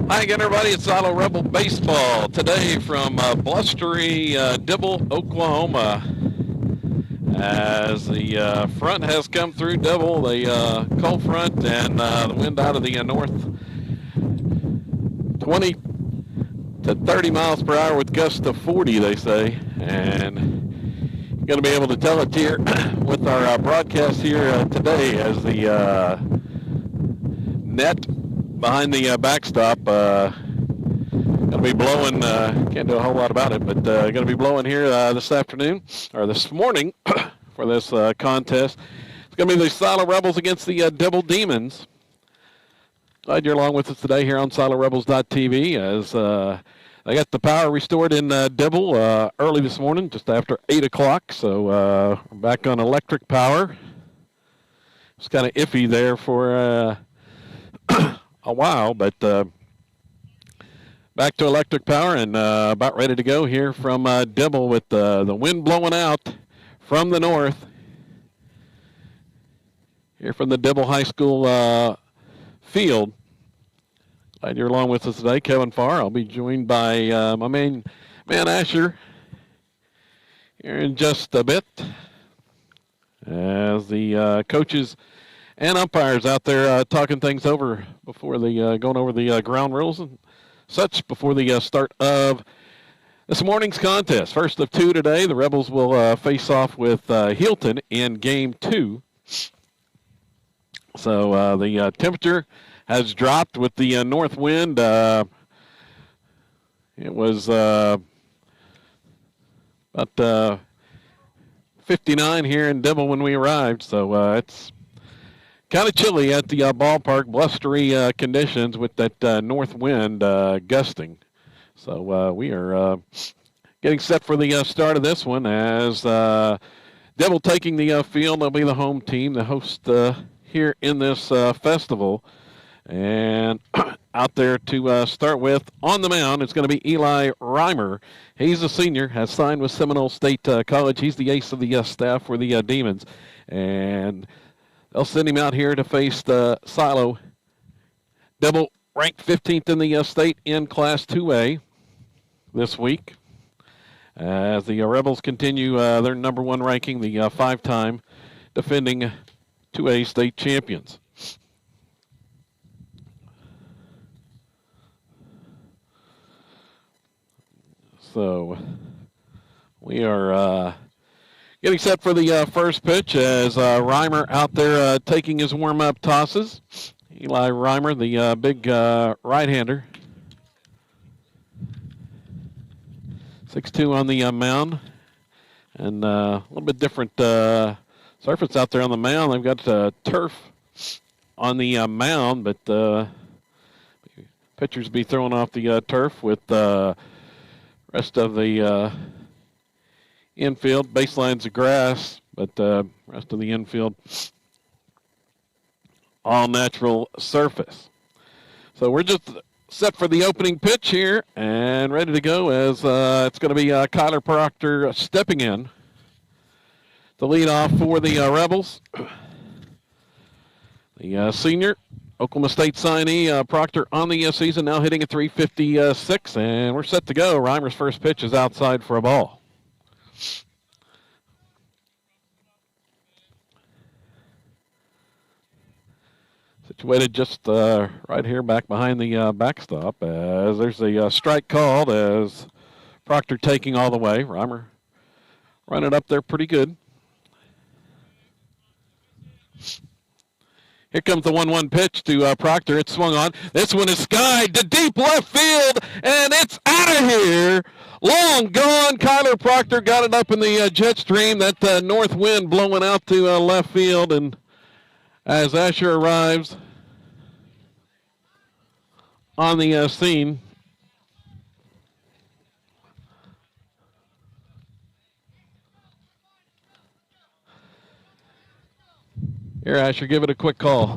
Hi again, everybody. It's Silo Rebel Baseball today from blustery Dibble, Oklahoma. As the front has come through Dibble, the cold front and the wind out of the north, 20 to 30 miles per hour with gusts of 40, they say. And you're going to be able to tell it here with our broadcast here today as the net behind the backstop going to be blowing. Can't do a whole lot about it, but going to be blowing here this afternoon or this morning for this contest. It's going to be the Silo Rebels against the Dibble Demons. Glad you're along with us today here on SiloRebels.tv as they got the power restored in Dibble early this morning, just after 8 o'clock. So we're back on electric power. It's kind of iffy there for a while, but back to electric power and about ready to go here from Dibble with the wind blowing out from the north. Here from the Dibble High School field. Glad you're along with us today, Kevin Farr. I'll be joined by my main man, Asher, here in just a bit as the coaches and umpires out there talking things over before the going over the ground rules and such before the start of this morning's contest. First of two today, the Rebels will face off with Healton in Game 2. So the temperature has dropped with the north wind. It was about 59 here in Dibble when we arrived, so it's kind of chilly at the ballpark, blustery conditions with that north wind gusting. So we are getting set for the start of this one as Dibble taking the field. They'll be the home team, the host here in this festival. And out there to start with on the mound, it's going to be Eli Reimer. He's a senior, has signed with Seminole State College. He's the ace of the staff for the Demons. And they'll send him out here to face the Silo. Dibble ranked 15th in the state in Class 2A this week as the Rebels continue their number one ranking, the five-time defending 2A state champions. So we are getting set for the first pitch as Reimer out there taking his warm-up tosses. Eli Reimer, the big right-hander. 6'2" on the mound. And a little bit different surface out there on the mound. They've got turf on the mound, but pitchers be throwing off the turf with rest of the infield. Baseline's of grass, but rest of the infield all natural surface. So we're just set for the opening pitch here and ready to go as it's going to be Kyler Proctor stepping in to lead off for the Rebels. The senior Oklahoma State signee, Proctor on the season, now hitting at .356, and we're set to go. Reimer's first pitch is outside for a ball. Situated just right here back behind the backstop as there's a strike called as Proctor taking all the way. Reimer running up there pretty good. Here comes the 1-1 pitch to Proctor. It's swung on. This one is skied to deep left field, and it's out of here. Long gone. Kyler Proctor got it up in the jet stream. That north wind blowing out to left field, and as Asher arrives on the scene, here, Asher, give it a quick call.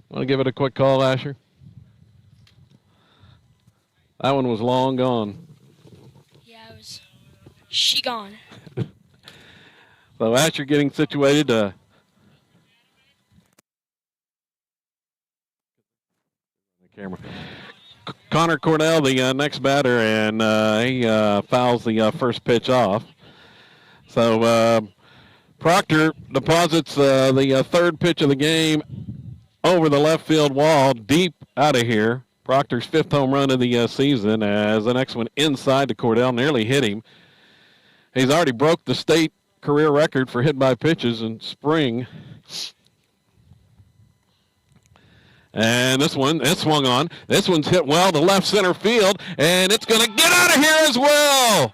Want to give it a quick call, Asher? That one was long gone. Yeah, it was. She gone. So Asher getting situated. Camera. Connor Cordell, the next batter, and he fouls the first pitch off. So Proctor deposits the third pitch of the game over the left field wall, deep out of here. Proctor's 5th home run of the season, as the next one inside to Cordell, nearly hit him. He's already broke the state career record for hit by pitches in spring. And this one, it swung on. This one's hit well to left center field, and it's going to get out of here as well.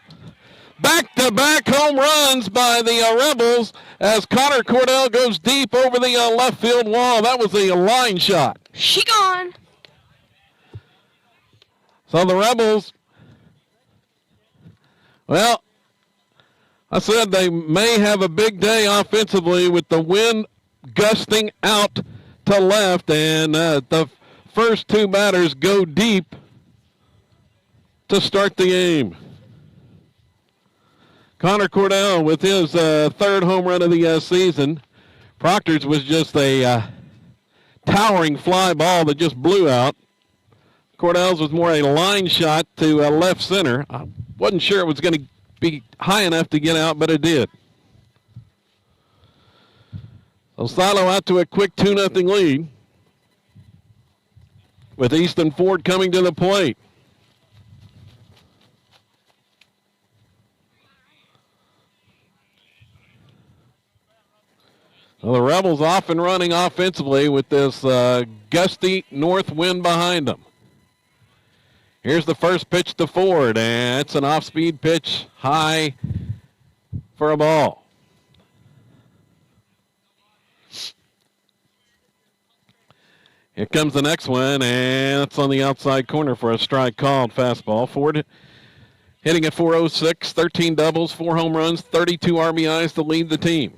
Back-to-back home runs by the Rebels as Connor Cordell goes deep over the left field wall. That was a line shot. She gone. So the Rebels, well, I said they may have a big day offensively with the wind gusting out to left, and the first two batters go deep to start the game. Connor Cordell with his third home run of the season. Proctor's was just a towering fly ball that just blew out. Cordell's was more a line shot to left center. I wasn't sure it was going to be high enough to get out, but it did. So Silo out to a quick 2-0 lead with Easton Ford coming to the plate. Well, the Rebels off and running offensively with this gusty north wind behind them. Here's the first pitch to Ford, and it's an off-speed pitch high for a ball. Here comes the next one, and it's on the outside corner for a strike called. Fastball. Ford hitting at .406, 13 doubles, 4 home runs, 32 RBIs to lead the team.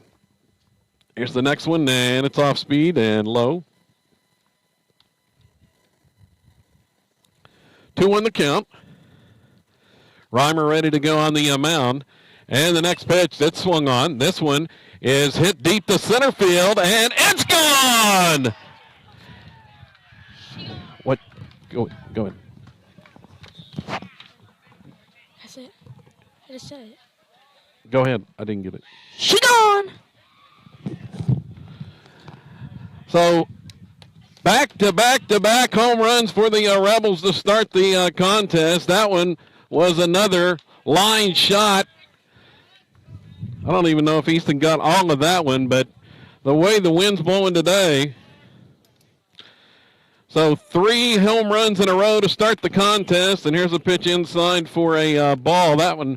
Here's the next one, and it's off speed and low. 2-1 the count. Reimer ready to go on the mound. And the next pitch that swung on. This one is hit deep to center field, and it's gone! What? Go ahead. That's it. I just said it. Go ahead. I didn't get it. She gone. So, back-to-back home runs for the Rebels to start the contest. That one was another line shot. I don't even know if Easton got all of that one, but the way the wind's blowing today. So 3 home runs in a row to start the contest, and here's a pitch inside for a ball. That one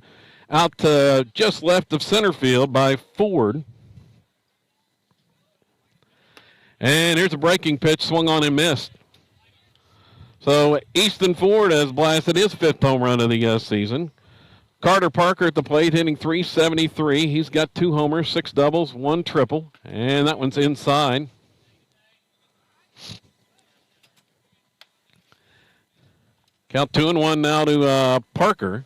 out to just left of center field by Ford. And here's a breaking pitch, swung on and missed. So Easton Ford has blasted his 5th home run of the season. Carter Parker at the plate hitting .373. He's got 2 homers, 6 doubles, 1 triple, and that one's inside. Count 2-1 now to Parker.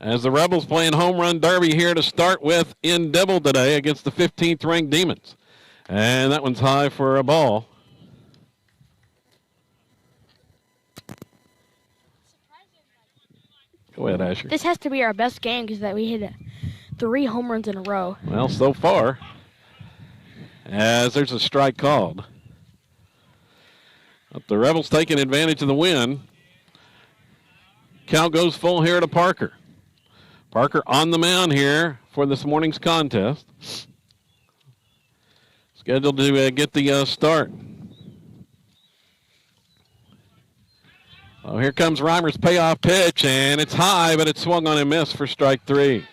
As the Rebels playing home run derby here to start with in Dibble today against the 15th ranked Demons. And that one's high for a ball. Go ahead, Asher. This has to be our best game because that we hit 3 home runs in a row. Well, so far, as there's a strike called. But the Rebels taking advantage of the wind. Count goes full here to Parker. Parker on the mound here for this morning's contest. Scheduled to get the start. Oh, here comes Reimer's payoff pitch, and it's high, but it swung on and missed for strike 3.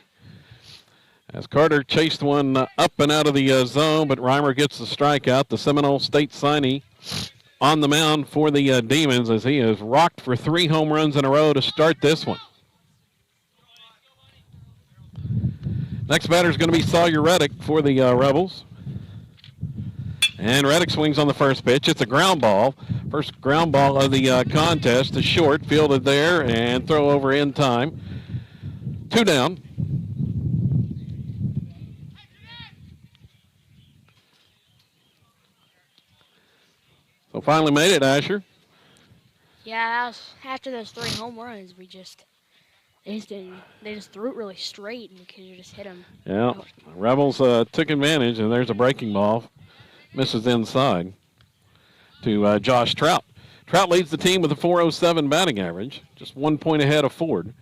As Carter chased one up and out of the zone, but Reimer gets the strikeout. The Seminole State signee on the mound for the Demons as he has rocked for 3 home runs in a row to start this one. Next batter is going to be Sawyer Reddick for the Rebels. And Reddick swings on the first pitch. It's a ground ball. First ground ball of the contest to short. Fielded there and throw over in time. 2 down. So finally made it, Asher. Yeah, that was, after those 3 home runs, they just threw it really straight and the kid just hit them. Yeah, Rebels took advantage, and there's a breaking ball. Misses inside to Josh Trout. Trout leads the team with a .407 batting average, just 1 point ahead of Ford.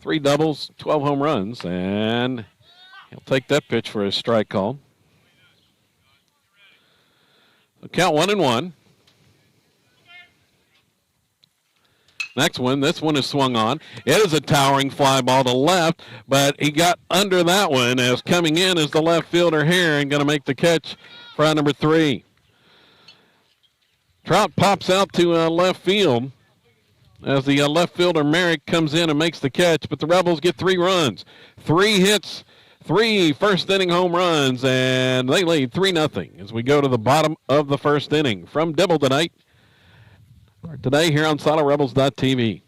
3 doubles, 12 home runs, and he'll take that pitch for a strike call. So count 1-1. Next one, this one is swung on. It is a towering fly ball to left, but he got under that one as coming in is the left fielder here and going to make the catch for out number 3. Trout pops out to left field as the left fielder Merrick comes in and makes the catch, but the Rebels get 3 runs. 3 hits, 3 first-inning home runs, and they lead 3-0 as we go to the bottom of the first inning. From Dibble tonight, or today here on SolidRebels.tv.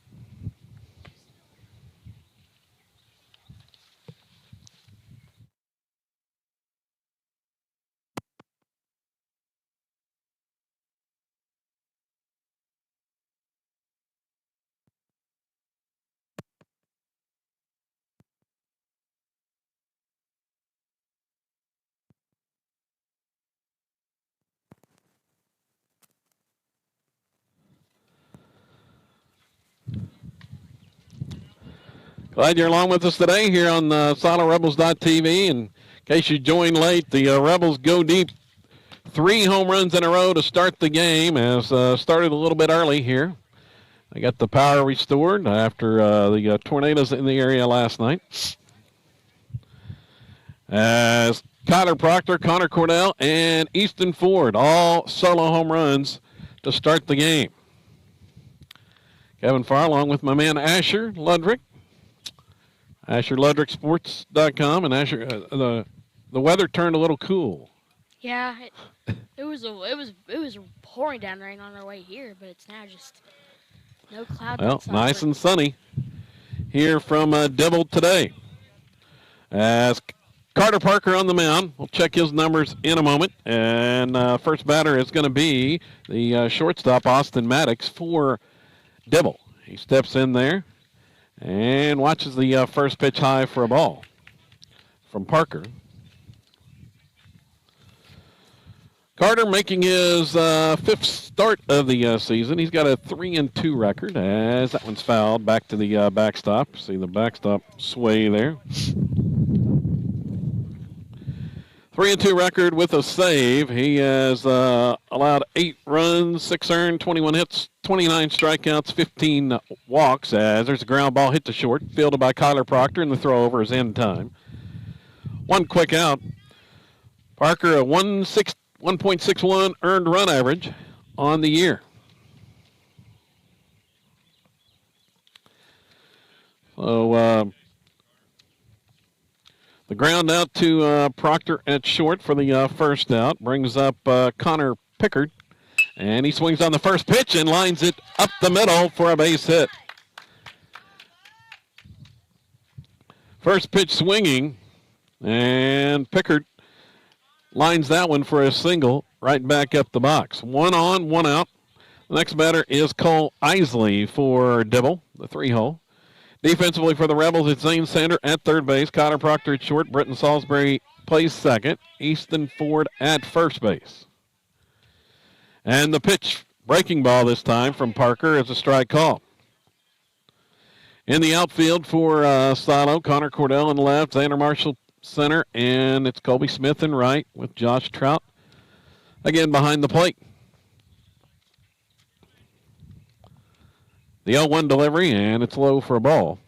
Glad you're along with us today here on SolidRebels.tv. In case you joined late, the Rebels go deep. 3 home runs in a row to start the game, as started a little bit early here. They got the power restored after the tornadoes in the area last night. As Kyler Proctor, Connor Cordell, and Easton Ford all solo home runs to start the game. Kevin Farr along with my man Asher Ludrick. AsherLudrickSports.com, and Asher, the weather turned a little cool. Yeah, it was pouring down rain on our way here, but it's now just no clouds. Well, nice and sunny here from Dibble today. As Carter Parker on the mound, we'll check his numbers in a moment, and first batter is going to be the shortstop Austin Maddox for Dibble. He steps in there and watches the first pitch high for a ball from Parker. Carter making his 5th start of the season. He's got a 3-2 record as that one's fouled back to the backstop. See the backstop sway there. 3-2 record with a save. He has allowed 8 runs, 6 earned, 21 hits, 29 strikeouts, 15 walks, as there's a ground ball hit to short, fielded by Kyler Proctor, and the throw over is in time. 1 quick out. Parker, a 1.61 earned run average on the year. So the ground out to Proctor at short for the first out brings up Connor Pickard. And he swings on the first pitch and lines it up the middle for a base hit. First pitch swinging, and Pickard lines that one for a single right back up the box. 1 on, 1 out. The next batter is Cole Isley for Dibble, the 3-hole. Defensively for the Rebels, it's Zane Sander at third base. Connor Proctor at short. Britton Salisbury plays second. Easton Ford at first base. And the pitch, breaking ball this time from Parker, is a strike call. In the outfield for Silo, Connor Cordell in left, Xander Marshall center, and it's Colby Smith in right with Josh Trout again behind the plate. The 0-1 delivery, and it's low for a ball.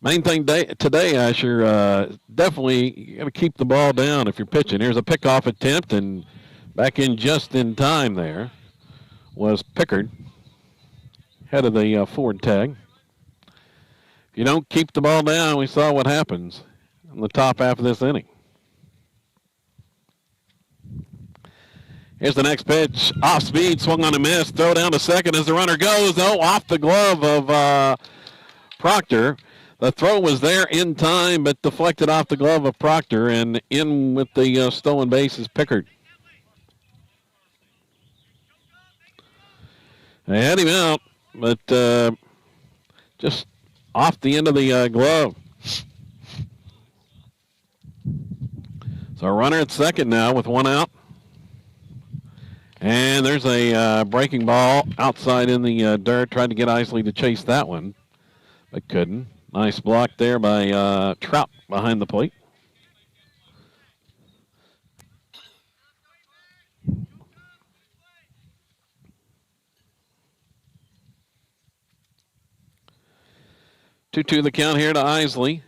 Main thing today, Asher, definitely you got to keep the ball down if you're pitching. Here's a pickoff attempt, and back in just in time there was Pickard, head of the Ford tag. If you don't keep the ball down, we saw what happens in the top half of this inning. Here's the next pitch. Off speed, swung on a miss. Throw down to second as the runner goes. Oh, off the glove of Proctor. The throw was there in time, but deflected off the glove of Proctor, and in with the stolen base is Pickard. They had him out, but just off the end of the glove. So a runner at second now with one out. And there's a breaking ball outside in the dirt. Tried to get Isley to chase that one, but couldn't. Nice block there by Trout behind the plate. Two the count here to Isley.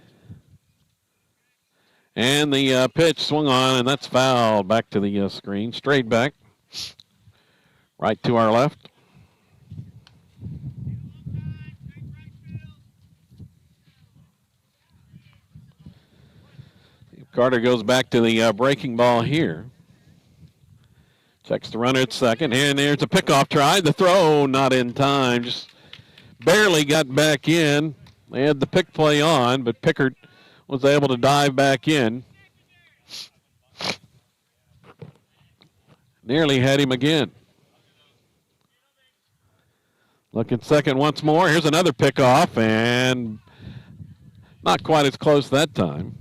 And the pitch swung on, and that's fouled back to the screen. Straight back. Right to our left. Carter goes back to the breaking ball here. Checks the runner at second, and there's a pickoff try. The throw not in time, just barely got back in. They had the pick play on, but Pickard was able to dive back in. Nearly had him again. Looking second once more. Here's another pickoff, and not quite as close that time.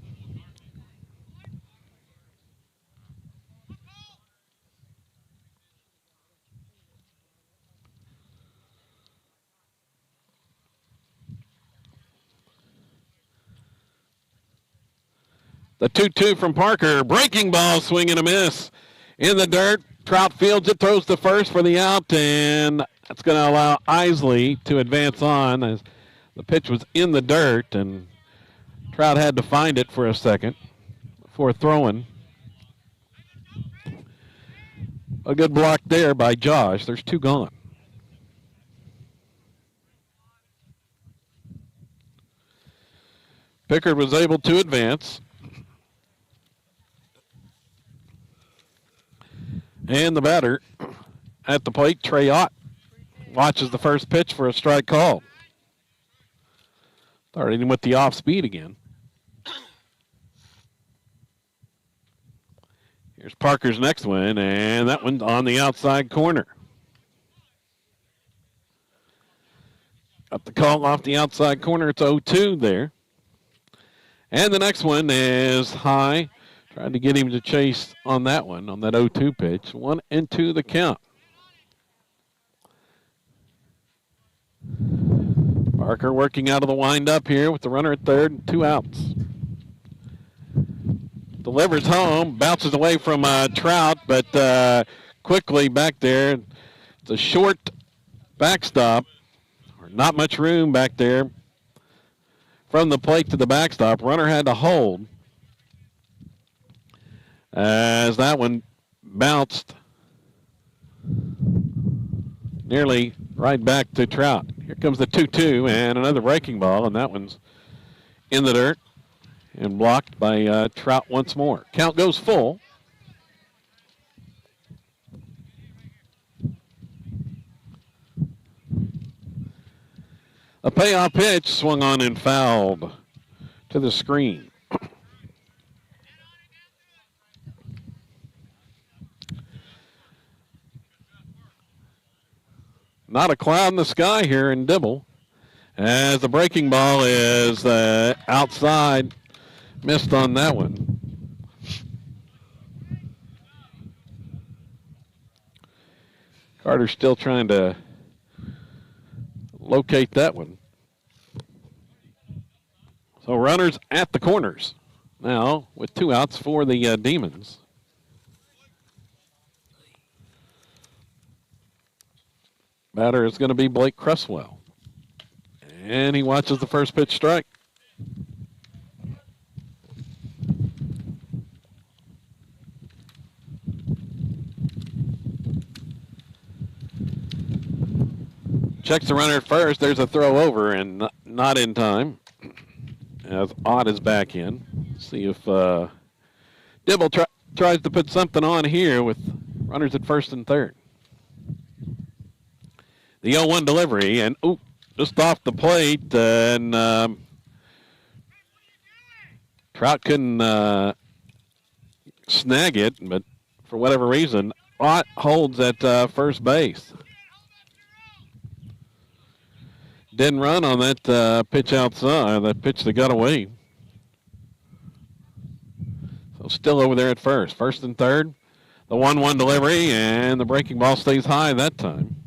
The 2-2 from Parker. Breaking ball, swing and a miss. In the dirt, Trout fields it, throws to first for the out, and that's going to allow Isley to advance on as the pitch was in the dirt, and Trout had to find it for a second before throwing. A good block there by Josh. There's two gone. Pickard was able to advance. And the batter at the plate, Trey Ott, watches the first pitch for a strike call. Starting with the off speed again. Here's Parker's next one, and that one's on the outside corner. Got the call off the outside corner. It's 0-2 there. And the next one is high. Tried to get him to chase on that one, on that 0-2 pitch. 1-2 the count. Parker working out of the windup here with the runner at third and two outs. Delivers home, bounces away from Trout, but quickly back there. It's a short backstop. Not much room back there from the plate to the backstop. Runner had to hold as that one bounced nearly right back to Trout. Here comes the 2-2 and another breaking ball, and that one's in the dirt and blocked by Trout once more. Count goes full. A payoff pitch swung on and fouled to the screen. Not a cloud in the sky here in Dibble as the breaking ball is outside. Missed on that one. Carter's still trying to locate that one. So runners at the corners now with two outs for the Demons. Batter is going to be Blake Cresswell. And he watches the first pitch strike. Checks the runner at first. There's a throw over and not in time. As Ott is back in. See if Dibble tries to put something on here with runners at first and third. The 0-1 delivery, and just off the plate, and Trout couldn't snag it, but for whatever reason, Ott holds at first base. Didn't run on that pitch outside, that pitch that got away. So still over there at first. First and third. The 1-1 delivery, and the breaking ball stays high that time.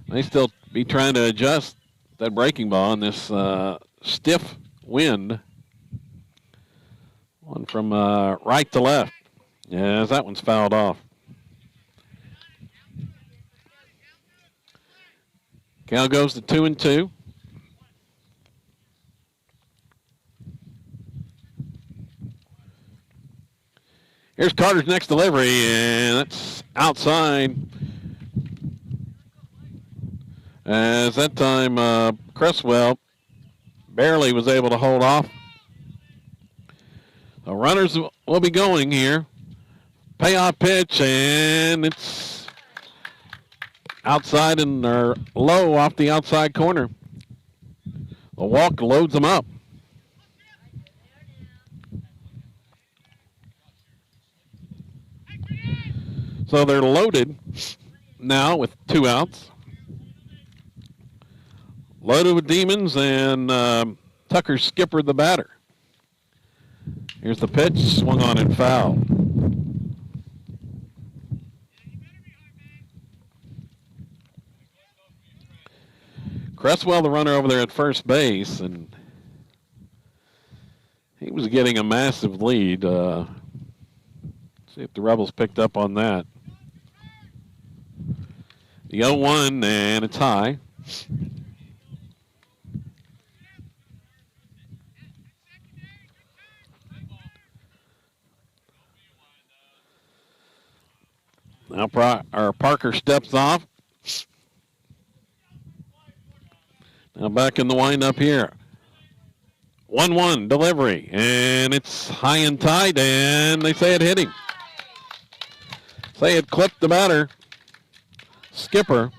They still be trying to adjust that breaking ball in this stiff wind. One from right to left. Yes, that one's fouled off. Count goes to 2-2. Here's Carter's next delivery, and that's outside. As that time, Cresswell barely was able to hold off. The runners will be going here. Payoff pitch, and it's outside and they're low off the outside corner. The walk loads them up. So they're loaded now with 2 outs. Loaded with Demons, and Tucker skippered the batter. Here's the pitch, swung on and fouled. Cresswell, the runner over there at first base, and he was getting a massive lead. See if the Rebels picked up on that. The 0-1, and it's high. Now Parker steps off. Now back in the windup here. 1-1 delivery, and it's high and tight, and they say it hit him. Say it clipped the batter. Skipper.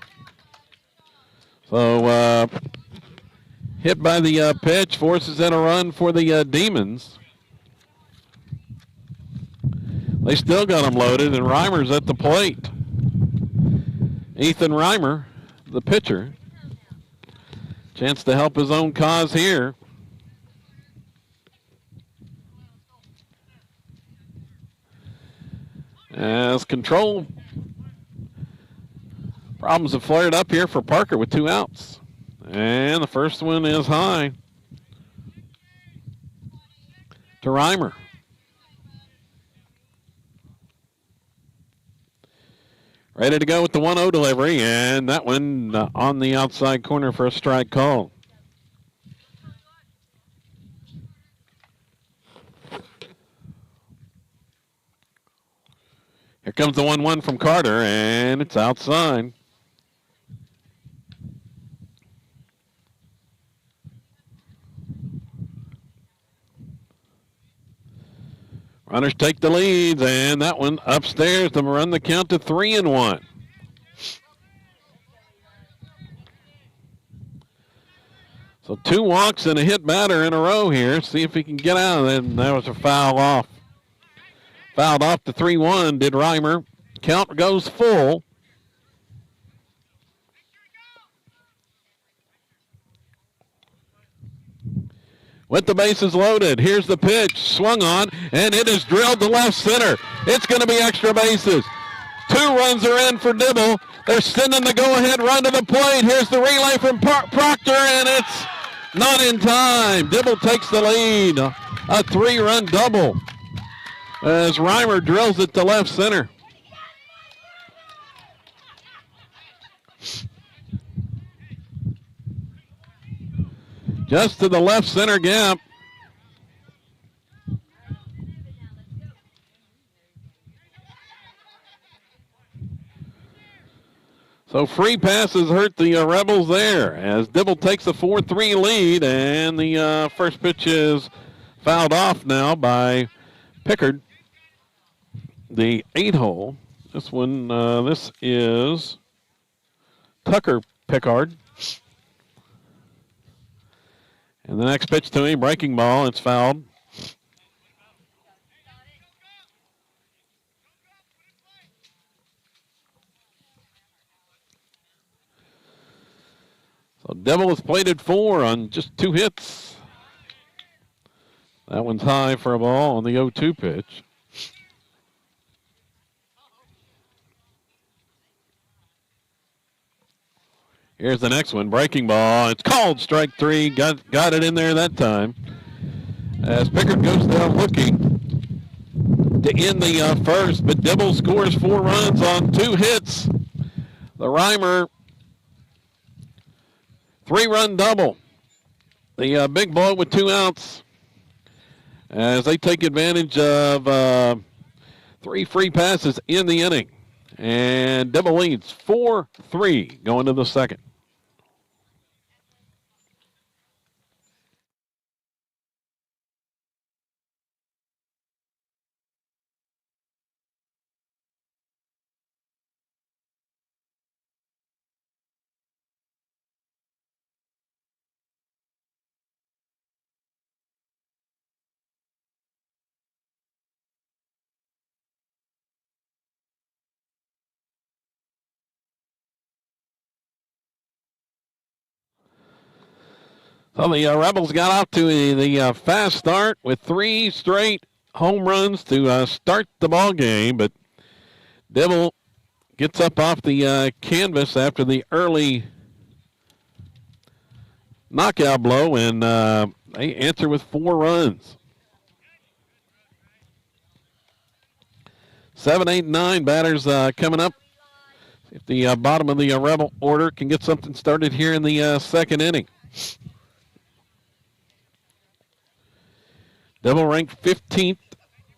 So hit by the pitch, forces in a run for the Demons. They still got them loaded, and Reimer's at the plate. Ethan Reimer, the pitcher. Chance to help his own cause here. As control problems have flared up here for Parker with 2 outs. And the first one is high to Reimer. Ready to go with the 1-0 delivery, and that one on the outside corner for a strike call. Here comes the 1-1 from Carter, and it's outside. Runners take the leads, and that one upstairs to run the count to 3-1. So 2 walks and a hit batter in a row here. See if he can get out of it. And that was a foul off. Fouled off to 3-1 did Reimer. Count goes full. With the bases loaded, here's the pitch, swung on, and it is drilled to left center. It's going to be extra bases. 2 runs are in for Dibble. They're sending the go-ahead run to the plate. Here's the relay from Proctor, and it's not in time. Dibble takes the lead. A 3-run double as Reimer drills it to left center. Just to the left center gap. So free passes hurt the Rebels there as Dibble takes a 4-3 lead, and the first pitch is fouled off now by Pickard. The 8-hole. This one, this is Tucker Pickard. And the next pitch to him, breaking ball, it's fouled. So Dibble has plated 4 on just 2 hits. That one's high for a ball on the 0-2 pitch. Here's the next one, breaking ball. It's called strike 3. Got it in there that time. As Pickard goes down looking to end the first, but Dibble scores 4 runs on 2 hits. The Reimer 3-run double. The big blow with 2 outs as they take advantage of 3 free passes in the inning. And Dibble leads 4-3 going to the second. So the Rebels got off to the fast start with 3 straight home runs to start the ball game, but Dibble gets up off the canvas after the early knockout blow, and they answer with 4 runs. 7, 8, 9 batters coming up. If the bottom of the Rebel order can get something started here in the second inning. Dibble ranked 15th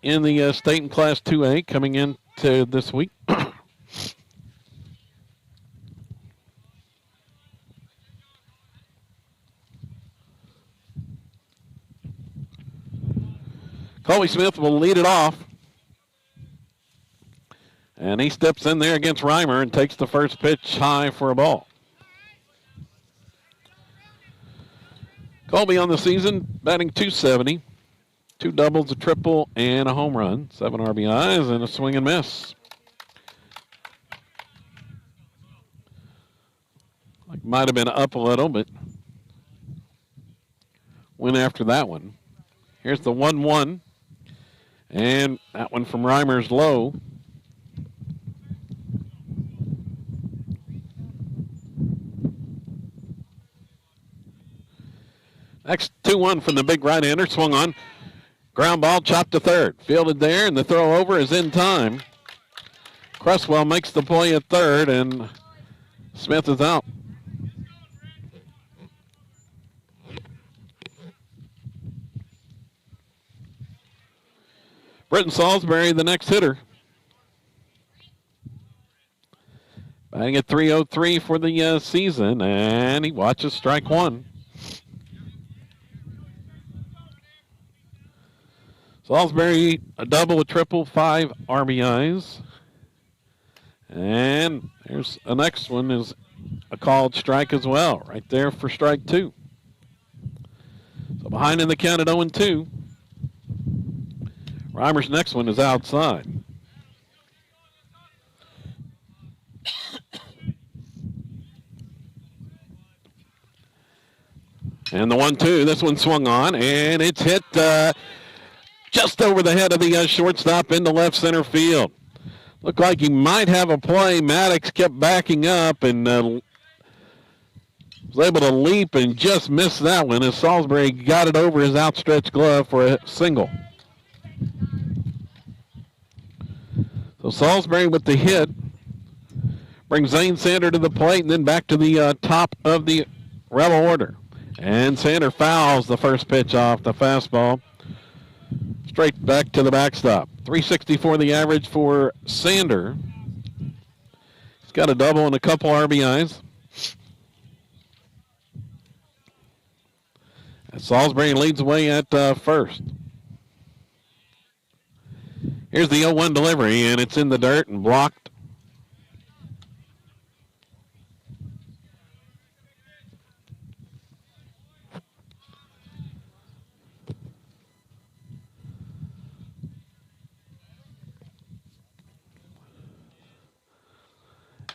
in the state in Class 2A coming into this week. Colby Smith will lead it off. And he steps in there against Reimer and takes the first pitch high for a ball. Colby on the season batting .270. 2 doubles, a triple, and a home run. 7 RBIs and a swing and miss. Like might have been up a little, but went after that one. Here's the 1-1. And that one from Reimer's low. Next 2-1 from the big right-hander, swung on. Ground ball chopped to third. Fielded there, and the throw over is in time. Cresswell makes the play at third, and Smith is out. Britton Salisbury, the next hitter. Batting at .303 for the season, and he watches strike 1. Salisbury, a double, a triple, 5 RBIs. And there's the next one is a called strike as well, right there for strike 2. So behind in the count at 0-2. Reimer's next one is outside. And the 1-2, this one swung on, and it's hit just over the head of the shortstop into left center field. Looked like he might have a play. Maddox kept backing up and was able to leap and just missed that one as Salisbury got it over his outstretched glove for a single. So Salisbury with the hit brings Zane Sander to the plate and then back to the top of the Rebel order. And Sander fouls the first pitch off the fastball. Straight back to the backstop. 364 the average for Sander. He's got a double and a couple RBIs. And Salisbury leads away at first. Here's the 0-1 delivery, and it's in the dirt and blocked.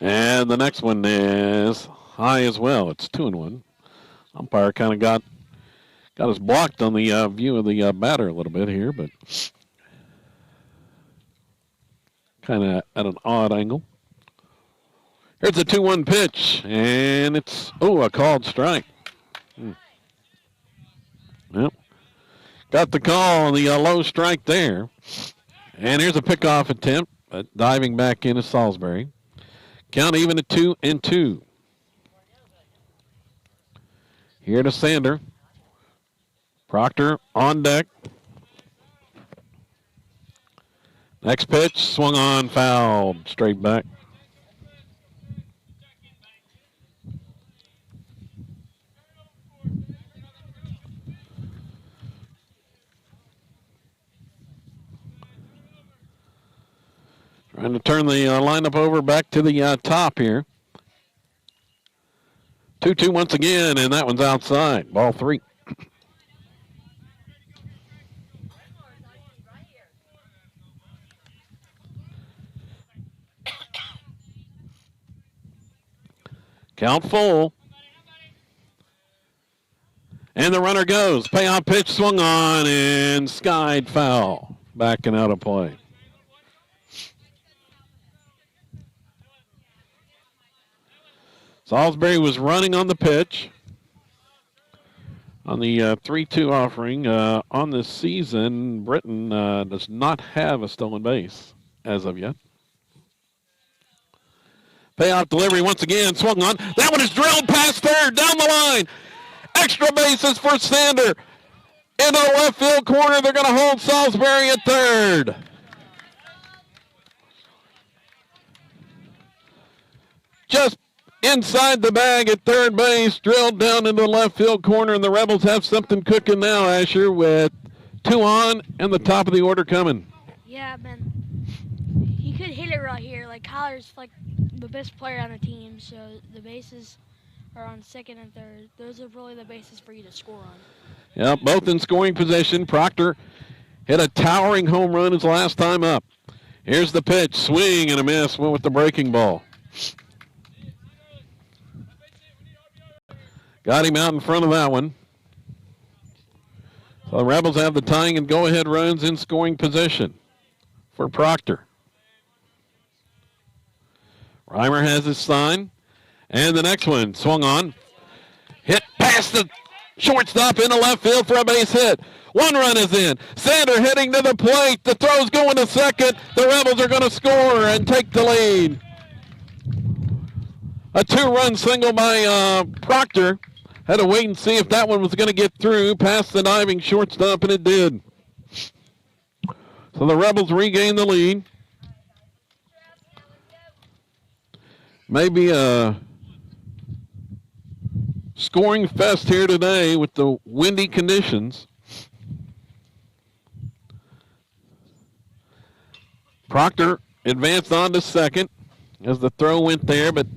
And the next one is high as well. It's 2-1. Umpire kind of got us blocked on the view of the batter a little bit here, but kind of at an odd angle. Here's a 2-1 pitch, and it's, a called strike. Yep. Got the call on the low strike there. And here's a pickoff attempt, diving back into Salisbury. Count even at 2-2. Here to Sander. Proctor on deck. Next pitch, swung on, fouled, straight back. Trying to turn the lineup over back to the top here. 2-2 once again, and that one's outside. Ball 3. Count full. And the runner goes. Payoff pitch swung on and skied foul. Backing out of play. Salisbury was running on the pitch. On the 3-2 offering on this season, Britain does not have a stolen base as of yet. Payoff delivery once again, swung on. That one is drilled past third, down the line. Extra bases for Sander. Into the left field corner, they're going to hold Salisbury at third. Just inside the bag at third base, drilled down into the left field corner, and the Rebels have something cooking now, Asher, with 2 on and the top of the order coming. Yeah, man. He could hit it right here. Like, Collar's like the best player on the team, so the bases are on second and third. Those are really the bases for you to score on. Yeah, both in scoring position. Proctor hit a towering home run his last time up. Here's the pitch, swing and a miss, went with the breaking ball. Got him out in front of that one. So the Rebels have the tying and go-ahead runs in scoring position for Proctor. Reimer has his sign. And the next one, swung on. Hit past the shortstop into left field for a base hit. 1 run is in. Sander heading to the plate. The throw's going to second. The Rebels are going to score and take the lead. A 2-run single by Proctor. Had to wait and see if that one was going to get through past the diving shortstop, and it did. So the Rebels regain the lead. Maybe a scoring fest here today with the windy conditions. Proctor advanced on to second as the throw went there, but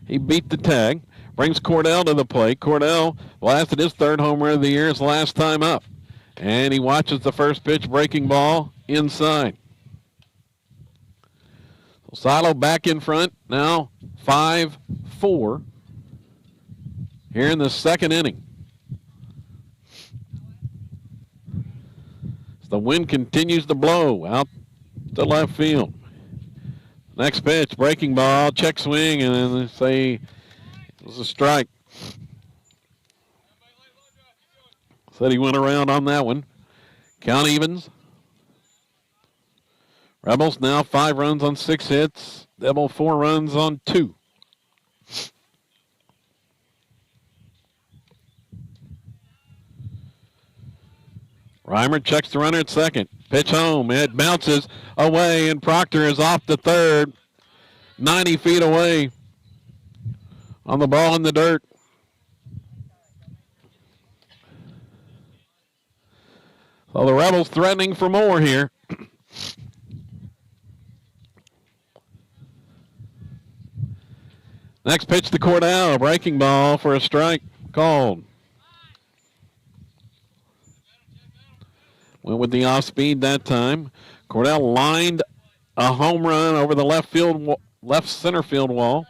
he beat the tag. Brings Cordell to the plate. Cordell blasted his 3rd home run of the year his last time up. And he watches the first pitch, breaking ball inside. So Silo back in front now, 5-4 here in the second inning. As the wind continues to blow out to left field. Next pitch, breaking ball, check swing, and then they say it was a strike. Said he went around on that one. Count evens. Rebels now 5 runs on 6 hits. Dibble 4 runs on 2. Reimer checks the runner at second. Pitch home. It bounces away, and Proctor is off to third. 90 feet away on the ball in the dirt. So the Rebels threatening for more here. Next pitch to Cordell, breaking ball for a strike called. Went with the off speed that time. Cordell lined a home run over the left center field wall.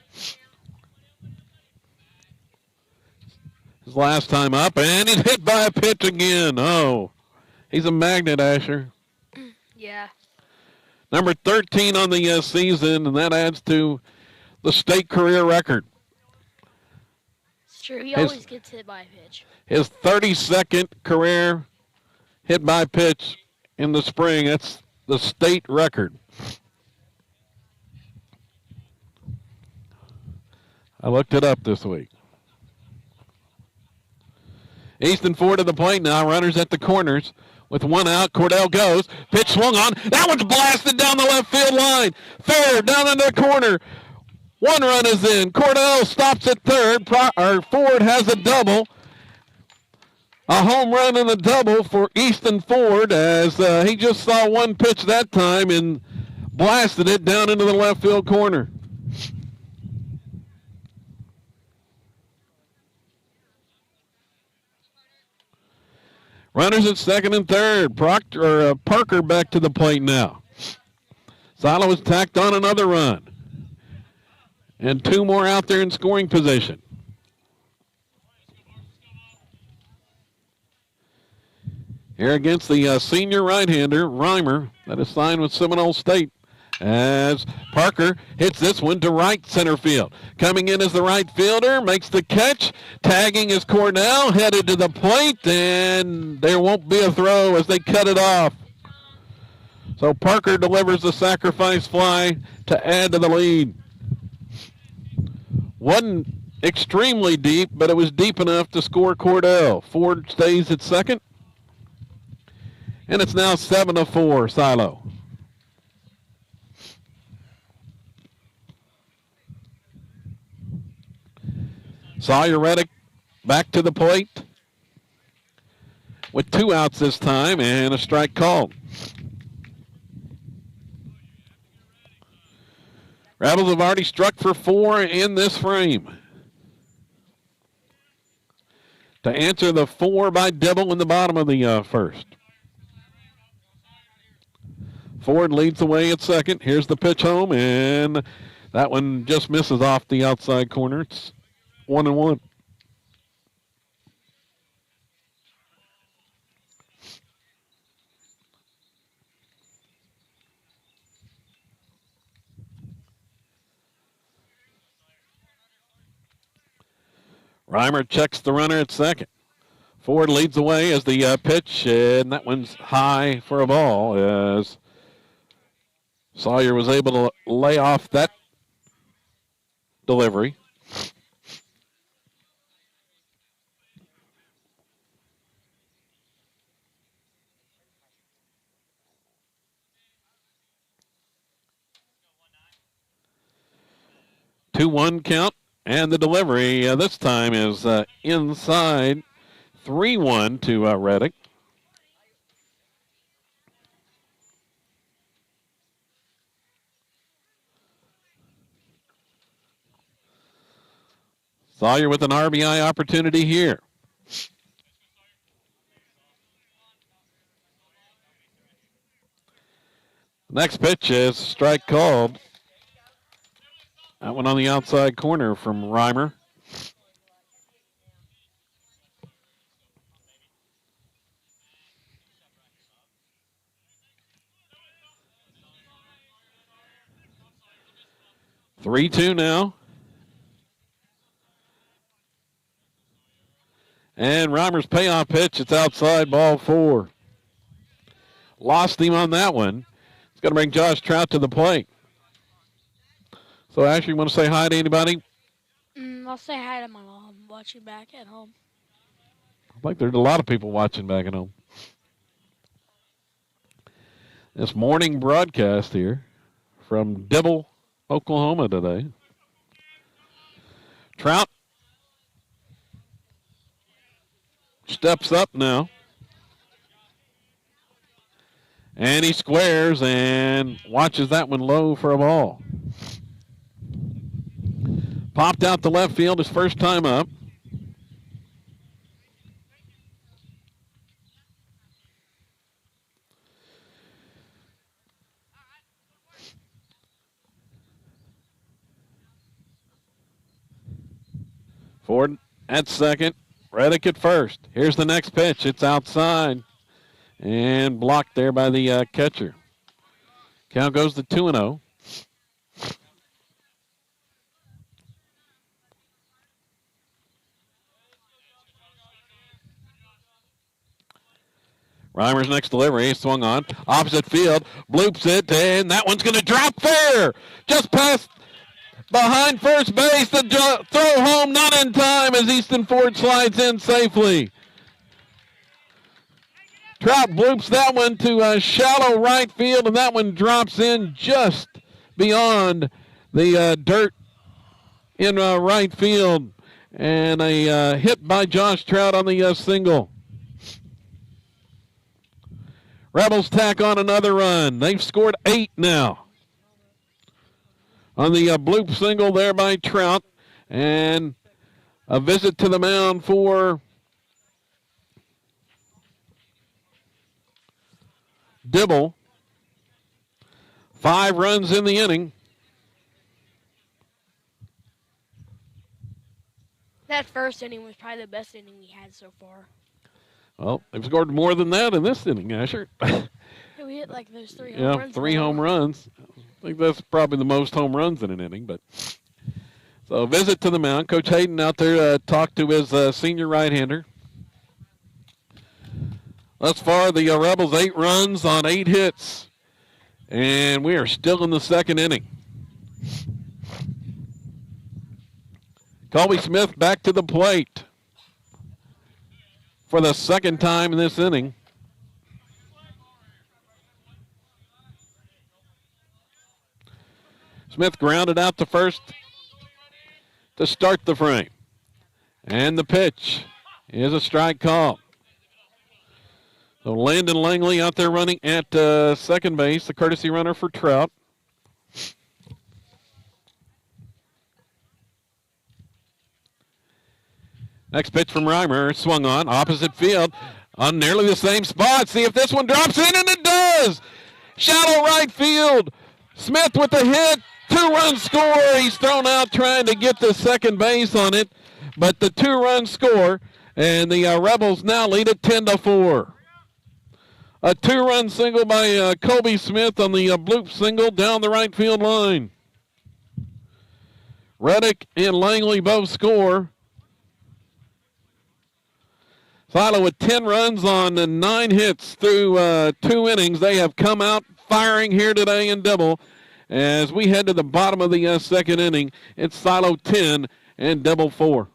His last time up, and he's hit by a pitch again. Oh, he's a magnet, Asher. Yeah. Number 13 on the season, and that adds to the state career record. It's true. He always gets hit by a pitch. His 32nd career hit by pitch in the spring. That's the state record. I looked it up this week. Easton Ford to the plate now. Runners at the corners. With one out, Cordell goes. Pitch swung on. That one's blasted down the left field line. Fair down in the corner. One run is in. Cordell stops at third. Ford has a double. A home run and a double for Easton Ford as he just saw one pitch that time and blasted it down into the left field corner. Runners at second and third. Parker back to the plate now. Silo has tacked on another run. And two more out there in scoring position. Here against the senior right-hander, Reimer, that is signed with Seminole State. As Parker hits this one to right center field. Coming in as the right fielder, makes the catch. Tagging is Cornell, headed to the plate, and there won't be a throw as they cut it off. So Parker delivers the sacrifice fly to add to the lead. Wasn't extremely deep, but it was deep enough to score Cordell. Ford stays at second. And it's now 7-4, Silo. Sawyer Reddick back to the plate with two outs this time and a strike called. Rebels have already struck for 4 in this frame. To answer the 4 by Dibble in the bottom of the first. Ford leads the way at second. Here's the pitch home, and that one just misses off the outside corner. It's 1-1. Reimer checks the runner at second. Ford leads the way as the pitch, and that one's high for a ball as Sawyer was able to lay off that delivery. Two 2-1 count, and the delivery this time is inside. 3-1 to Reddick. Sawyer with an RBI opportunity here. Next pitch is strike called. That one on the outside corner from Reimer. Three-two now. And Reimer's payoff pitch, it's outside, ball 4. Lost him on that one. It's going to bring Josh Trout to the plate. So, Ashley, you want to say hi to anybody? I'll say hi to my mom watching back at home. I think there's a lot of people watching back at home. This morning broadcast here from Dibble, Oklahoma today. Trout steps up now. And he squares and watches that one low for a ball. Popped out to left field his first time up. Ford at second. Reddick at first. Here's the next pitch. It's outside and blocked there by the catcher. Count goes to 2-0. Reimer's next delivery, swung on, opposite field, bloops it, and that one's going to drop fair. Just past behind first base, the throw home not in time as Easton Ford slides in safely. Trout bloops that one to shallow right field, and that one drops in just beyond the dirt in right field. And a hit by Josh Trout on the single. Rebels tack on another run. They've scored 8 now. On the bloop single there by Trout. And a visit to the mound for Dibble. 5 runs in the inning. That first inning was probably the best inning we had so far. Well, they've scored more than that in this inning, Asher. We hit like those 3 home runs. 3 home runs. I think that's probably the most home runs in an inning. But so visit to the mound. Coach Hayden out there talked to his senior right-hander. Thus far, the Rebels 8 runs on 8 hits. And we are still in the second inning. Colby Smith back to the plate for the second time in this inning. Smith grounded out to first to start the frame. And the pitch is a strike call. So Landon Langley out there running at second base, the courtesy runner for Trout. Next pitch from Reimer, swung on, opposite field, on nearly the same spot. See if this one drops in, and it does! Shallow right field. Smith with the hit, 2-run score. He's thrown out trying to get to second base on it, but the 2-run score, and the Rebels now lead it 10-4. A 2-run single by Colby Smith on the bloop single down the right field line. Reddick and Langley both score. Silo with 10 runs on 9 hits through 2 innings. They have come out firing here today in Dibble. As we head to the bottom of the second inning, it's Silo 10 and Dibble 4.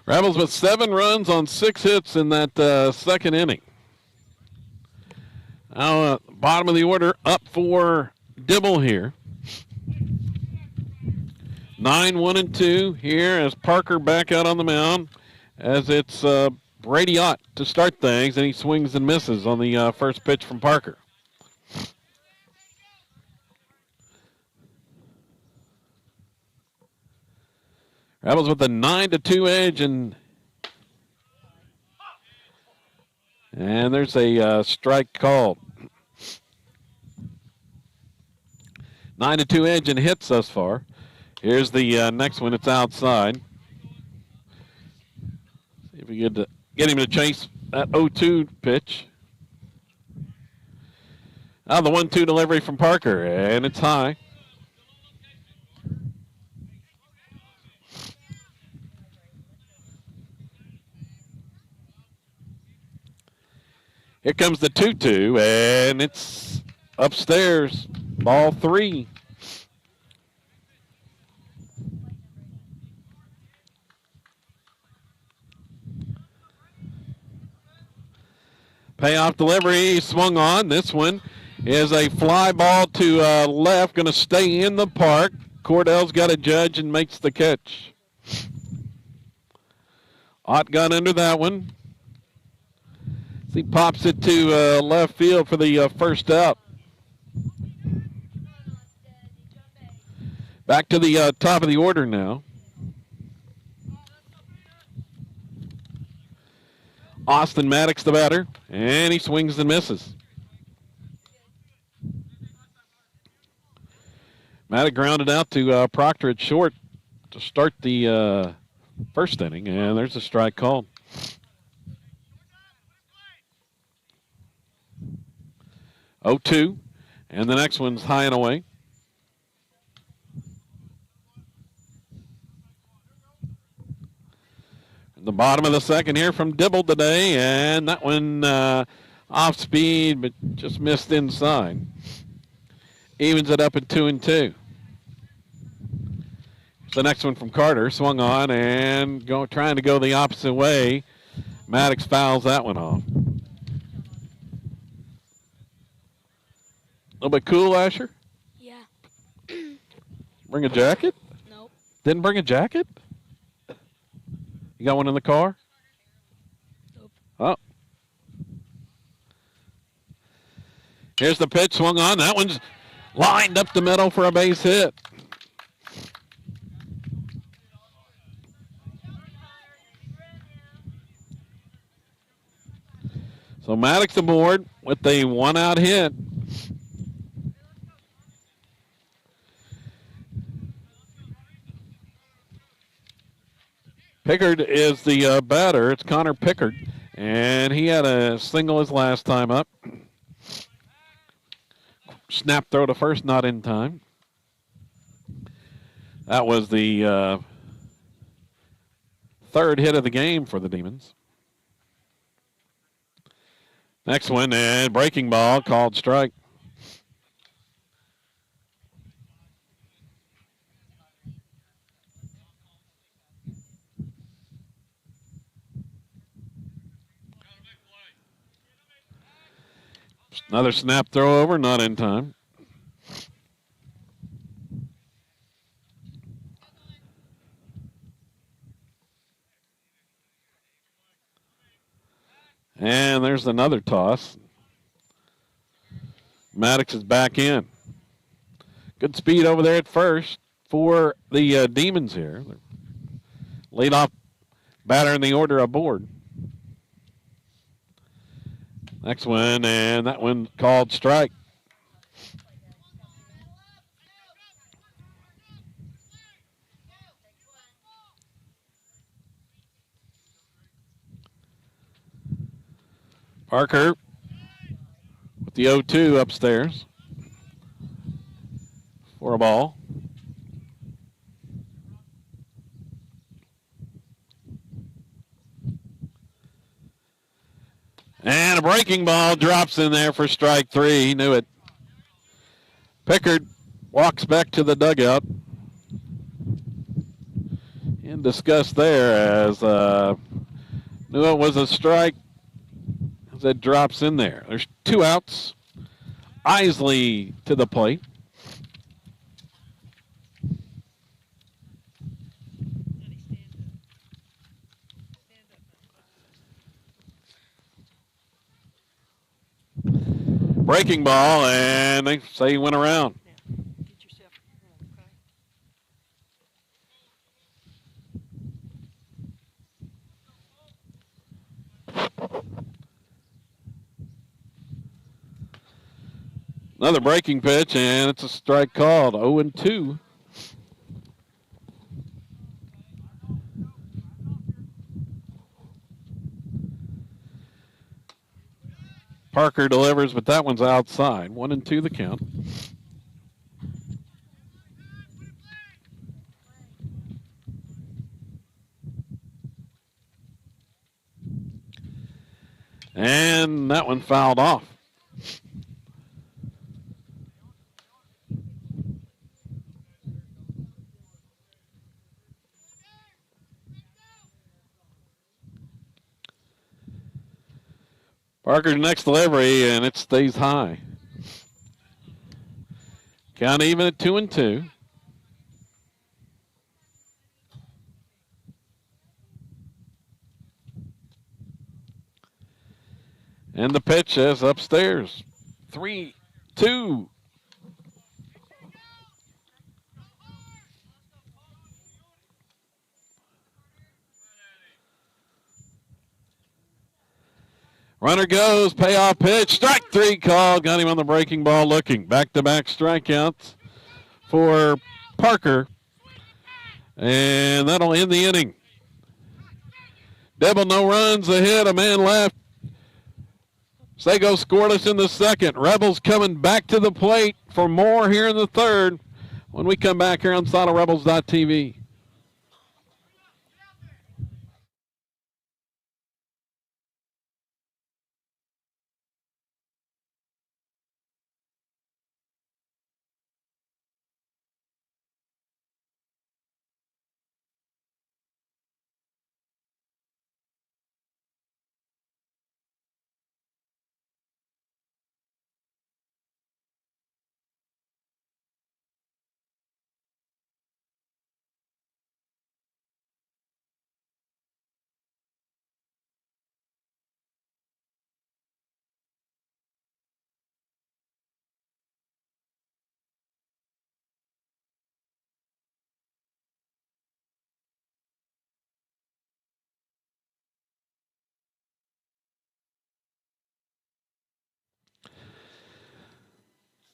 Rebels with 7 runs on 6 hits in that second inning. Now, bottom of the order up for Dibble here. 9-1-2 here as Parker back out on the mound, as it's Brady Ott to start things, and he swings and misses on the first pitch from Parker. Rebels with a 9-2 edge, and there's a strike called. 9-2 edge and hits thus far. Here's the next one. It's outside. See if we get him to chase that 0-2 pitch. Now the 1-2 delivery from Parker, and it's high. Here comes the 2-2, and it's upstairs. Ball 3. Payoff delivery swung on. This one is a fly ball to left, going to stay in the park. Cordell's got a judge and makes the catch. Ott got under that one. He pops it to left field for the first out. Back to the top of the order now. Austin Maddox the batter, and he swings and misses. Maddox grounded out to Proctor at short to start the first inning, and there's a strike called. Oh, 2, and the next one's high and away. The bottom of the second here from Dibble today, and that one off speed, but just missed inside. Evens it up at 2-2. The next one from Carter, swung on and trying to go the opposite way. Maddox fouls that one off. A little bit cool, Asher? Yeah. Bring a jacket? Nope. Didn't bring a jacket? You got one in the car? Nope. Oh. Here's the pitch, swung on. That one's lined up the middle for a base hit. So Maddox aboard with a one-out hit. Pickard is the batter. It's Connor Pickard, and he had a single his last time up. Snap throw to first, not in time. That was the third hit of the game for the Demons. Next one, and breaking ball, called strike. Another snap throw over, not in time. And there's another toss. Maddox is back in. Good speed over there at first for the Demons here. Lead off batter in the order aboard. Next one, and that one called strike. Parker with the 0-2 upstairs for a ball. And a breaking ball drops in there for strike 3. He knew it. Pickard walks back to the dugout. In disgust there as knew it was a strike as it drops in there. There's 2 outs. Isley to the plate. Breaking ball, and they say he went around. Another breaking pitch, and it's a strike called. 0-2. Parker delivers, but that one's outside. 1-2 the count. And that one fouled off. Parker's next delivery, and it stays high. Count even at 2-2. And the pitch is upstairs. 3-2. Runner goes, payoff pitch, strike three call. Got him on the breaking ball looking. Back-to-back strikeouts for Parker. And that'll end the inning. Dibble, no runs, a hit, a man left. Sago scoreless in the second. Rebels coming back to the plate for more here in the third when we come back here on SoloRebels.tv.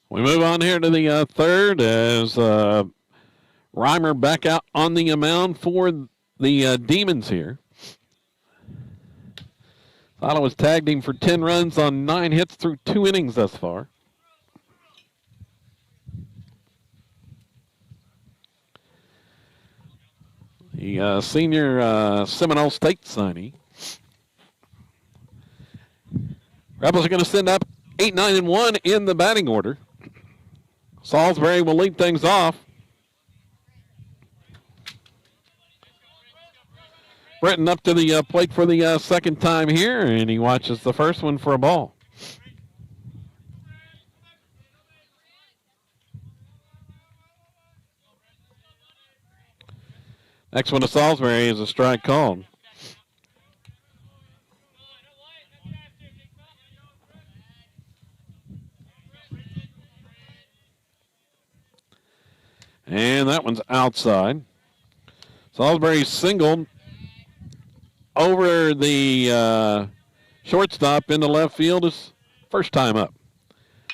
We move on here to the third as Reimer back out on the mound for the Demons here. Thought was tagged him for 10 runs on 9 hits through 2 innings thus far. The senior Seminole State signee. Rebels are going to send up 8, 9, and 1 in the batting order. Salisbury will lead things off. Britton up to the plate for the second time here, and he watches the first one for a ball. Next one to Salisbury is a strike called. And that one's outside. Salisbury singled over the shortstop into left field his first time up.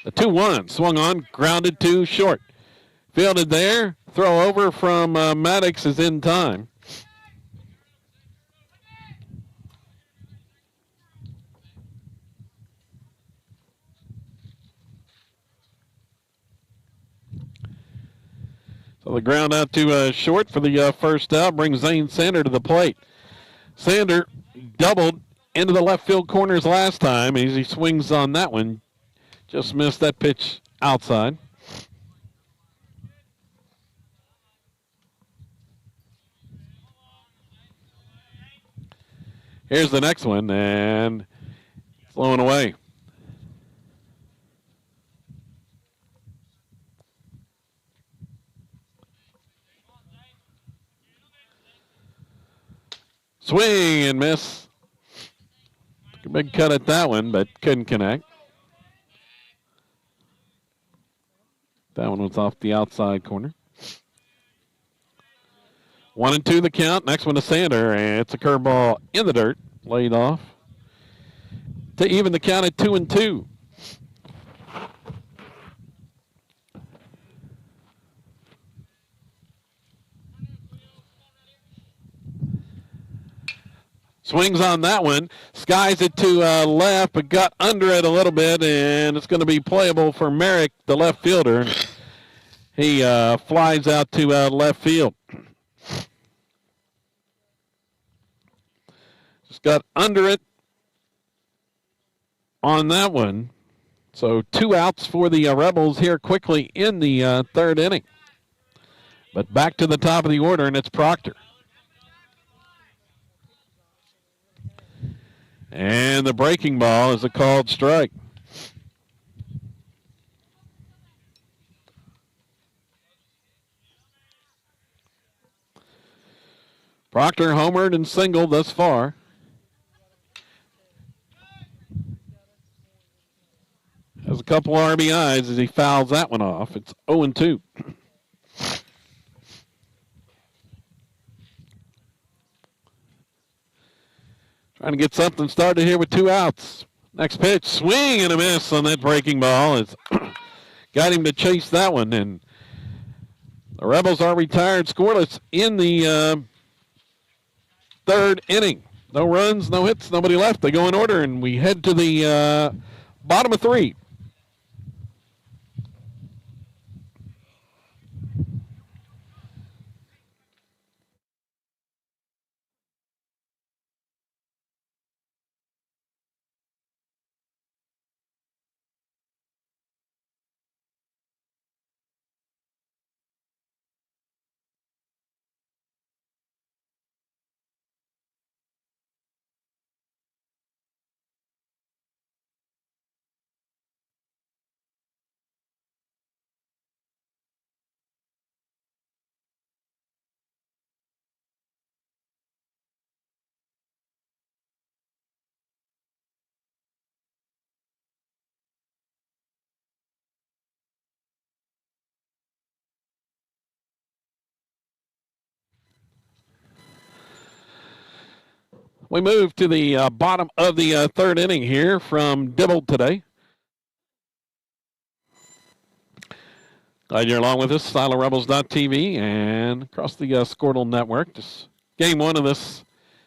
The 2-1 swung on, grounded to short. Fielded there. Throw over from Maddox is in time. So the ground out to short for the first out brings Zane Sander to the plate. Sander doubled into the left field corners last time as he swings on that one. Just missed that pitch outside. Here's the next one, and flowing away. Swing and miss. Took a big cut at that one, but couldn't connect. That one was off the outside corner. 1-2 the count. Next one to Sander, and it's a curveball in the dirt, laid off to even the count at 2-2. Swings on that one, skies it to left, but got under it a little bit, and it's going to be playable for Merrick, the left fielder. He flies out to left field. Just got under it on that one. So 2 outs for the Rebels here quickly in the third inning. But back to the top of the order, and it's Proctor. And the breaking ball is a called strike. Proctor homered and singled thus far. Has a couple RBIs as he fouls that one off. It's 0-2. Trying to get something started here with 2 outs. Next pitch, swing and a miss on that breaking ball. It's got him to chase that one, and the Rebels are retired scoreless in the 3rd inning. No runs, no hits, nobody left. They go in order, and we head to the bottom of 3. We move to the bottom of the 3rd inning here from Dibble today. Glad you're along with us, SiloRebels.tv and across the Squirtle Network. Just game 1 of this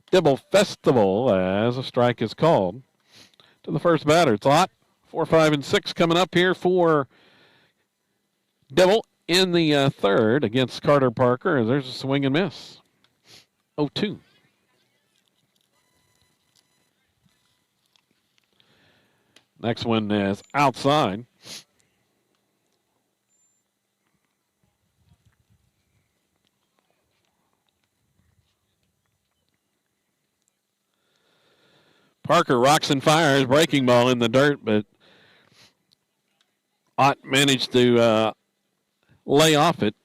Dibble Festival as a strike is called to the first batter. It's hot. 4, 5, and 6 coming up here for Dibble in the 3rd against Carter Parker. There's a swing and miss. 0-2. Next one is outside. Parker rocks and fires, breaking ball in the dirt, but Ott managed to lay off it.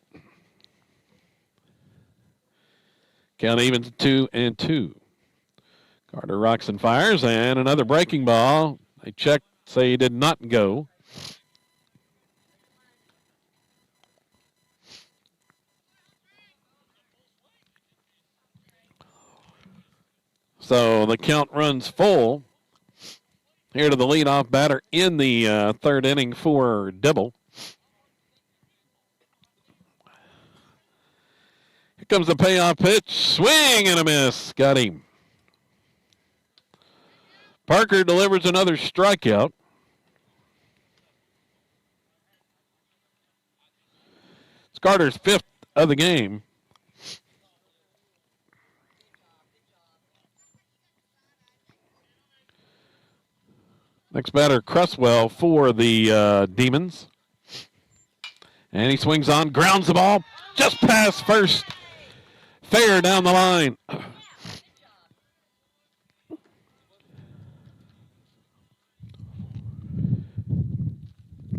Count even to 2-2. Carter rocks and fires, and another breaking ball. They check, say he did not go. So the count runs full here to the leadoff batter in the 3rd inning for Dibble. Here comes the payoff pitch. Swing and a miss. Got him. Parker delivers another strikeout. It's Carter's 5th of the game. Next batter, Cresswell for the Demons. And he swings on, grounds the ball just past first. Fair down the line.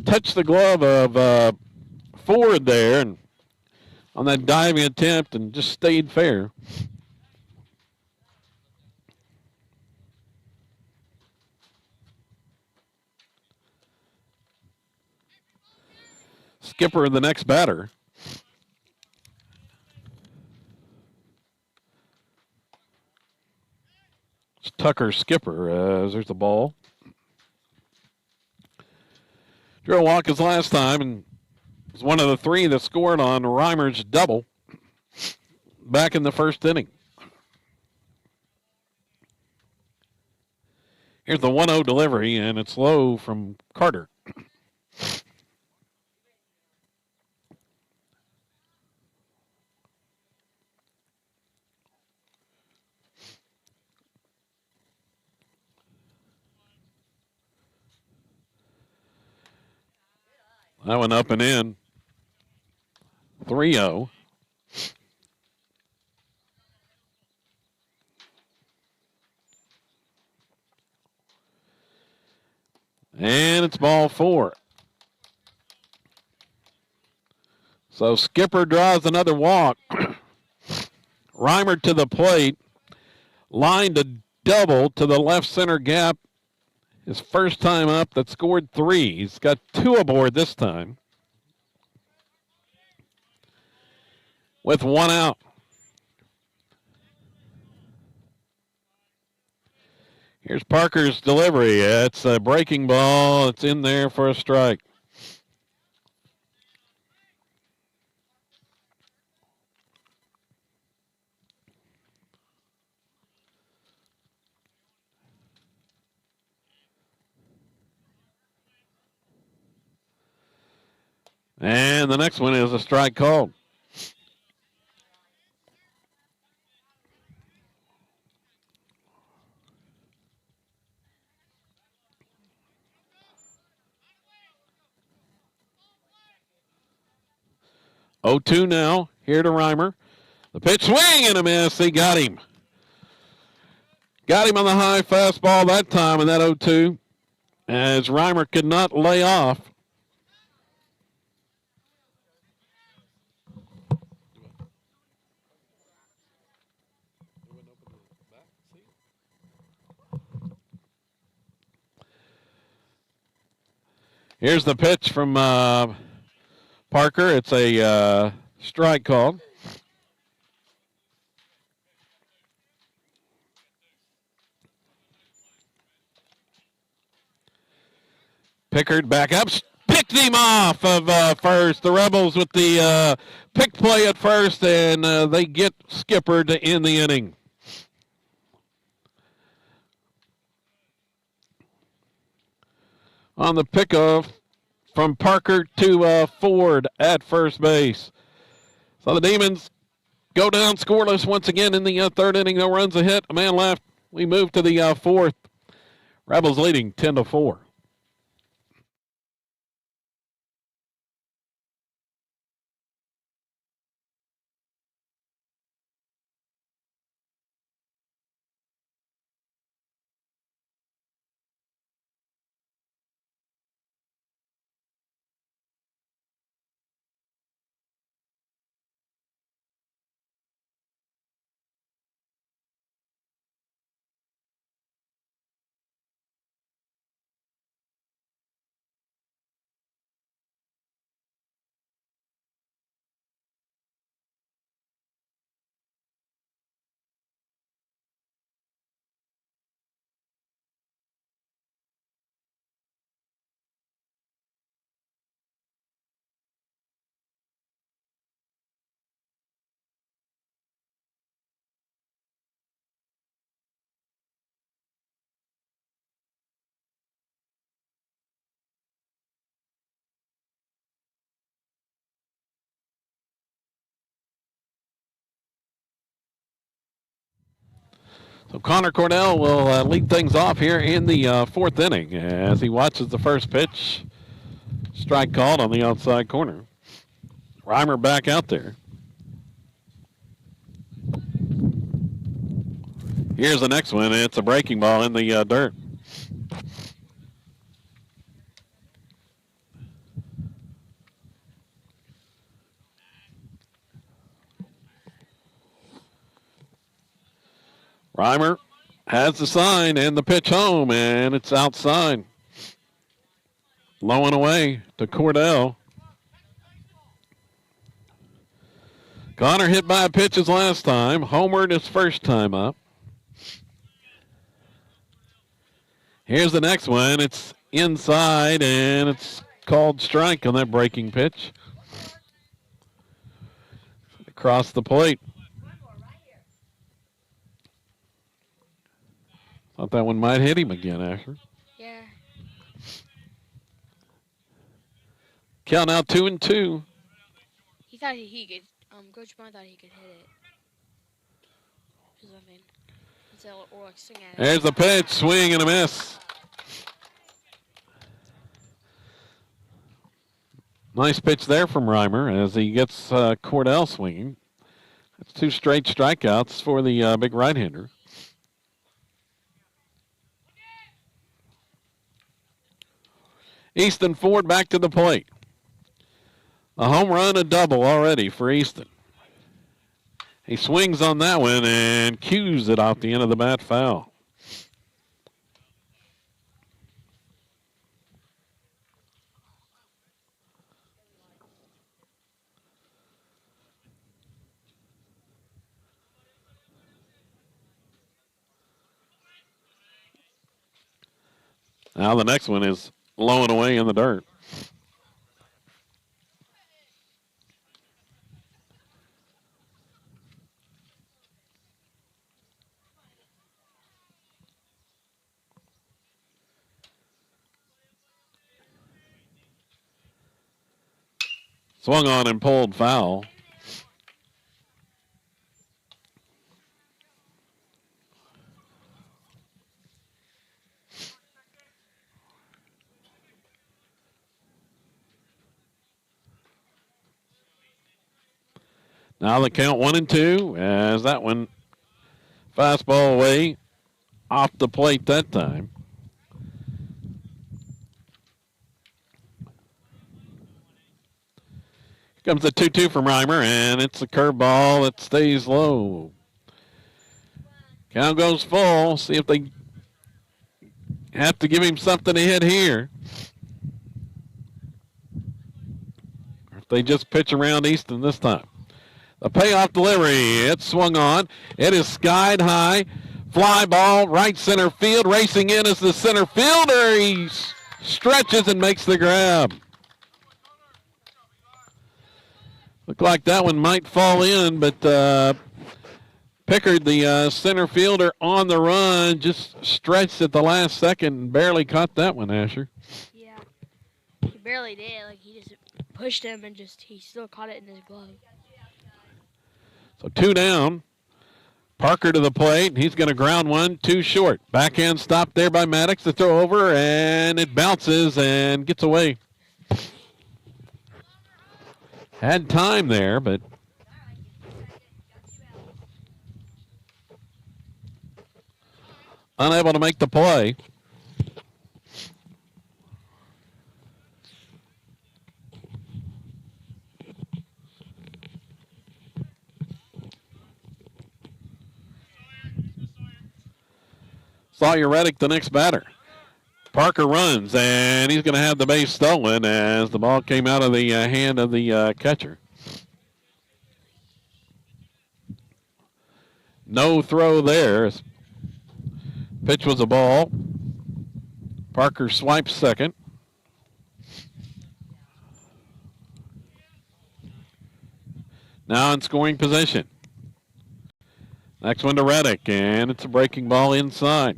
Touched the glove of Ford there and on that diving attempt and just stayed fair. Skipper, the next batter. It's Tucker Skipper as there's the ball. Drew a walk his last time and was one of the 3 that scored on Reimer's double back in the 1st inning. Here's the 1-0 delivery, and it's low from Carter. That one up and in. 3-0. And it's ball 4. So Skipper draws another walk. Reimer to the plate. Line to double to the left center gap. His first time up that scored 3. He's got 2 aboard this time. With 1 out. Here's Parker's delivery. It's a breaking ball. It's in there for a strike. And the next one is a strike called. Oh, 2 now. Here to Reimer. The pitch swing and a miss. He got him. Got him on the high fastball that time in that 0-2. As Reimer could not lay off. Here's the pitch from Parker. It's a strike called. Pickard back up, picked him off of first. The Rebels with the pick play at first, and they get Skipper to end the inning. On the pickoff from Parker to Ford at first base. So the Demons go down scoreless once again in the third inning. No runs, a hit, a man left. We move to the fourth. Rebels leading 10-4. So Connor Cordell will lead things off here in the fourth inning as he watches the first pitch. Strike called on the outside corner. Reimer back out there. Here's the next one. It's a breaking ball in the dirt. Reimer has the sign and the pitch home, and it's outside. Low and away to Cordell. Connor hit by a pitch his last time. Homered his first time up. Here's the next one. It's inside, and it's called strike on that breaking pitch. Across the plate. Thought that one might hit him again, Asher. Yeah. Count out 2-2. He thought he could. Coach Brown thought he could hit it. There's nothing. Or like swing at it. There's the pitch, swing and a miss. Nice pitch there from Reimer as he gets Cordell swinging. That's 2 straight strikeouts for the big right-hander. Easton Ford back to the plate. A home run, a double already for Easton. He swings on that one and cues it off the end of the bat foul. Now the next one is low and away in the dirt. Swung on and pulled foul. Now the count 1-2 as that one fastball away off the plate that time. Here comes the 2-2 from Reimer, and it's a curveball that stays low. Count goes full. See if they have to give him something to hit here. Or if they just pitch around Easton this time. The payoff delivery, it's swung on. It is skied high. Fly ball, right center field. Racing in is the center fielder. He stretches and makes the grab. Looked like that one might fall in, but Pickard, the center fielder on the run, just stretched at the last second and barely caught that one, Asher. Yeah, he barely did. Like, he just pushed him and he still caught it in his glove. So 2 down. Parker to the plate. He's going to ground one, 2 short. Backhand stop there by Maddox to throw over, and it bounces and gets away. Had time there, but unable to make the play. Sawyer Reddick, the next batter. Parker runs, and he's going to have the base stolen as the ball came out of the hand of the catcher. No throw there. Pitch was a ball. Parker swipes second. Now in scoring position. Next one to Reddick, and it's a breaking ball inside.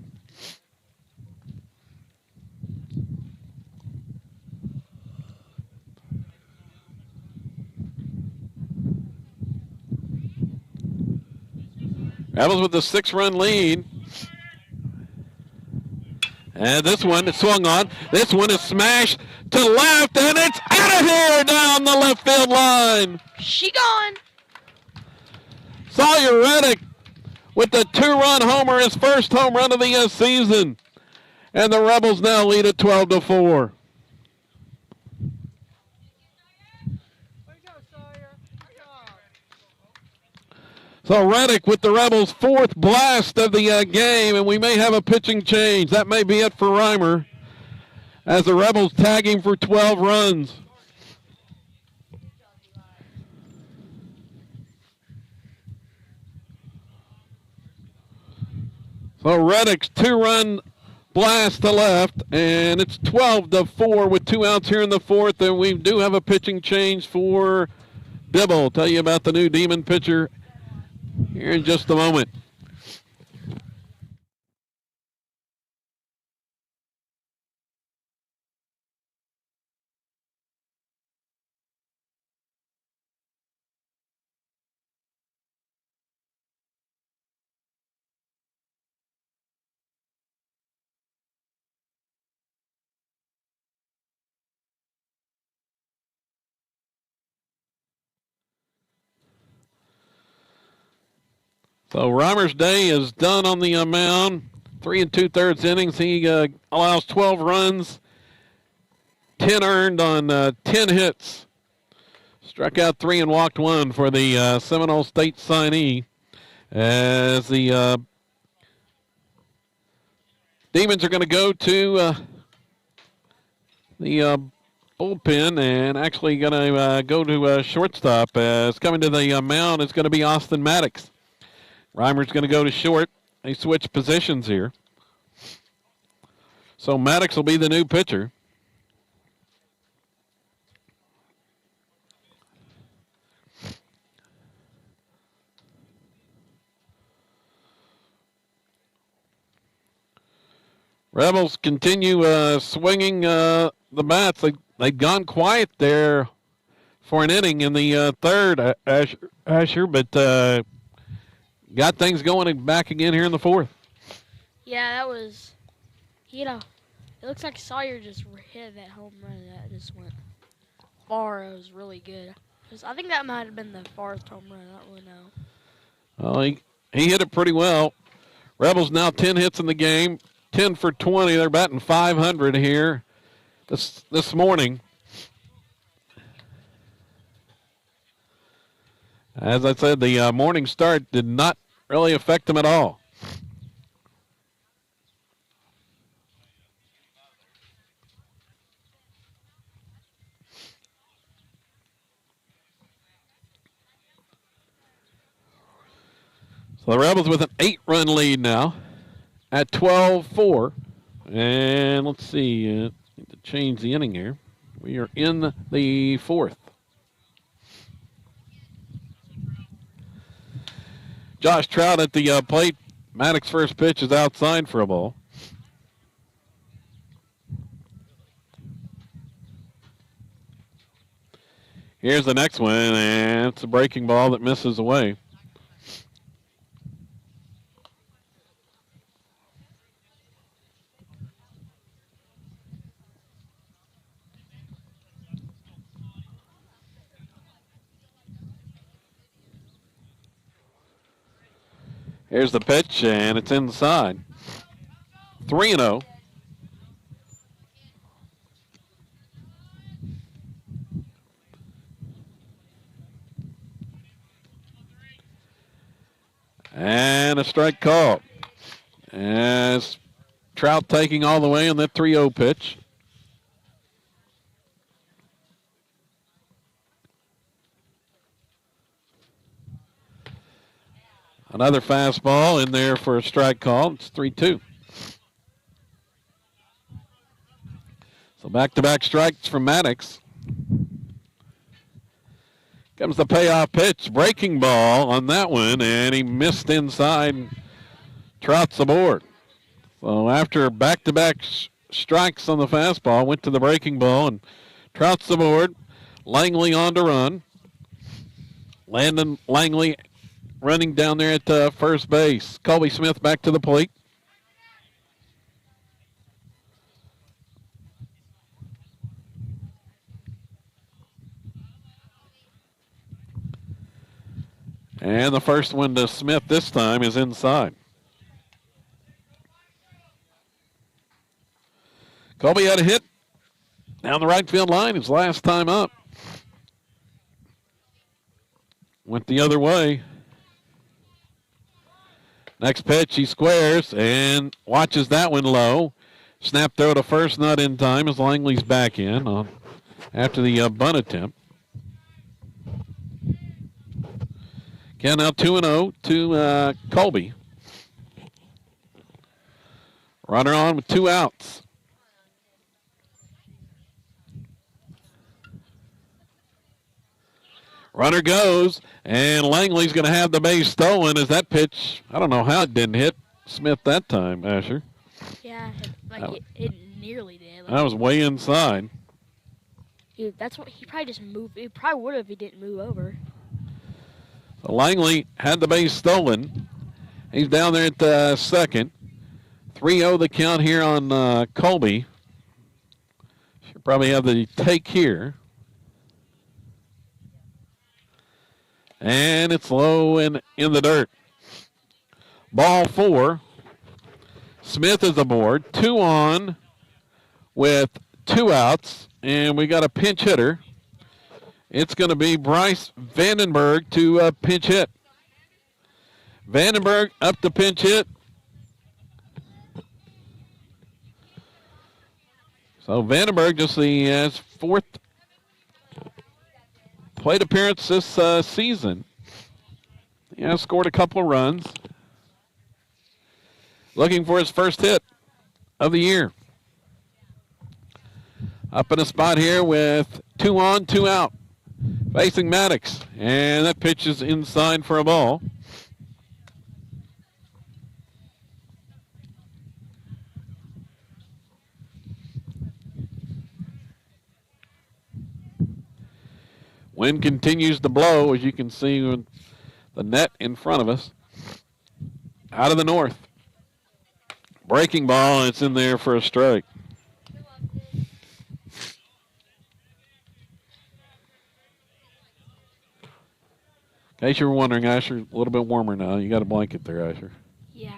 Rebels with the 6-run lead. And this one is swung on. This one is smashed to left, and it's out of here down the left field line. She gone. Sawyer Reddick with the 2-run homer, his first home run of the season. And the Rebels now lead at 12-4. So Reddick with the Rebels' 4th blast of the game, and we may have a pitching change. That may be it for Reimer as the Rebels tag him for 12 runs. So Reddick's 2-run blast to left, and it's 12-4 with 2 outs here in the 4th, and we do have a pitching change for Dibble. I'll tell you about the new Demon pitcher here in just a moment. So Reimer's day is done on the mound. 3 2/3 innings. He allows 12 runs 10 earned on 10 hits. Struck out 3 and walked 1 for the Seminole State signee, as the Demons are going to go to the bullpen and actually going to go to shortstop. As coming to the mound is going to be Austin Maddox. Reimer's going to go to short. They switch positions here. So Maddox will be the new pitcher. Rebels continue swinging the bats. They'd gone quiet there for an inning in the third, Asher, but got things going back again here in the fourth. Yeah, that was, it looks like Sawyer just hit that home run that just went far. It was really good. I think that might have been the farthest home run. I don't really know. Well, he hit it pretty well. Rebels now 10 hits in the game. 10 for 20. They're batting .500 here this morning. As I said, the morning start did not really affect them at all. So the Rebels with an 8-run lead now at 12-4. And let's see, need to change the inning here. We are in the fourth. Josh Trout at the plate. Maddox's first pitch is outside for a ball. Here's the next one, and it's a breaking ball that misses away. Here's the pitch, and it's inside. 3-0. And a strike call. As Trout taking all the way on that 3-0 pitch. Another fastball in there for a strike call. It's 3-2. So back-to-back strikes from Maddox. Comes the payoff pitch. Breaking ball on that one, and he missed inside. Trout's aboard. So after back-to-back strikes on the fastball, went to the breaking ball, and Trout's aboard. Langley on to run. Landon Langley running down there at first base. Colby Smith back to the plate. And the first one to Smith this time is inside. Colby had a hit down the right field line his last time up. Went the other way. Next pitch, he squares and watches that one low. Snap throw to first, not in time as Langley's back in after the bunt attempt. Count now 2-0 to Colby. Runner on with 2 outs. Runner goes, and Langley's going to have the base stolen as that pitch, I don't know how it didn't hit Smith that time, Asher. Yeah, it nearly did. That was way inside. Dude, that's what he probably just moved. It probably would have if he didn't move over. So Langley had the base stolen. He's down there at second. 3-0 the count here on Colby. Should probably have the take here. And it's low and in the dirt. Ball 4. Smith is aboard. 2 on with 2 outs. and we got a pinch hitter. It's going to be Bryce Vandenberg to pinch hit. Vandenberg up to pinch hit. So Vandenberg just his fourth plate appearance this season. He has scored a couple of runs. Looking for his first hit of the year. Up in a spot here with 2 on, 2 out. Facing Maddox. And that pitch is inside for a ball. Wind continues to blow, as you can see with the net in front of us. Out of the north. Breaking ball, and it's in there for a strike. In case you were wondering, Asher, a little bit warmer now. You got a blanket there, Asher. Yeah.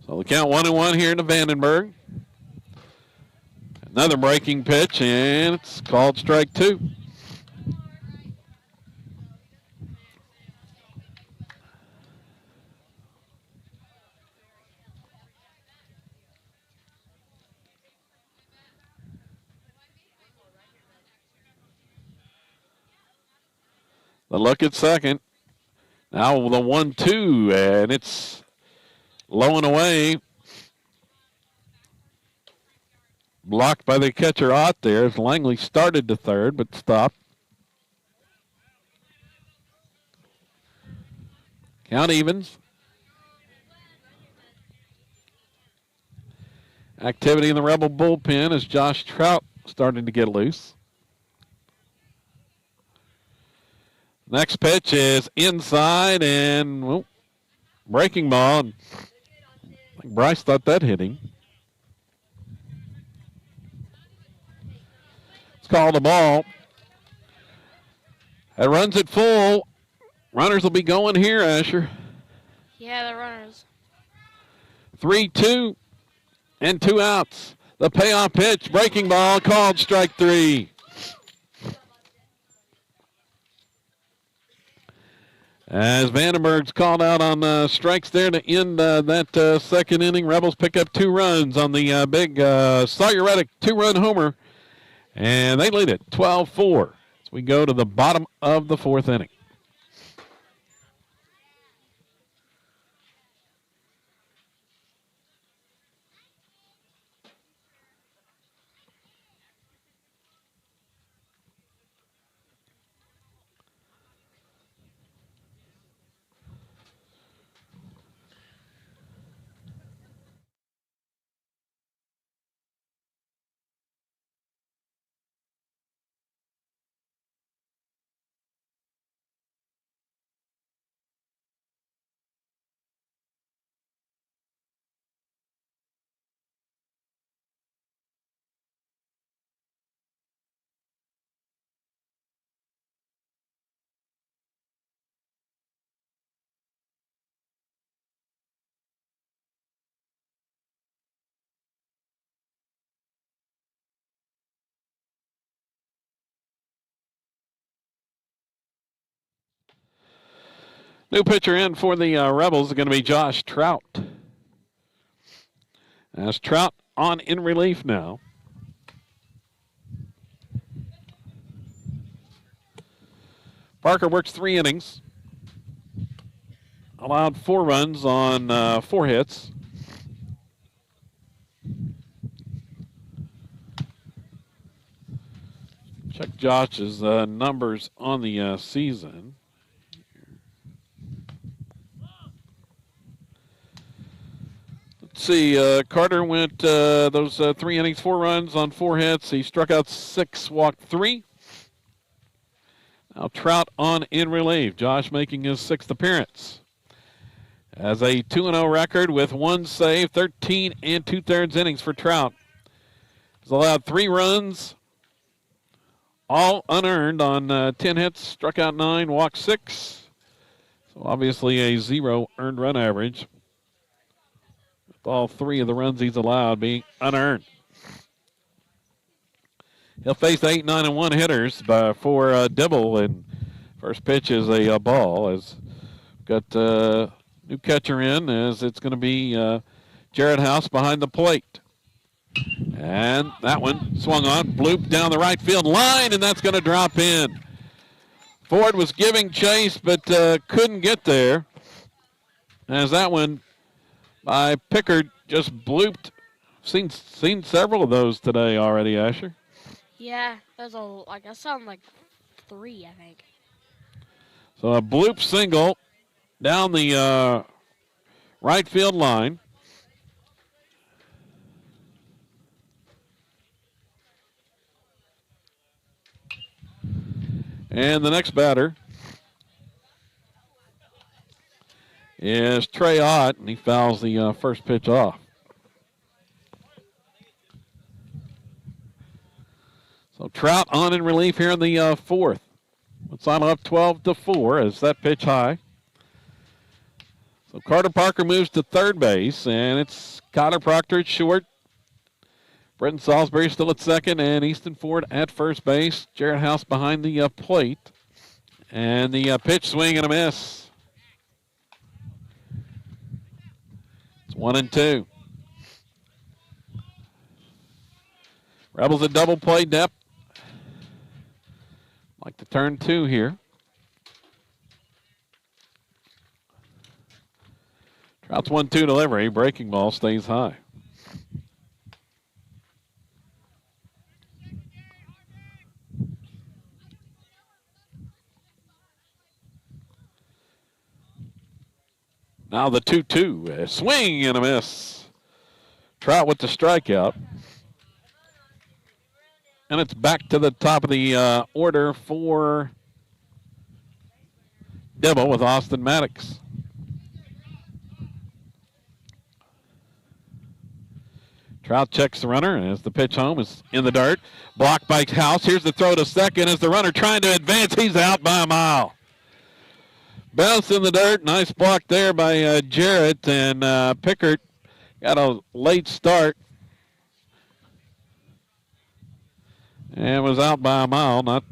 So the count 1-1 here to Vandenberg. Another breaking pitch, and it's called strike 2. The look at second. Now the 1-2, and it's low and away. Blocked by the catcher out there as Langley started to third, but stopped. Count evens. Activity in the Rebel bullpen as Josh Trout starting to get loose. Next pitch is inside and breaking ball. I think Bryce thought that hit him. It's called a ball. That runs it full. Runners will be going here, Asher. Yeah, the runners. 3-2 and 2 outs. The payoff pitch, breaking ball, called strike 3. As Vandenberg's called out on strikes there to end that second inning, Rebels pick up 2 runs on the big Sawyer Reddick 2-run homer, and they lead it 12-4 as we go to the bottom of the 4th inning. New pitcher in for the Rebels is going to be Josh Trout. As Trout on in relief now. Parker works 3 innings. Allowed 4 runs on 4 hits. Check Josh's numbers on the season. Let's see, Carter went those 3 innings, 4 runs on 4 hits. He struck out 6, walked 3. Now Trout on in relief. Josh making his 6th appearance. Has a 2-0 record with 1 save, 13 2/3 innings for Trout. He's allowed 3 runs, all unearned on 10 hits, struck out 9, walked 6. So obviously a 0 earned run average. With all 3 of the runs he's allowed being unearned. He'll face 8, 9, and 1 hitters for Dibble, and first pitch is a ball. As got new catcher in, as it's going to be Jared House behind the plate. And that one swung on, blooped down the right field line, and that's going to drop in. Ford was giving chase, but couldn't get there. As that one by Pickard just blooped. Seen several of those today already, Asher. Yeah, there's I sound like 3, I think. So a bloop single down the right field line. And the next batter is Trey Ott, and he fouls the first pitch off. So Trout on in relief here in the fourth. It's on up 12-4 as that pitch high. So Carter Parker moves to third base, and it's Connor Proctor at short. Brenton Salisbury still at second, and Easton Ford at first base. Jared House behind the plate. And the pitch swing and a miss. It's 1-2. Rebels at double play depth. Like to turn 2 here. Trout's 1-2 delivery. Breaking ball stays high. Now the 2-2. A swing and a miss. Trout with the strikeout. And it's back to the top of the order for Dibble with Austin Maddox. Trout checks the runner as the pitch home is in the dirt. Blocked by House. Here's the throw to second as the runner trying to advance. He's out by a mile. Bounce in the dirt. Nice block there by Jarrett. And Pickard got a late start. And was out by a mile. Not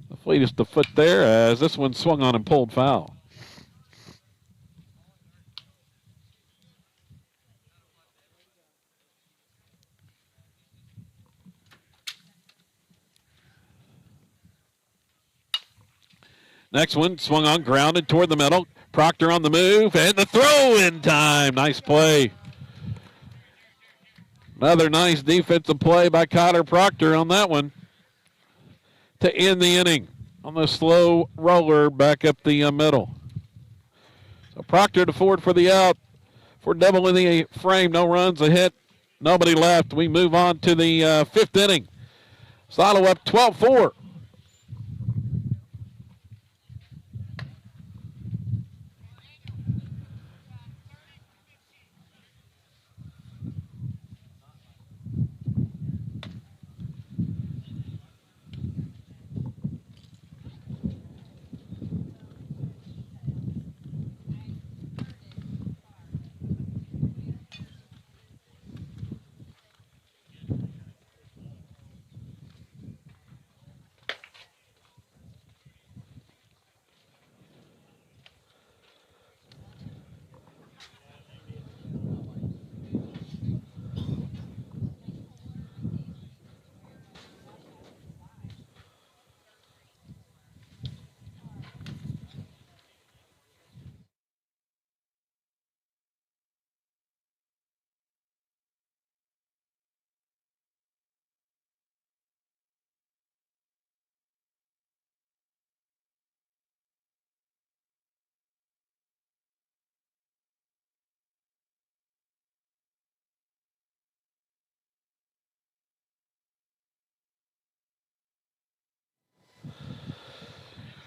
the fleetest of foot there as this one swung on and pulled foul. Next one swung on, grounded toward the middle. Proctor on the move, and the throw in time. Nice play. Another nice defensive play by Cotter Proctor on that one to end the inning on the slow roller back up the middle. So Proctor to Ford for the out. For Dibble in the frame, no runs, a hit, nobody left. We move on to the fifth inning. Silo up 12-4.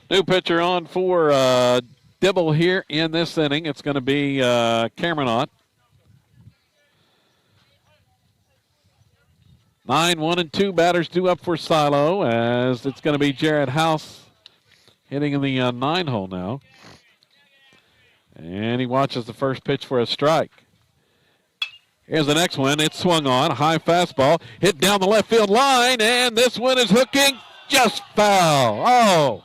New pitcher on for Dibble here in this inning. It's going to be Cameron Ott. 9, 1, and 2 batters due up for Silo as it's going to be Jared House hitting in the 9 hole now. And he watches the first pitch for a strike. Here's the next one. It's swung on. High fastball. Hit down the left field line. And this one is hooking. Just foul. Oh.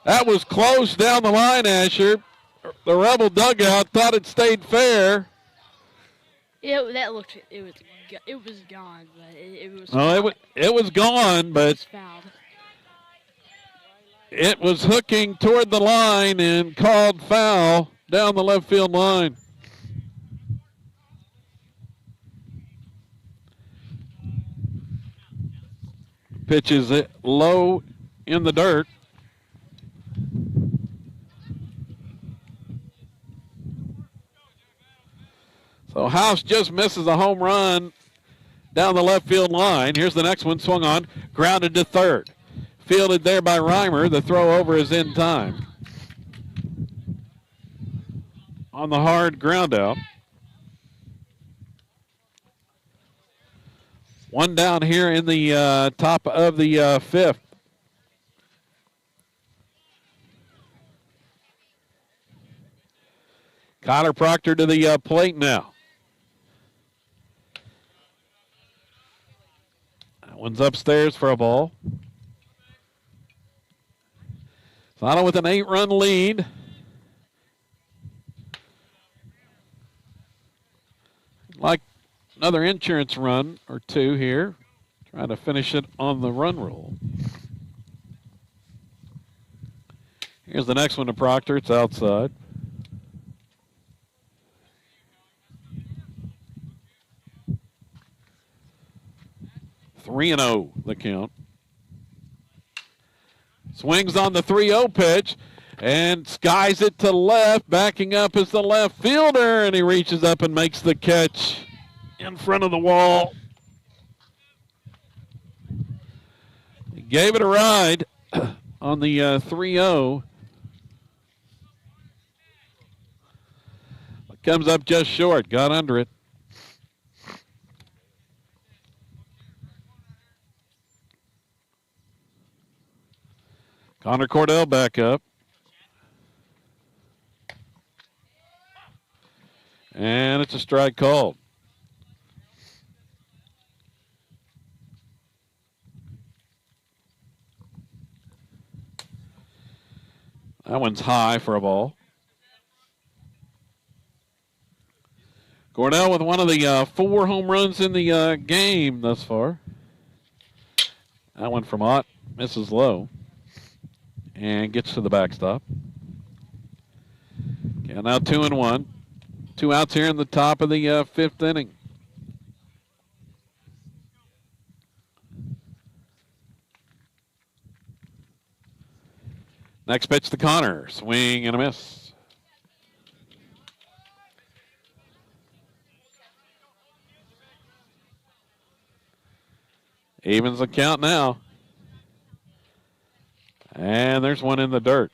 That was close down the line, Asher. The Rebel dugout thought it stayed fair. Yeah, that looked. It was gone, but it was. Oh, it was gone, but it was fouled. it was hooking toward the line and called foul down the left field line. Pitches it low in the dirt. So House just misses a home run down the left field line. Here's the next one, swung on, grounded to third. Fielded there by Reimer. The throw over is in time. On the hard ground out. One down here in the top of the fifth. Connor Proctor to the plate now. That one's upstairs for a ball. Final with an 8-run lead. Like another insurance run or two here. Trying to finish it on the run roll. Here's the next one to Proctor. It's outside. Three and 0 the count. Swings on the 3-0 pitch and skies it to left. Backing up is the left fielder, and he reaches up and makes the catch in front of the wall. He gave it a ride on the 3-0. Comes up just short, got under it. Connor Cordell back up. And it's a strike called. That one's high for a ball. Cordell with one of the 4 home runs in the game thus far. That one from Ott misses low and gets to the backstop. Okay, now 2-1. 2 outs here in the top of the fifth inning. Next pitch to Connor. Swing and a miss. Evens the count now. And there's one in the dirt.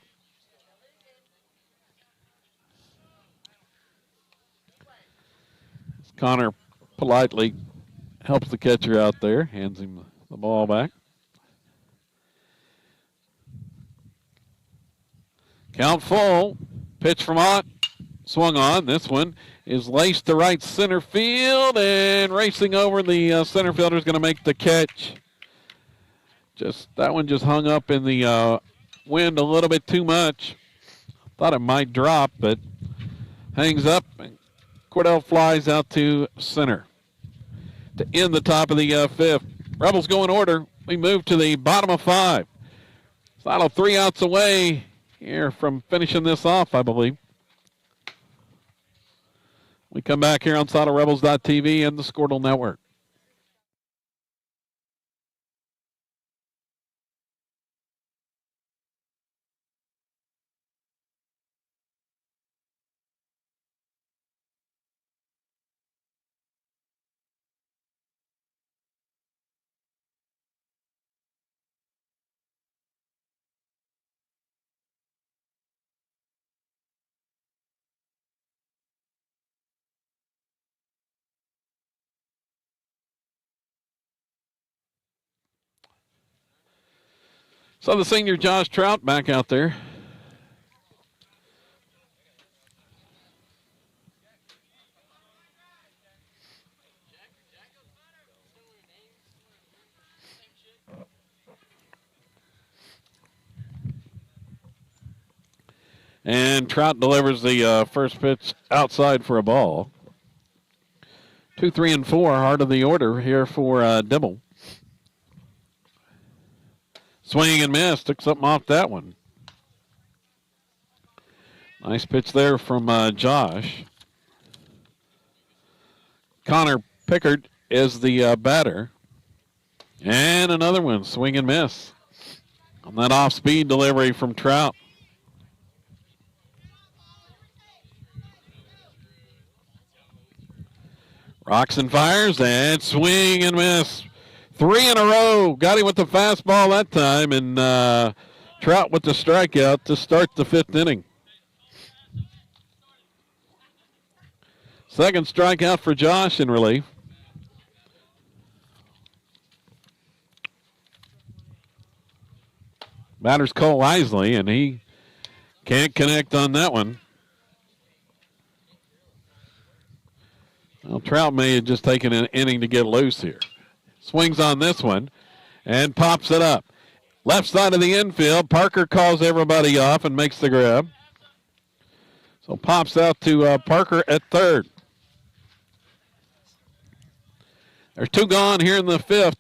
Connor politely helps the catcher out there, hands him the ball back. Count full. Pitch from Ott. Swung on. This one is laced to right center field, and racing over the center fielder is going to make the catch. That one just hung up in the wind a little bit too much. Thought it might drop, but hangs up. And Cordell flies out to center to end the top of the fifth. Rebels go in order. We move to the bottom of 5. Final 3 outs away here from finishing this off, I believe. We come back here on SidleRebels.tv and the Squirtle Network. So the senior Josh Trout back out there. And Trout delivers the first pitch outside for a ball. 2, 3, and 4, heart of the order here for Dibble. Swing and miss. Took something off that one. Nice pitch there from Josh. Connor Pickard is the batter. And another one. Swing and miss. On that off-speed delivery from Trout. Rocks and fires and swing and miss. 3 in a row. Got him with the fastball that time, and Trout with the strikeout to start the 5th inning. Second strikeout for Josh in relief. Batter's Cole Isley, and he can't connect on that one. Well, Trout may have just taken an inning to get loose here. Swings on this one and pops it up. Left side of the infield. Parker calls everybody off and makes the grab. So pops out to Parker at third. There's 2 gone here in the 5th.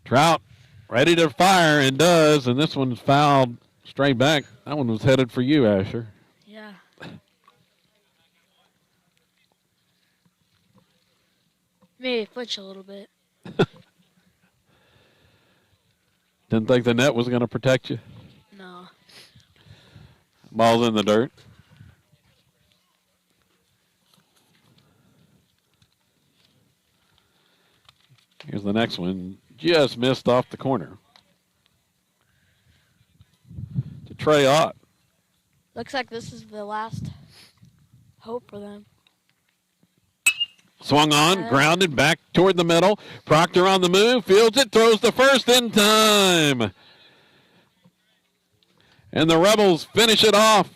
Trout ready to fire and does, and this one's fouled straight back. That one was headed for you, Asher. Yeah. Maybe flinch a little bit. Didn't think the net was going to protect you? No. Ball's in the dirt. Here's the next one. Just missed off the corner. To Trey Ott. Looks like this is the last hope for them. Swung on, grounded back toward the middle. Proctor on the move, fields it, throws the first in time. And the Rebels finish it off.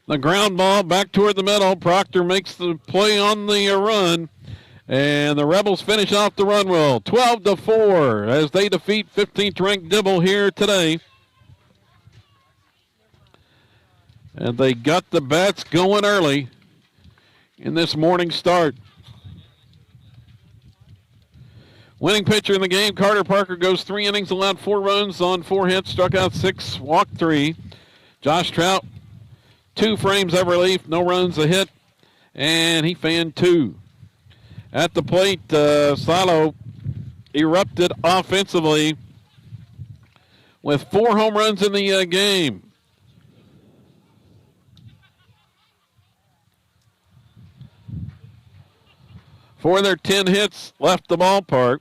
The ground ball back toward the middle. Proctor makes the play on the run. And the Rebels finish off the run roll. 12-4 as they defeat 15th ranked Dibble here today. And they got the bats going early in this morning start. Winning pitcher in the game, Carter Parker, goes 3 innings, allowed 4 runs on 4 hits, struck out 6, walked 3. Josh Trout, 2 frames of relief, no runs, a hit, and he fanned 2. At the plate, Silo erupted offensively with 4 home runs in the game. For their 10 hits left the ballpark.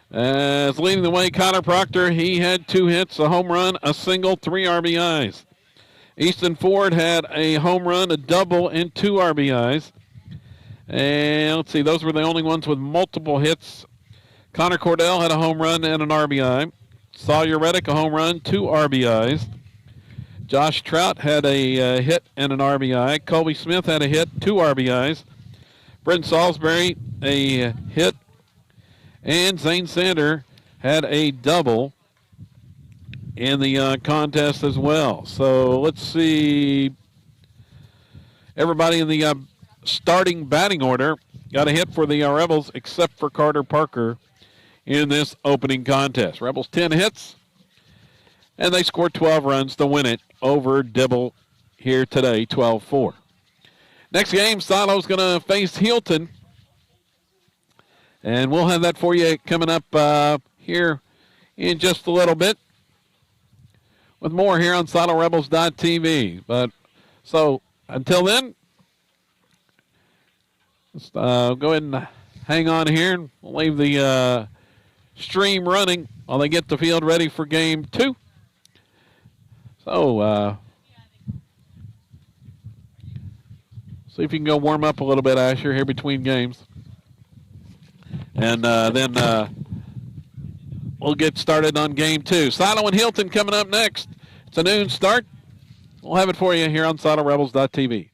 As leading the way, Connor Proctor, he had 2 hits, a home run, a single, 3 RBIs. Easton Ford had a home run, a double, and 2 RBIs. And let's see, those were the only ones with multiple hits. Connor Cordell had a home run and an RBI. Sawyer Reddick, a home run, 2 RBIs. Josh Trout had a hit and an RBI. Colby Smith had a hit, 2 RBIs. Brent Salisbury, a hit. And Zane Sander had a double in the contest as well. So let's see. Everybody in the starting batting order got a hit for the Rebels except for Carter Parker in this opening contest. Rebels 10 hits, and they scored 12 runs to win it over Dibble here today, 12-4. Next game, Silo's going to face Healton, and we'll have that for you coming up here in just a little bit with more here on SiloRebels.tv. But so until then, let's go ahead and hang on here, and we'll leave the stream running while they get the field ready for game 2. So, see if you can go warm up a little bit, Asher, here between games. And then we'll get started on game 2. Silo and Healton coming up next. It's a noon start. We'll have it for you here on SiloRebels.tv.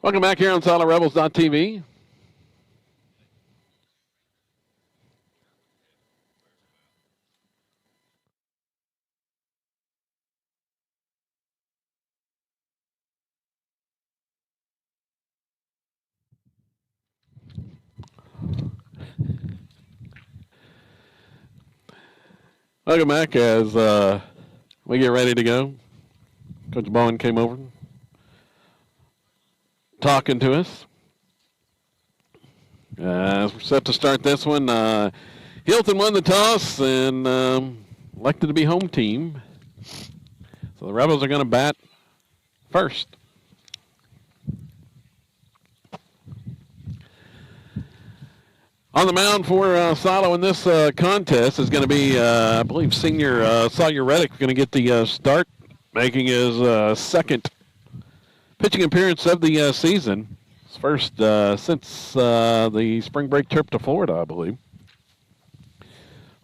Welcome back here on SolidRebels.tv. Welcome back as we get ready to go. Coach Bowen came over talking to us. As we're set to start this one, Hilton won the toss and elected to be home team. So the Rebels are going to bat first. On the mound for Silo in this contest is going to be, I believe, senior Sawyer Reddick going to get the start, making his second pitching appearance of the season. His first since the spring break trip to Florida, I believe.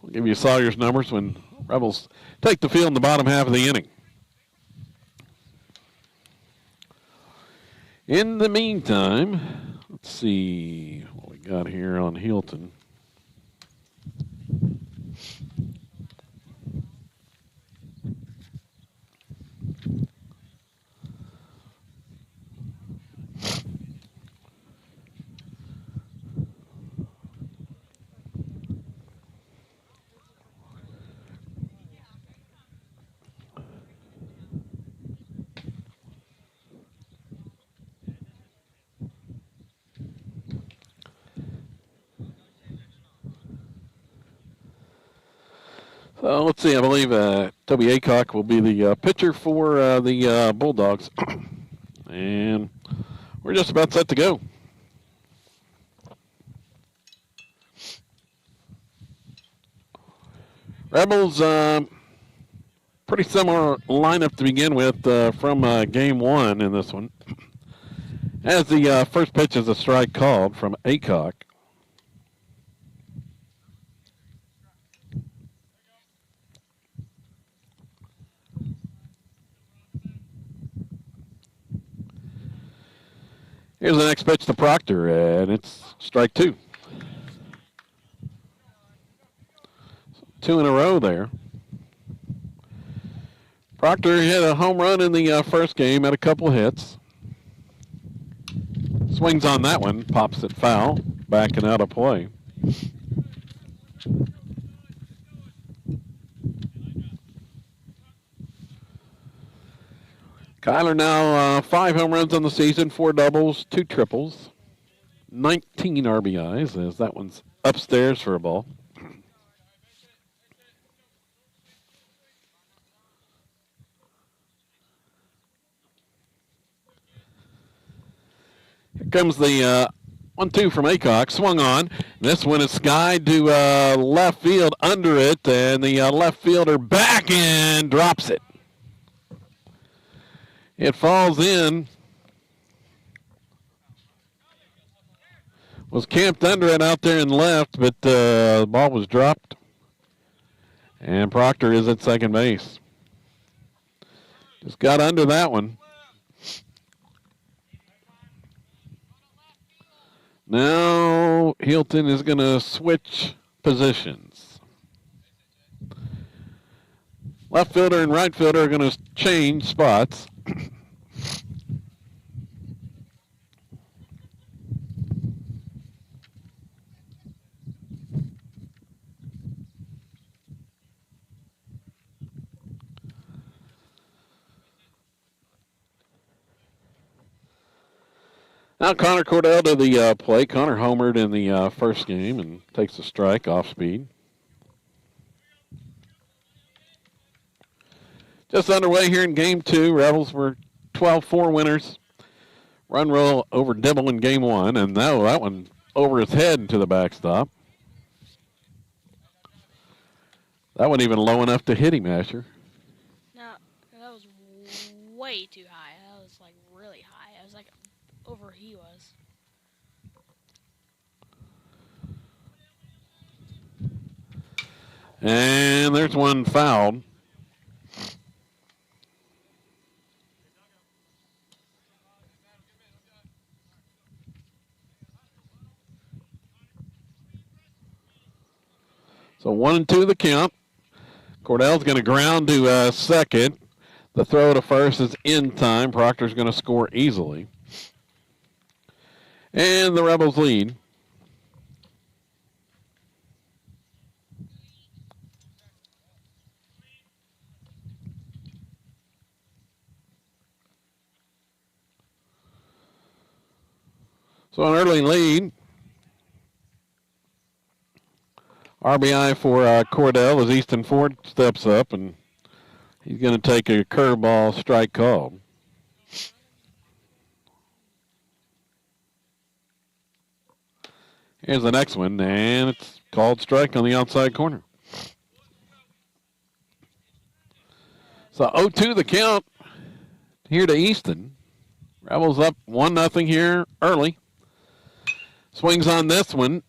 We'll give you Sawyer's numbers when Rebels take the field in the bottom half of the inning. In the meantime, let's see what we got here on Hilton. So let's see, I believe Toby Aycock will be the pitcher for the Bulldogs. And we're just about set to go. Rebels, pretty similar lineup to begin with from game one in this one. As the first pitch is a strike called from Aycock. Here's the next pitch to Proctor, and it's strike two. Two in a row there. Proctor hit a home run in the first game, had a couple hits. Swings on that one, pops it foul, backing out of play. Kyler now 5 home runs on the season, 4 doubles, 2 triples, 19 RBIs, as that one's upstairs for a ball. Here comes the 1-2 from Aycock, swung on. This one is skied to left field under it, and the left fielder back and drops it. It falls in. Was camped under it out there and left, but the ball was dropped. And Proctor is at second base. Just got under that one. Now Hilton is going to switch positions. Left fielder and right fielder are going to change spots. Now Connor Cordell to the plate. Connor homered in the first game and takes a strike off speed. Just underway here in game 2. Rebels were 12-4 winners. Run roll over Dibble in game 1, and now that one over his head into the backstop. That wasn't even low enough to hit him, Asher. No, that was way too high. That was like really high. I was like over he was. And there's one fouled. So 1-2 the count. Cordell's going to ground to second. The throw to first is in time. Proctor's going to score easily. And the Rebels lead. So an early lead. RBI for Cordell as Easton Ford steps up, and he's going to take a curveball strike called. Here's the next one, and it's called strike on the outside corner. So 0-2 the count here to Easton. Rebels up 1-0 here early. Swings on this one.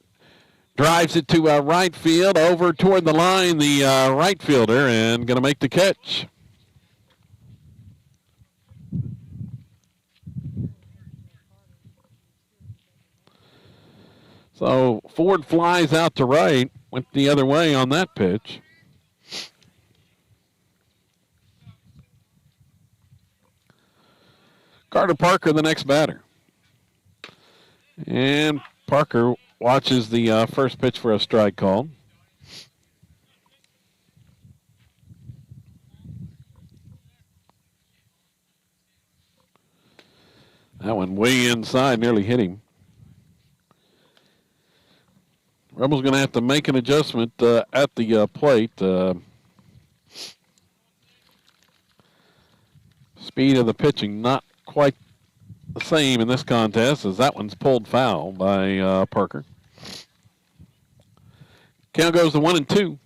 Drives it to right field, over toward the line, the right fielder, and going to make the catch. So Ford flies out to right, went the other way on that pitch. Carter Parker, the next batter. And Parker watches the first pitch for a strike call. That one way inside, nearly hit him. Rebels going to have to make an adjustment at the plate. Speed of the pitching not quite the same in this contest, as that one's pulled foul by Parker. Count goes to 1-2.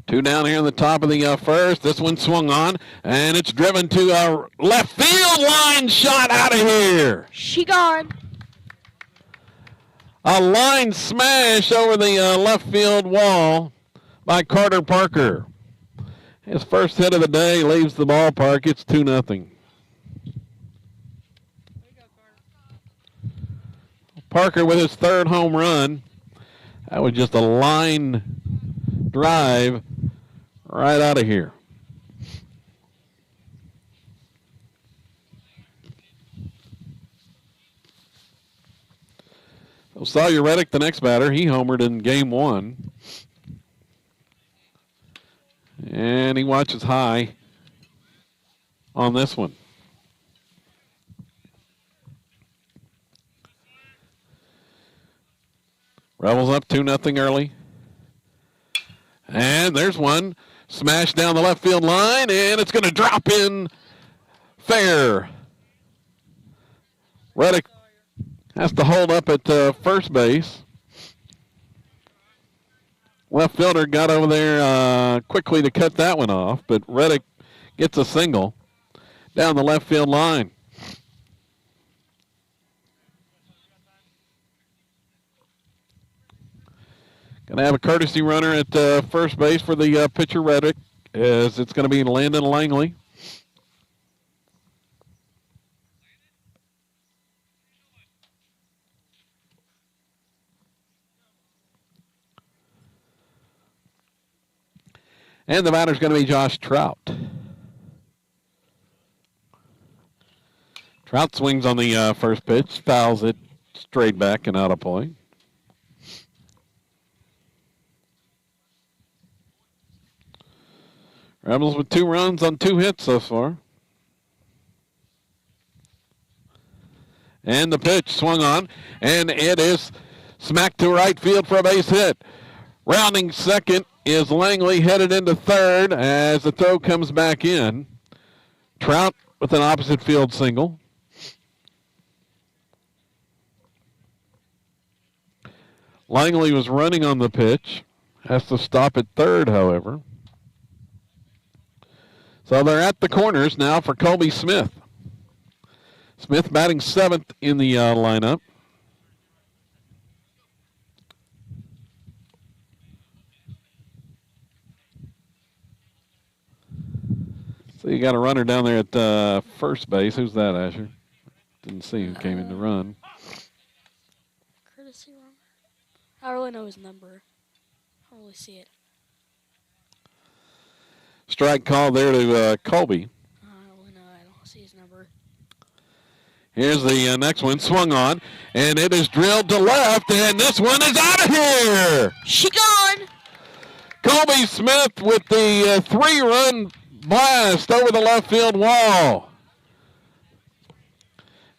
Two down here in the top of the first. This one swung on, and it's driven to a left field line shot out of here. She gone. A line smash over the left field wall by Carter Parker. His first hit of the day leaves the ballpark. It's 2-0. Parker with his third home run. That was just a line drive right out of here. So Sawyer Reddick, the next batter, he homered in game one. And he watches high on this one. Rebels up 2-0 early. And there's one. Smash down the left field line, and it's going to drop in fair. Reddick has to hold up at first base. Left fielder got over there quickly to cut that one off, but Reddick gets a single down the left field line. Going to have a courtesy runner at first base for the pitcher Reddick, as it's going to be Landon Langley. And the batter's going to be Josh Trout. Trout swings on the first pitch, fouls it straight back and out of play. Rebels with 2 runs on 2 hits so far. And the pitch swung on, and it is smacked to right field for a base hit. Rounding second is Langley, headed into third as the throw comes back in. Trout with an opposite field single. Langley was running on the pitch. Has to stop at third, however. So they're at the corners now for Colby Smith. Smith batting 7th in the lineup. So you got a runner down there at first base. Who's that, Asher? Didn't see who came in to run. Courtesy runner. I don't really know his number. I don't really see it. Strike call there to Colby. I don't really know. I don't see his number. Here's the next one, swung on, and it is drilled to left, and this one is out of here. She gone. Colby Smith with the 3-run blast over the left field wall.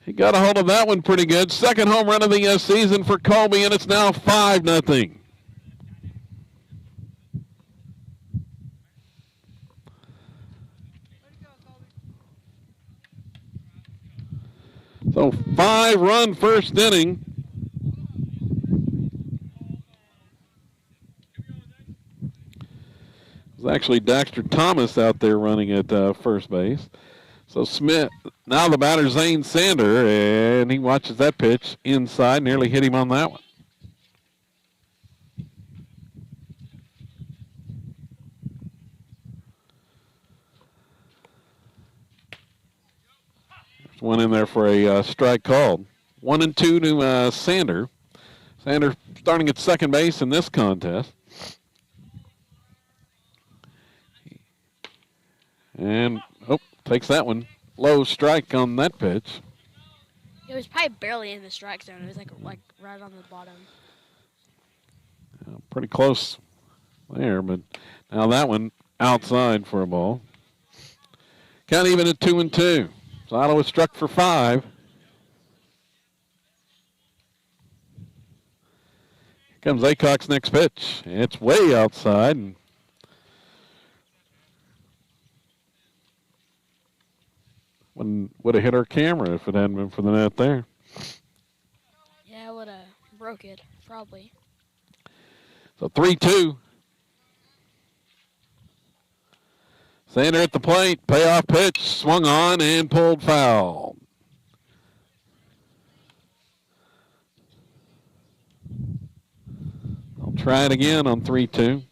He got a hold of that one pretty good. Second home run of the season for Colby, and it's now 5-0. So 5-run first inning. It was actually Daxter Thomas out there running at first base. So Smith, now the batter Zane Sander, and he watches that pitch inside, nearly hit him on that one. There's one in there for a strike called. 1-2 to Sander. Sander starting at second base in this contest. And, takes that one. Low strike on that pitch. It was probably barely in the strike zone. It was like right on the bottom. Pretty close there, but now that one outside for a ball. Count even at 2-2. So Ottawa struck for 5. Here comes Aycock's next pitch. It's way outside. And would have hit our camera if it hadn't been for the net there. Yeah, I would have broke it, probably. So 3-2. Sander at the plate. Payoff pitch. Swung on and pulled foul. I'll try it again on 3-2.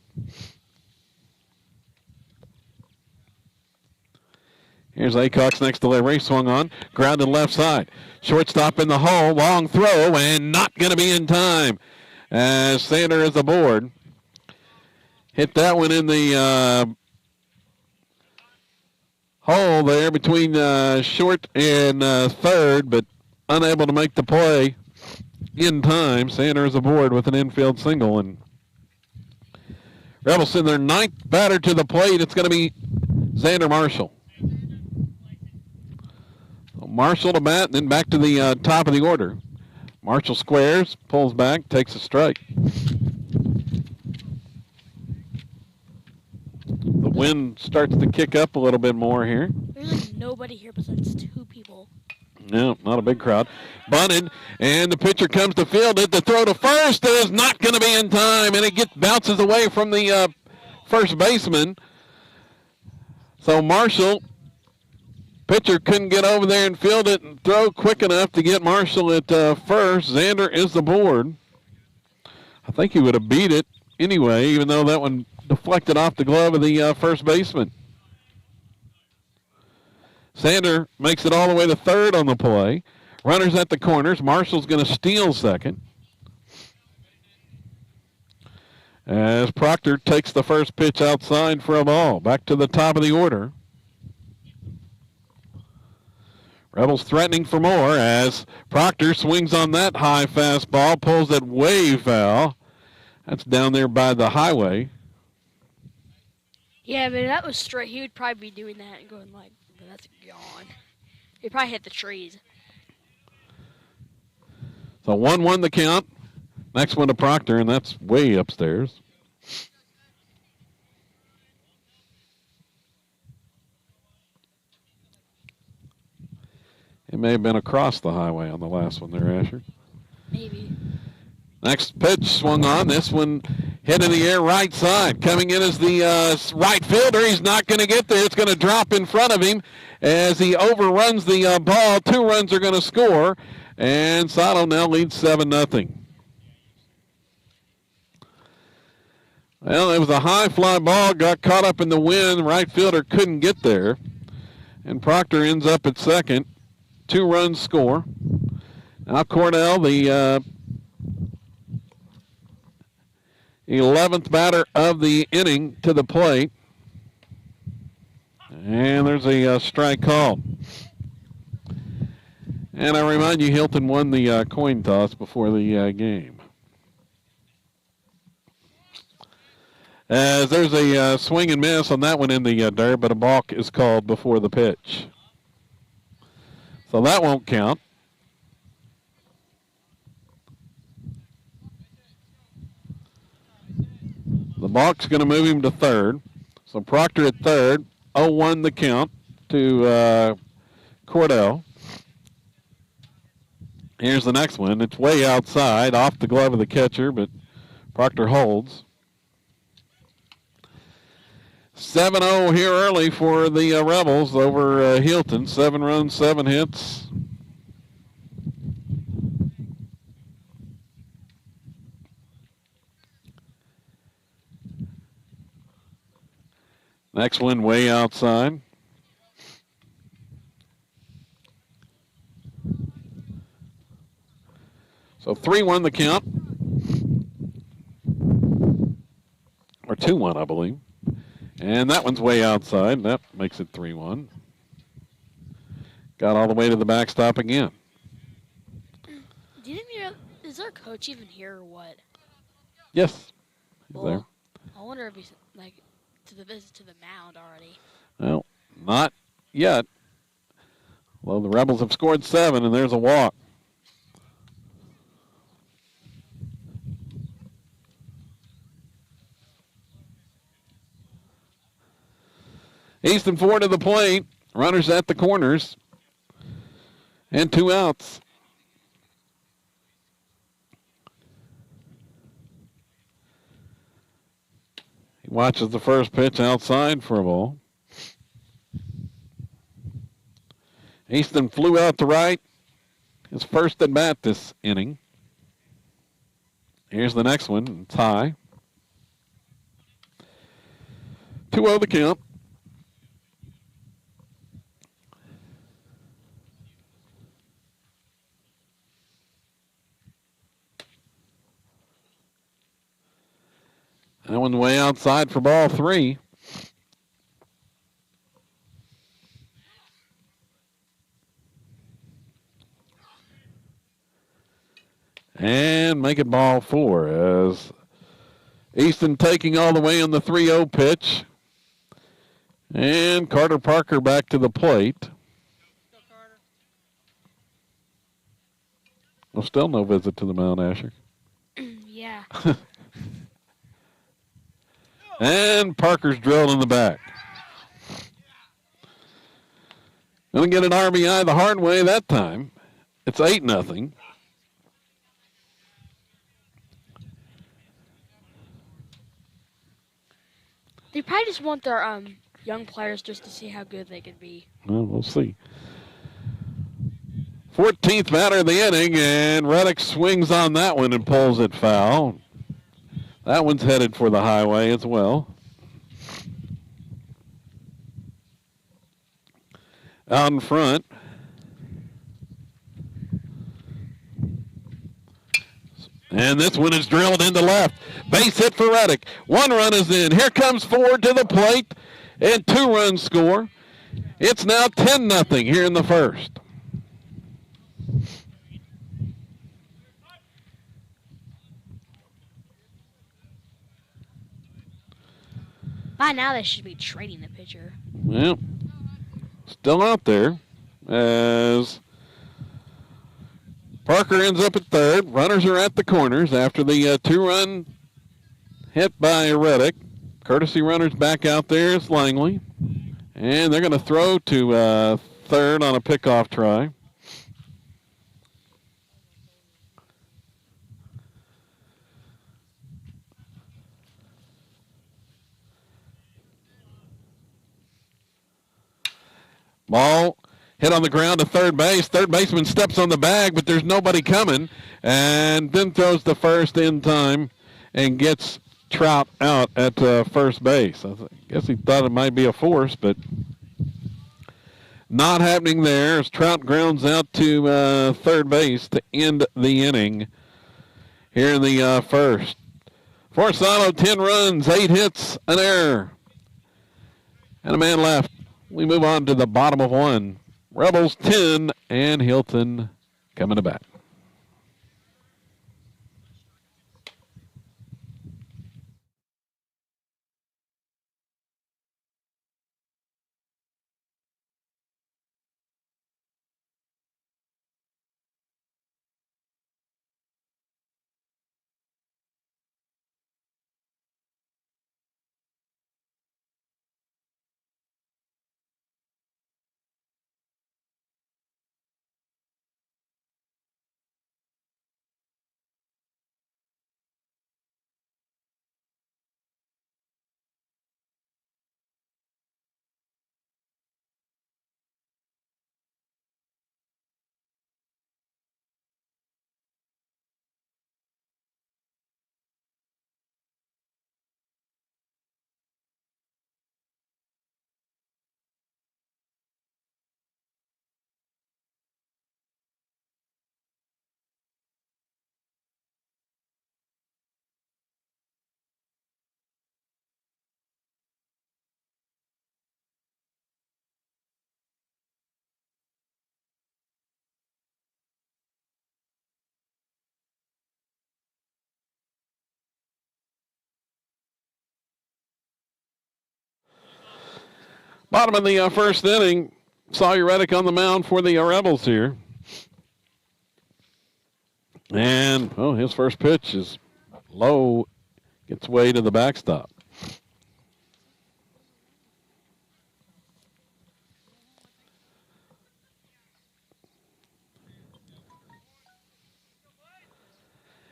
Here's Aycock's next delivery. Swung on. Grounded left side. Shortstop in the hole. Long throw and not going to be in time as Sander is aboard. Hit that one in the hole there between short and third, but unable to make the play in time. Sander is aboard with an infield single. And Rebels send their 9th batter to the plate. It's going to be Xander Marshall. Marshall to bat, then back to the top of the order. Marshall squares, pulls back, takes a strike. The wind starts to kick up a little bit more here. There's like nobody here besides 2 people. No, not a big crowd. Bunted, and the pitcher comes to field it. The throw to first is not going to be in time, and it bounces away from the first baseman. So Marshall, pitcher couldn't get over there and field it and throw quick enough to get Marshall at first. Xander is aboard. I think he would have beat it anyway, even though that one deflected off the glove of the first baseman. Xander makes it all the way to third on the play. Runners at the corners. Marshall's going to steal second. As Proctor takes the first pitch outside for a ball. Back to the top of the order. Rebels threatening for more as Proctor swings on that high fastball, pulls it way foul. That's down there by the highway. Yeah, but that was straight. He would probably be doing that and going like, that's gone. He'd probably hit the trees. So 1-1 the count. Next one to Proctor, and that's way upstairs. It may have been across the highway on the last one there, Asher. Maybe. Next pitch swung on. This one hit in the air right side. Coming in as the right fielder. He's not going to get there. It's going to drop in front of him as he overruns the ball. 2 runs are going to score, and Sato now leads 7-0. Well, it was a high fly ball. Got caught up in the wind. Right fielder couldn't get there. And Proctor ends up at second. 2-run score. Now Cordell, the 11th batter of the inning, to the plate. And there's a strike call. And I remind you, Hilton won the coin toss before the game. As there's a swing and miss on that one in the dirt, but a balk is called before the pitch. So that won't count. The balk's going to move him to third. So Proctor at third, 0-1 the count to Cordell. Here's the next one. It's way outside, off the glove of the catcher, but Proctor holds. 7-0 here early for the Rebels over Hilton. 7 runs, 7 hits. Next one way outside. So 3-1 the count. Or 2-1, I believe. And that one's way outside. That makes it 3-1. Got all the way to the backstop again. Do you think is our coach even here or what? Yes. He's Well, there. I wonder if he's like to the visit to the mound already. Well, not yet. Well, the Rebels have scored 7, and there's a walk. Easton Ford to the plate. Runners at the corners. And 2 outs. He watches the first pitch outside for a ball. Easton flew out to right. His first at bat this inning. Here's the next one. It's high. 2-0 the count. That one's way outside for ball 3. And make it ball 4 as Easton taking all the way on the 3-0 pitch. And Carter Parker back to the plate. Well, still no visit to the mound, Asher. Yeah. And Parker's drilled in the back. Gonna get an RBI the hard way that time. It's 8-0. They probably just want their young players just to see how good they can be. Well, we'll see. 14th batter of the inning, and Reddick swings on that one and pulls it foul. That one's headed for the highway as well. Out in front. And this one is drilled into left. Base hit for Reddick. 1 run is in. Here comes Ford to the plate. And 2-run score. It's now 10-0 here in the first. By now they should be trading the pitcher. Well, still out there as Parker ends up at third. Runners are at the corners after the 2-run hit by Reddick. Courtesy runners back out there is Langley. And they're going to throw to third on a pickoff try. Ball hit on the ground to third base. Third baseman steps on the bag, but there's nobody coming. And then throws the first in time and gets Trout out at first base. I guess he thought it might be a force, but Not happening there as Trout grounds out to third base to end the inning here in the first. Forcado, 10 runs, 8 hits, an error, and a man left. We move on to the bottom of one. Rebels 10 and Hilton coming to bat. Bottom of the first inning. Sawyer Reddick on the mound for the Rebels here. And, his first pitch is low, gets way to the backstop.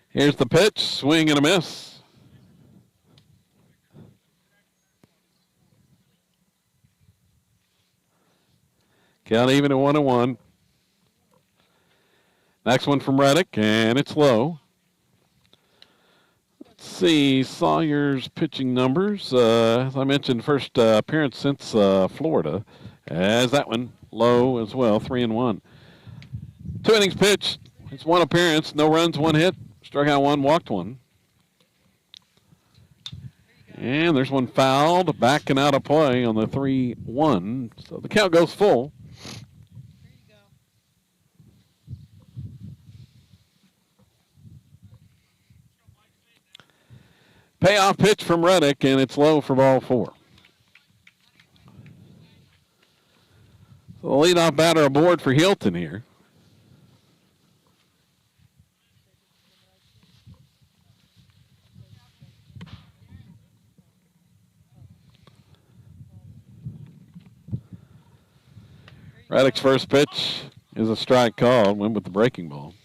Here's the pitch, swing and a miss. Count even at 1-1. Next one from Reddick, and it's low. Let's see Sawyer's pitching numbers. As I mentioned, first appearance since Florida. As that one low as well, 3-1. 2 innings pitched. It's 1 appearance, no runs, 1 hit, struck out 1, walked 1. And there's one fouled, back and out of play on the 3-1. So the count goes full. Payoff pitch from Reddick, and it's low for ball 4. So the leadoff batter aboard for Hilton here. Reddick's first pitch is a strike called, went with the breaking ball.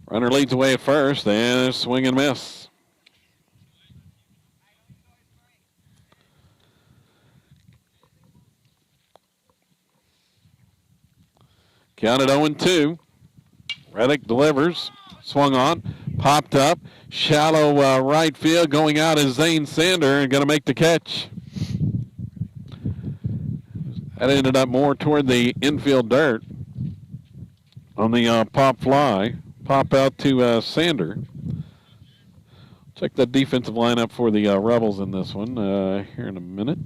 Runner leads away at first, and a swing and miss. Counted 0-2. Reddick delivers, swung on, popped up, shallow right field, going out is Zane Sander, and going to make the catch. That ended up more toward the infield dirt on the pop fly. Pop out to Sander. Check the defensive lineup for the Rebels in this one here in a minute.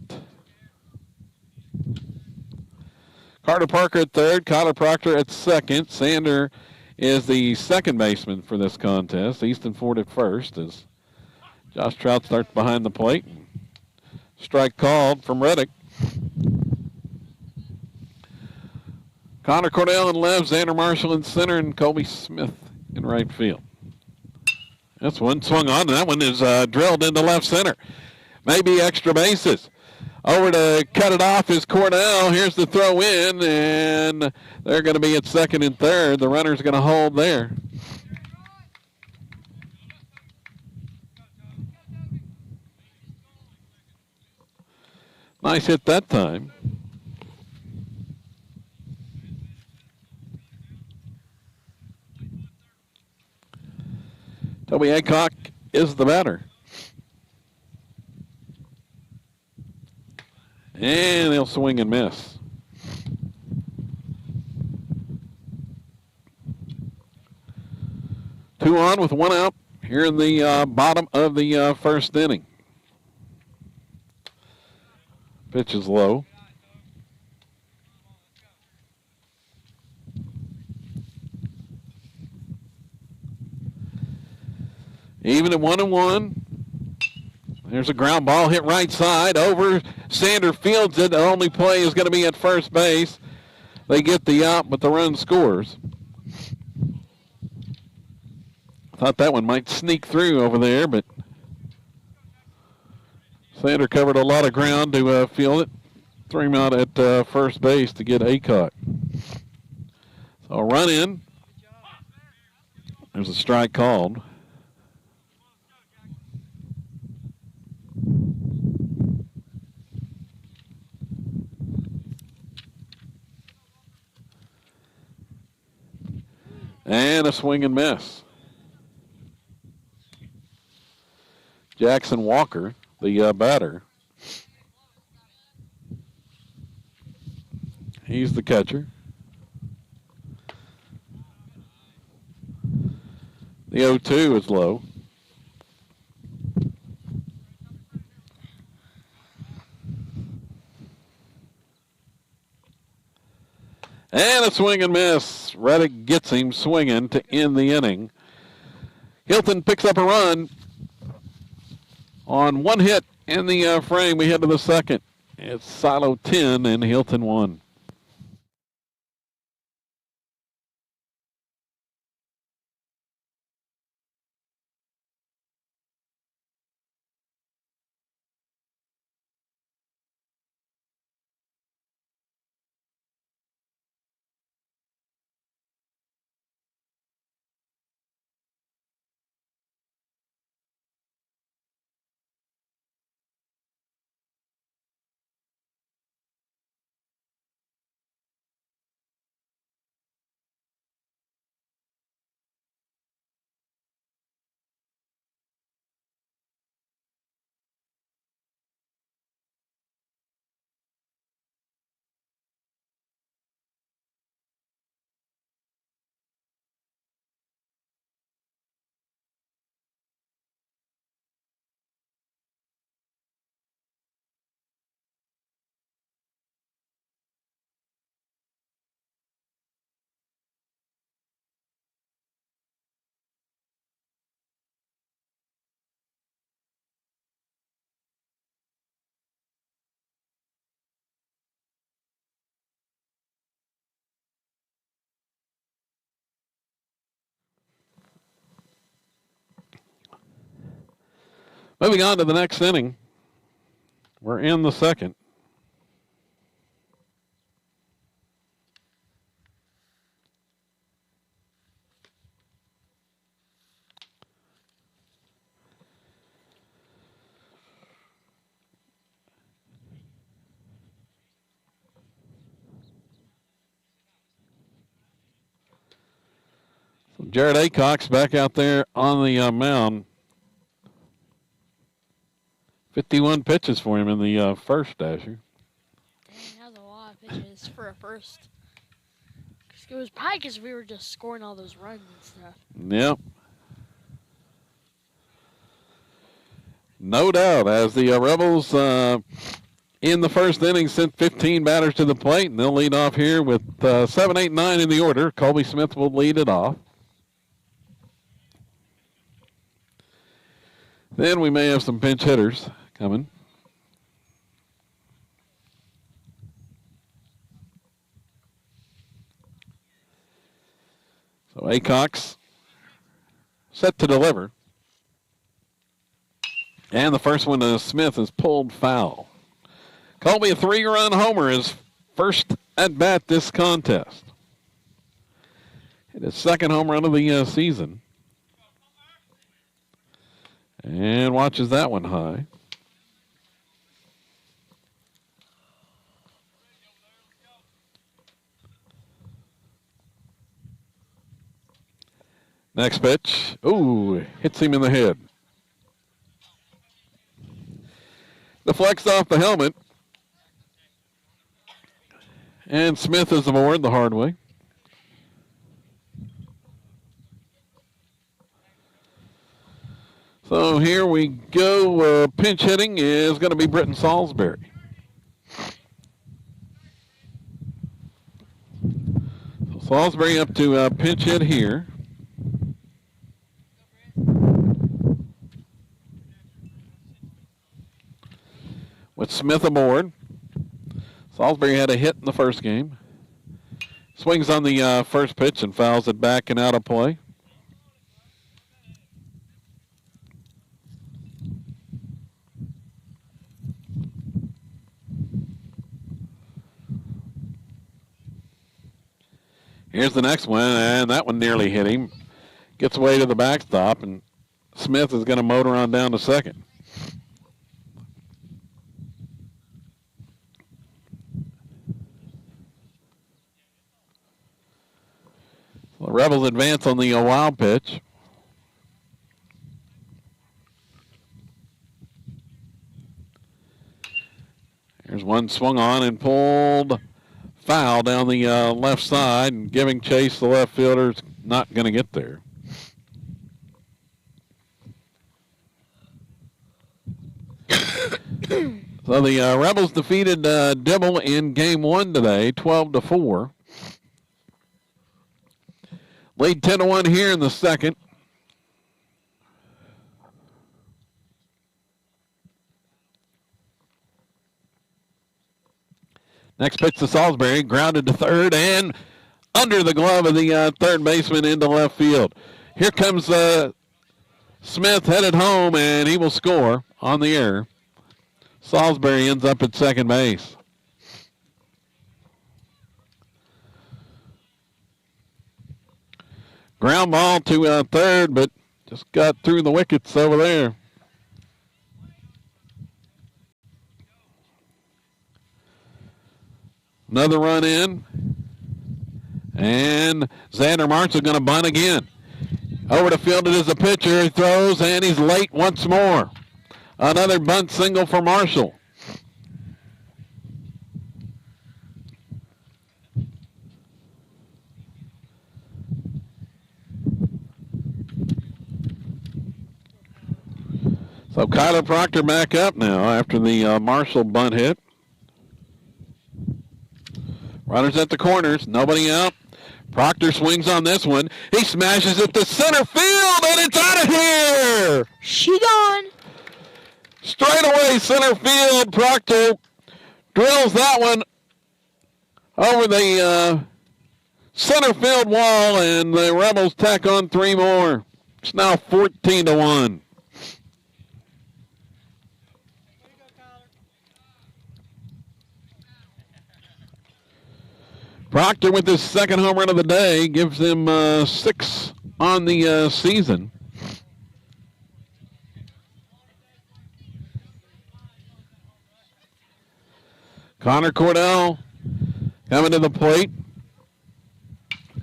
Carter Parker at third, Kyler Proctor at second. Sander is the second baseman for this contest. Easton Ford at first as Josh Trout starts behind the plate. Strike called from Reddick. Connor Cordell in left, Xander Marshall in center, and Colby Smith in right field. This one swung on, and that one is drilled into left center. Maybe extra bases. Over to cut it off is Cordell. Here's the throw in, and they're going to be at second and third. The runner's going to hold there. Nice hit that time. Toby Aycock is the batter. And he'll swing and miss. Two on with one out here in the bottom of the first inning. Pitch is low. Even at 1-1. There's a ground ball hit right side over. Sander fields it. The only play is going to be at first base. They get the out, but the run scores. Thought that one might sneak through over there, but Sander covered a lot of ground to field it. Threw him out at first base to get Acock. So a run in. There's a strike called. And a swing and miss. Jackson Walker, the batter. He's the catcher. The 0-2 is low. And a swing and miss. Reddick gets him swinging to end the inning. Hilton picks up a run on one hit in the frame. We head to the second. It's Silo 10 and Hilton 1. Moving on to the next inning. We're in the second. So Jared Acock's back out there on the mound. 51 pitches for him in the first, Dasher. Dang, that was a lot of pitches for a first. It was probably because we were just scoring all those runs and stuff. Yep. No doubt, as the Rebels in the first inning sent 15 batters to the plate, and they'll lead off here with 7, 8, 9 in the order. Colby Smith will lead it off. Then we may have some pinch hitters coming. So Acock's set to deliver. And the first one to Smith is pulled foul. Colby, a 3-run homer, his first at bat this contest. Hit his second home run of the season. And watches that one high. Next pitch. Ooh, hits him in the head. Deflects off the helmet. And Smith is aboard the hard way. So here we go. Pinch hitting is going to be Britton Salisbury. So Salisbury up to pinch hit here. With Smith aboard. Salisbury had a hit in the first game. Swings on the first pitch and fouls it back and out of play. Here's the next one, and that one nearly hit him. Gets away to the backstop, and Smith is going to motor on down to second. The Rebels advance on the wild pitch. Here's one swung on and pulled foul down the left side, and giving chase. The left fielder's not going to get there. So the Rebels defeated Dibble in game one today, 12-4. Lead 10-1 here in the second. Next pitch to Salisbury, grounded to third and under the glove of the third baseman into left field. Here comes Smith headed home, and he will score on the air. Salisbury ends up at second base. Ground ball to third, but just got through the wickets over there. Another run in. And Xander Marshall going to bunt again. Over to field it is a pitcher. He throws, and he's late once more. Another bunt single for Marshall. So Kyler Proctor back up now after the Marshall bunt hit. Runners at the corners, nobody out. Proctor swings on this one. He smashes it to center field, and it's out of here! She gone. Straight away center field. Proctor drills that one over the center field wall, and the Rebels tack on three more. It's now 14-1. Proctor with his second home run of the day gives him 6 on the season. Connor Cordell coming to the plate.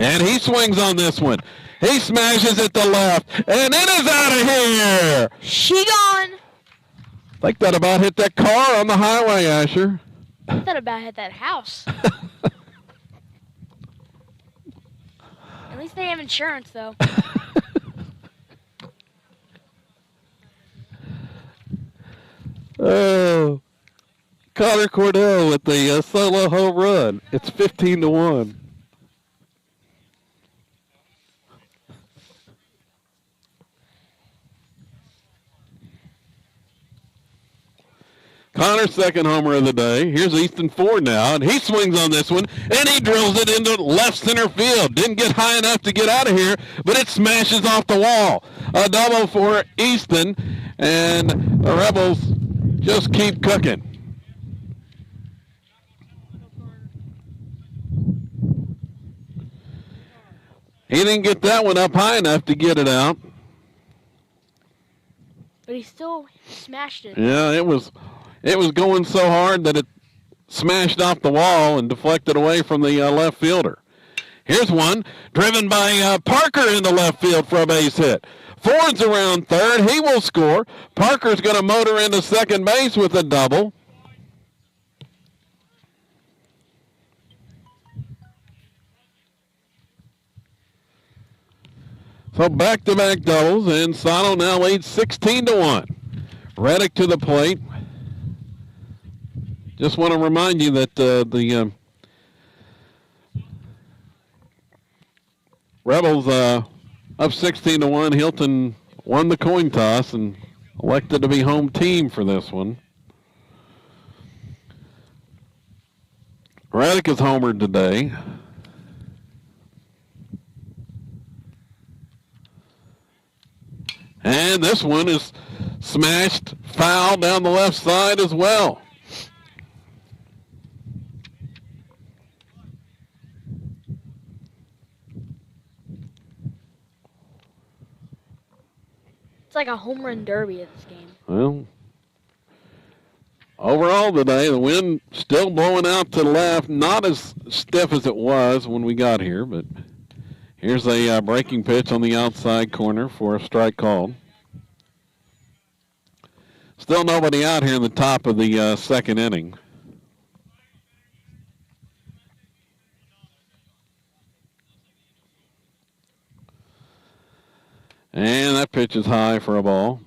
And he swings on this one. He smashes it to left. And it is out of here. She gone. I think that about hit that car on the highway, Asher. I thought about hit that house. At least they have insurance, though. Oh, Connor Cordell with the solo home run. It's 15-1. Connor's second homer of the day. Here's Easton Ford now, and he swings on this one, and he drills it into left center field. Didn't get high enough to get out of here, but it smashes off the wall. A double for Easton, and the Rebels just keep cooking. He didn't get that one up high enough to get it out. But he still smashed it. Yeah, it was going so hard that it smashed off the wall and deflected away from the left fielder. Here's one driven by Parker into left field for a base hit. Ford's around third. He will score. Parker's going to motor into second base with a double. So back-to-back doubles, and Sato now leads 16-1. Reddick to the plate. Just want to remind you that the Rebels up 16-1. Hilton won the coin toss and elected to be home team for this one. Reddick is homered today. And this one is smashed foul down the left side as well. It's like a home run derby at this game. Well, overall today, the wind still blowing out to the left. Not as stiff as it was when we got here, but here's a breaking pitch on the outside corner for a strike called. Still nobody out here in the top of the second inning. And that pitch is high for a ball.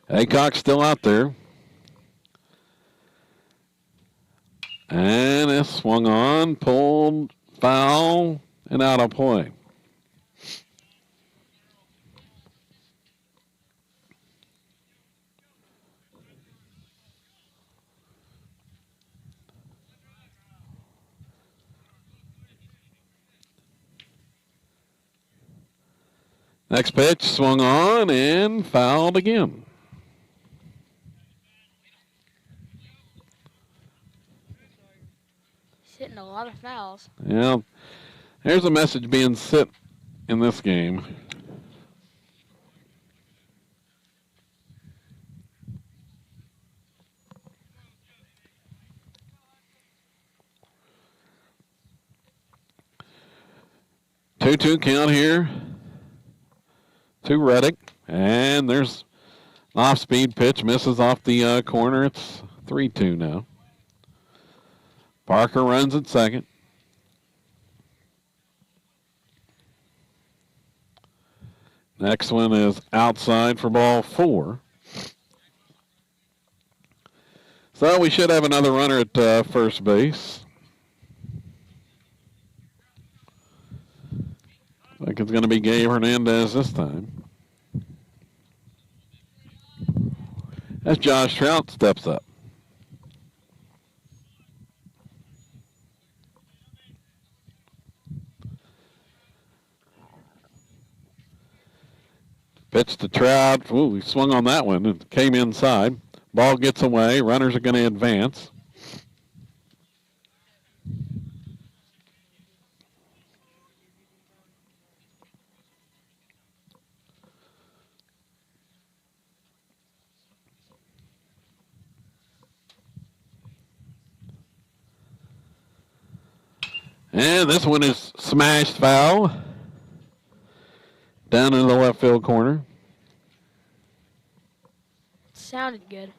Aycock's still out there. And it's swung on, pulled, foul, and out of play. Next pitch swung on and fouled again. Hitting a lot of fouls. Yeah, there's a message being sent in this game. Two-two count here to Reddick, and there's an off-speed pitch, misses off the corner. It's 3-2 now. Parker runs at second. Next one is outside for ball 4. So we should have another runner at first base. I think it's going to be Gabe Hernandez this time. As Josh Trout steps up. Pitch to Trout. Ooh, he swung on that one. It came inside. Ball gets away. Runners are going to advance. And this one is smashed foul. Down in the left field corner. Sounded good.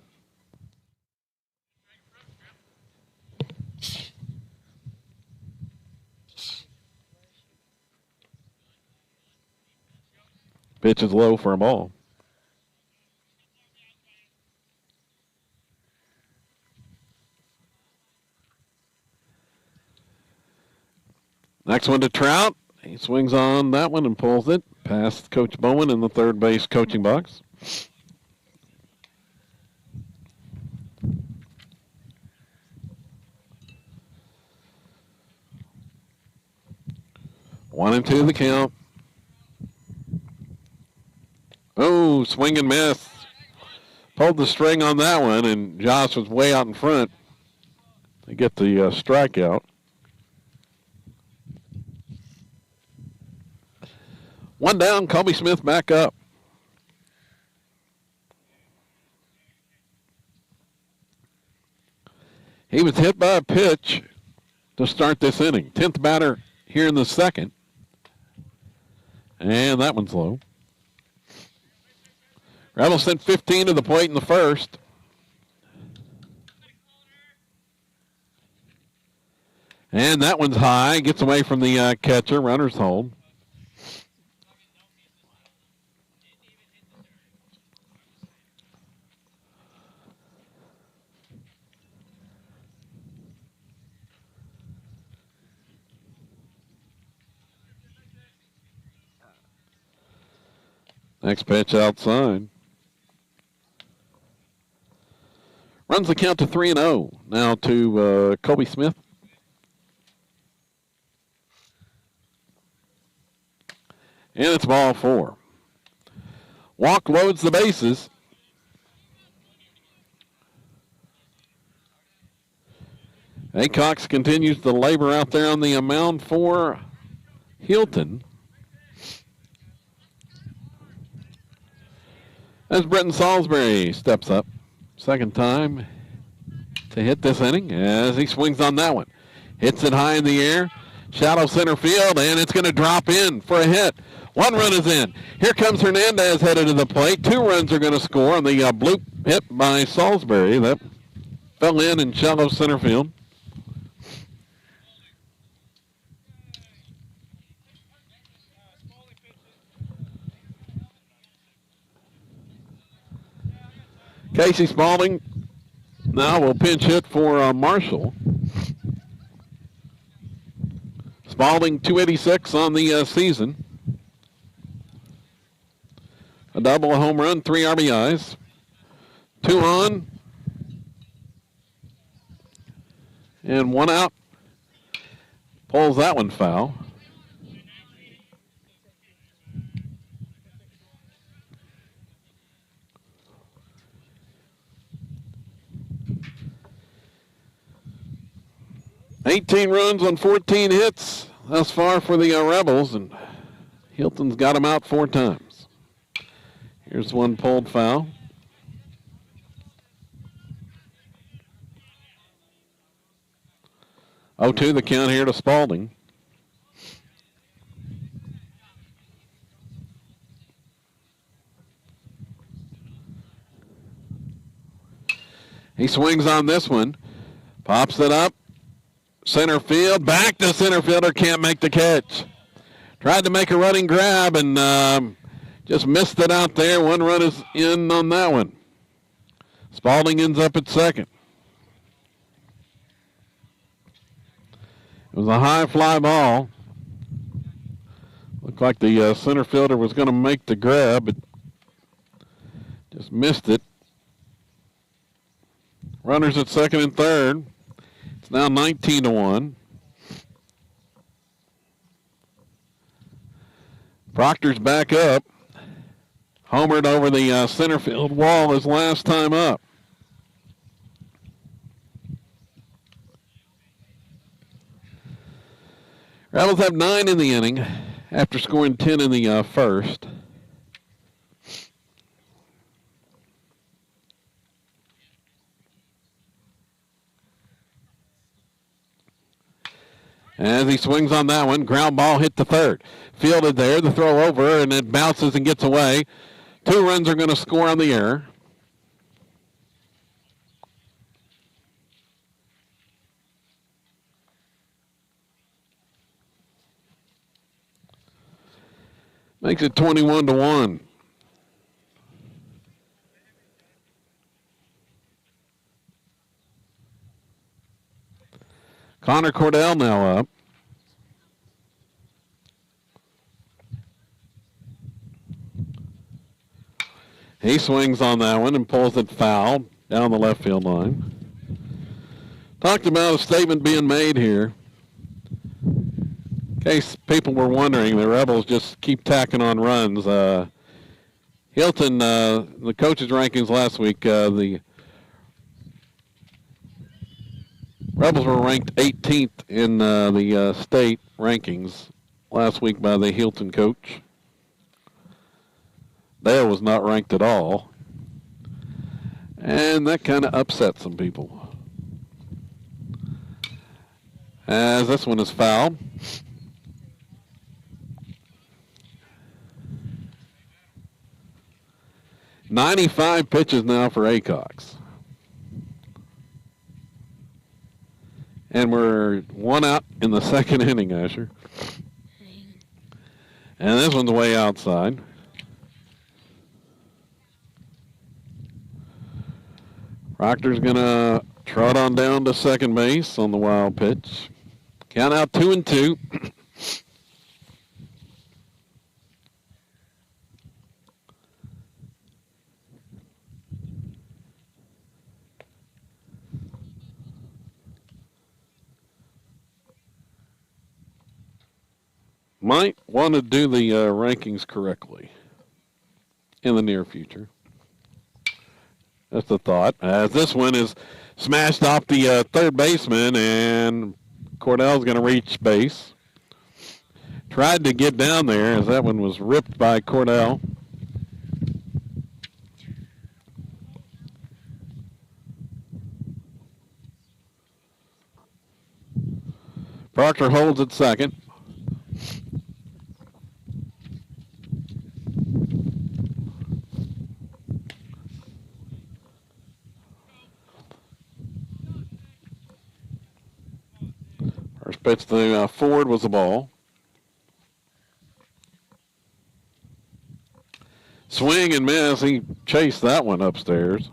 Pitch is low for a ball. Next one to Trout. He swings on that one and pulls it past Coach Bowen in the third base coaching box. One and two the count. Oh, swing and miss. Pulled the string on that one, and Josh was way out in front to get the strikeout. One down, Kobe Smith back up. He was hit by a pitch to start this inning. 10th batter here in the second. And that one's low. Rebels sent 15 to the plate in the first. And that one's high. Gets away from the catcher. Runners hold. Next pitch outside. Runs the count to 3-0. Now to Colby Smith. And it's ball 4. Walk loads the bases. Acox continues to labor out there on the mound for Hilton. As Brenton Salisbury steps up. Second time to hit this inning as he swings on that one. Hits it high in the air. Shallow center field, and it's going to drop in for a hit. 1 run is in. Here comes Hernandez headed to the plate. 2 runs are going to score on the bloop hit by Salisbury. That fell in shallow center field. Casey Spaulding now will pinch hit for Marshall. Spaulding 286 on the season. A double, a home run, 3 RBIs. 2 on. And 1 out. Pulls that one foul. $18 runs on 14 hits thus far for the Rebels, and Hilton's got them out 4 times. Here's one pulled foul. Oh, 2 the count here to Spaulding. He swings on this one, pops it up. Center field, back to center fielder, can't make the catch. Tried to make a running grab and just missed it out there. 1 run is in on that one. Spaulding ends up at second. It was a high fly ball. Looked like the center fielder was going to make the grab, but just missed it. Runners at second and third. Now 19-1. Proctor's back up. Homered over the center field wall his last time up. Rebels have 9 in the inning after scoring 10 in the first. As he swings on that one, ground ball hit to third. Fielded there, the throw over, and it bounces and gets away. 2 runs are going to score on the error. Makes it 21-1. Connor Cordell now up. He swings on that one and pulls it foul down the left field line. Talked about a statement being made here. In case people were wondering, the Rebels just keep tacking on runs. Hilton, the coaches' rankings last week, the Rebels were ranked 18th in the state rankings last week by the Hilton coach. Dale was not ranked at all. And that kind of upset some people. as this one is fouled. "95 pitches now for Acox. And we're one out in the second inning, Asher. And this one's way outside. Proctor's going to trot on down to second base on the wild pitch. Count out 2-2. Might want to do the rankings correctly in the near future. That's the thought. As this one is smashed off the third baseman, and Cordell's going to reach base. Tried to get down there as that one was ripped by Cordell. Proctor holds at second. First pitch to Ford was the ball. Swing and miss. He chased that one upstairs.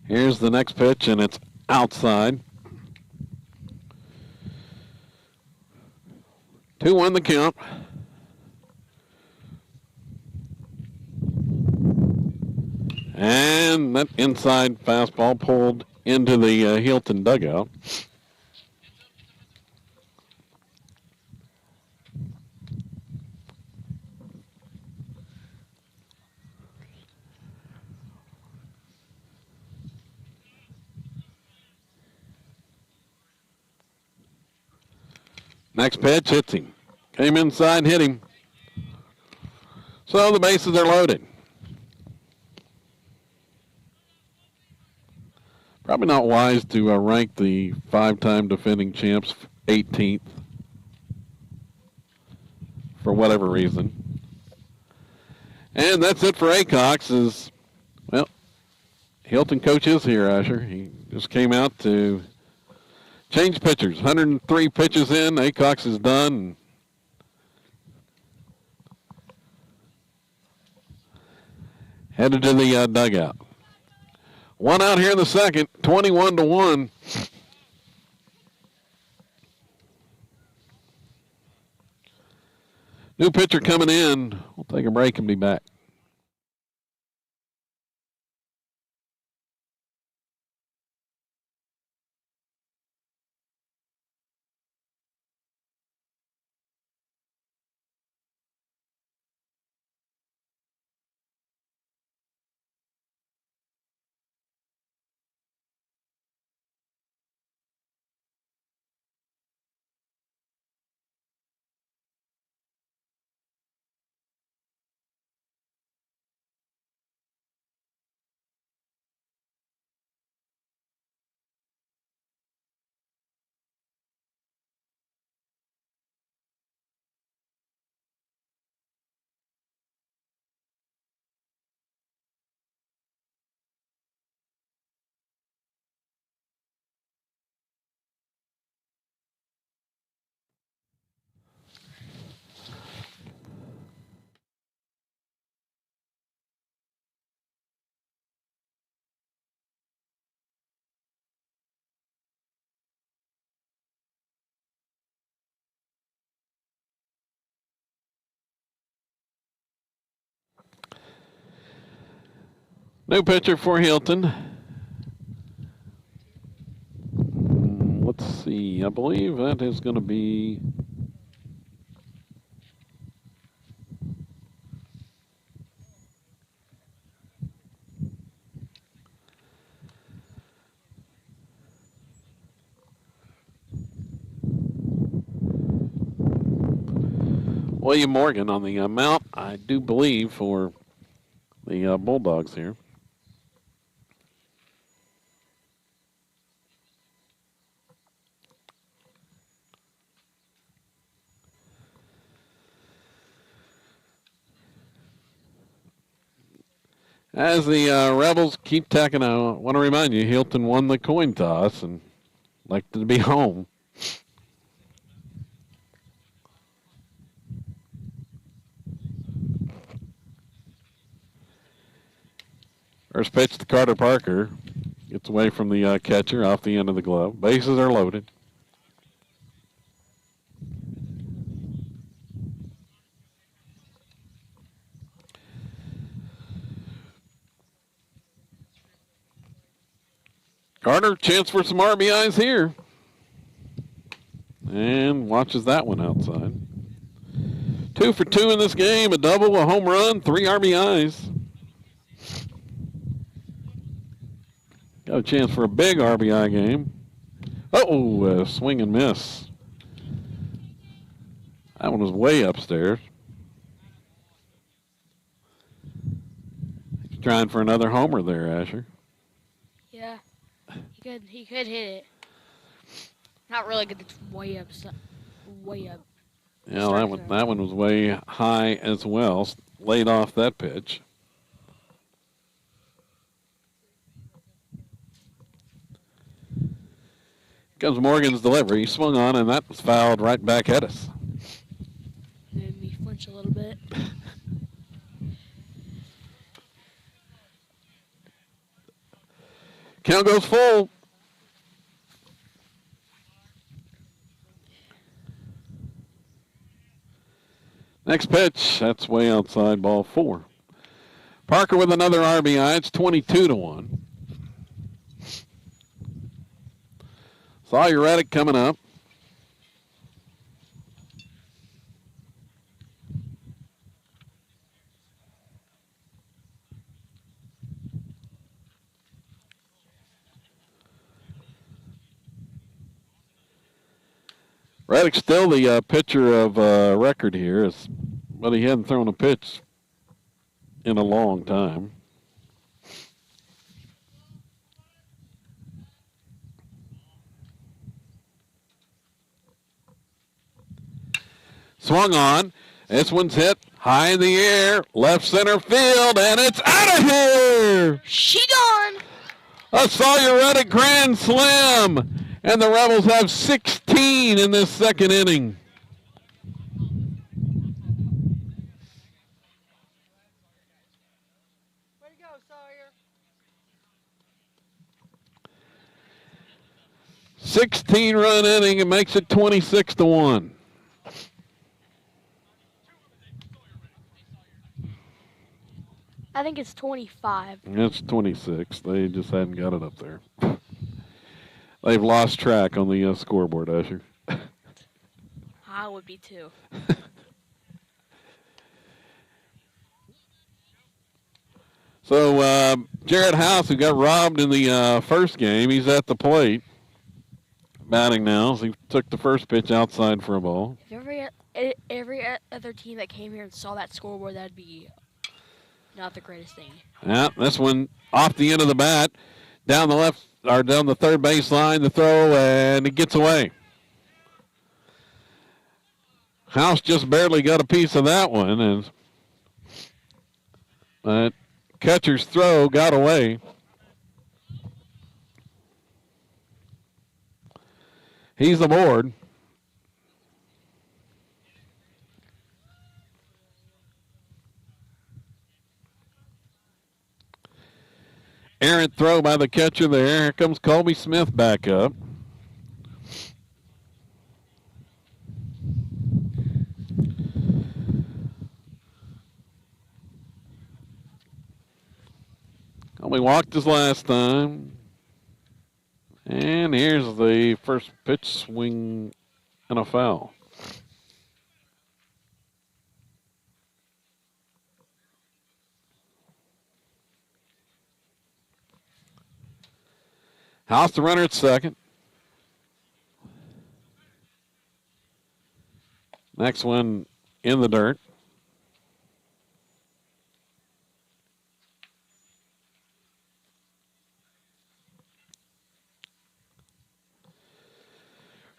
Here's the next pitch, and it's outside. 2-1 the count. And that inside fastball pulled into the Hilton dugout. Next pitch hits him. Came inside, hit him. So the bases are loaded. Probably not wise to rank the five-time defending champs 18th for whatever reason. And that's it for Acox. Well, Hilton coach is here, Asher. He just came out to change pitchers. 103 pitches in. Acox is done. Headed to the dugout. One out here in the second, 21-1. New pitcher coming in. We'll take a break and be back. New pitcher for Hilton. Let's see. I believe that is going to be William Morgan on the mount, I do believe, for the Bulldogs here. As the Rebels keep tacking out, I want to remind you, Hilton won the coin toss and like to be home. First pitch to Carter Parker. Gets away from the catcher off the end of the glove. Bases are loaded. Carter, chance for some RBIs here. And watches that one outside. 2 for 2 in this game, a double, a home run, 3 RBIs. Got a chance for a big RBI game. Uh-oh, swing and miss. That one was way upstairs. Trying for another homer there, Asher. Yeah, he could hit it. Not really good. It's way up. Yeah, that one was way high as well. Laid off that pitch. Comes Morgan's delivery. He swung on, and that was fouled right back at us. Made me flinch a little bit. Count goes full. Next pitch, that's way outside, ball 4. Parker with another RBI. It's 22-1. Sawyer Reddick coming up. Reddick's still the pitcher of record here, but he hadn't thrown a pitch in a long time. Swung on. This one's hit high in the air, left center field, and it's out of here! She gone! A Sawyer Reddick grand slam! And the Rebels have 16 in this second inning. Way to go, Sawyer. 16-run inning. It makes it 26-1. I think it's 25. It's 26. They just hadn't got it up there. They've lost track on the scoreboard, Usher. I would be too. So Jared House, who got robbed in the first game, he's at the plate. Batting now. So he took the first pitch outside for a ball. If every other team that came here and saw that scoreboard, that'd be not the greatest thing. Yeah, this one off the end of the bat, down the left or down the third base line, the throw, and it gets away. House just barely got a piece of that one, but catcher's throw got away. He's aboard. Errant throw by the catcher there. Here comes Colby Smith back up. Colby walked his last time. And here's the first pitch swing and a foul. House the runner at second. Next one in the dirt.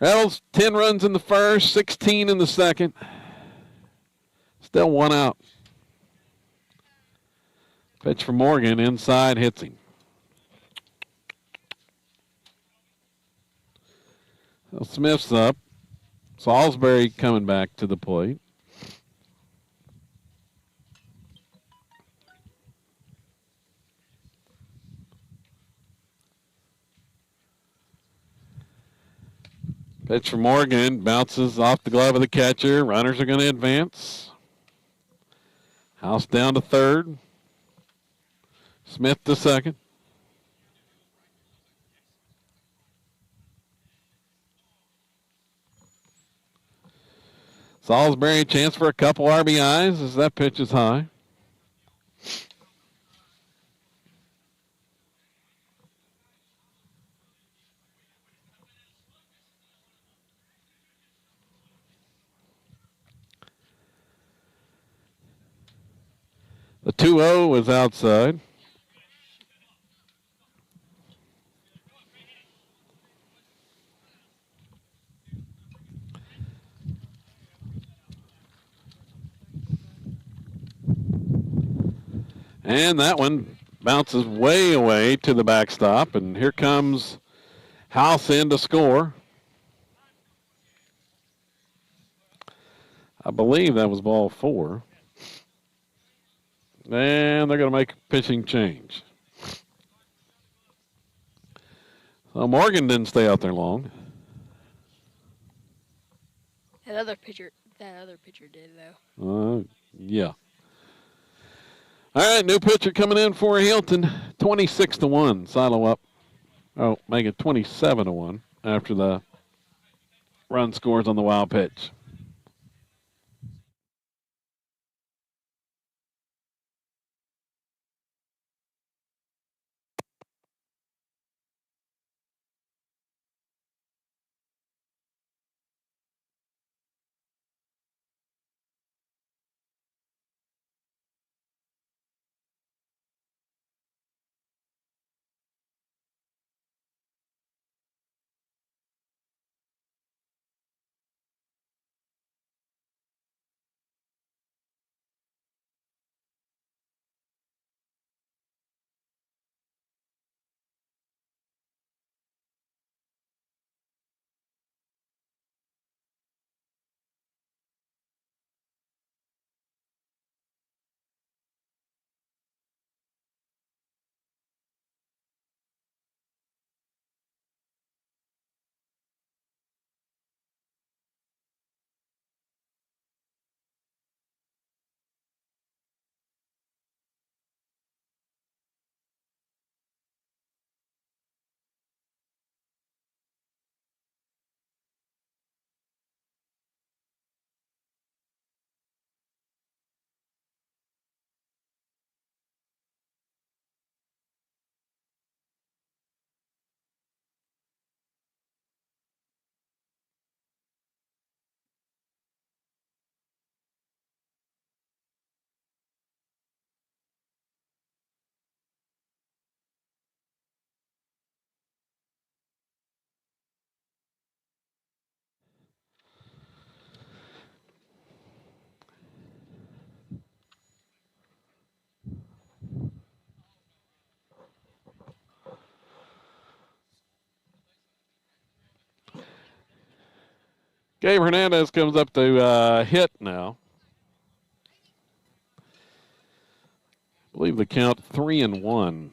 Rebels, 10 runs in the first, 16 in the second. Still one out. Pitch for Morgan, inside, hits him. So Smith's up. Salisbury coming back to the plate. Pitch for Morgan, bounces off the glove of the catcher. Runners are going to advance. House down to third. Smith to second. Salisbury, chance for a couple RBIs as that pitch is high. The 2-0 was outside. And that one bounces way away to the backstop, and here comes House in to score. I believe that was ball 4. And they're going to make a pitching change. So Morgan didn't stay out there long. That other pitcher did though. Yeah. All right, new pitcher coming in for Hilton. 26-1. Silo up. Oh, make it 27-1 after the run scores on the wild pitch. Gabe Hernandez comes up to hit now. I believe the count 3-1.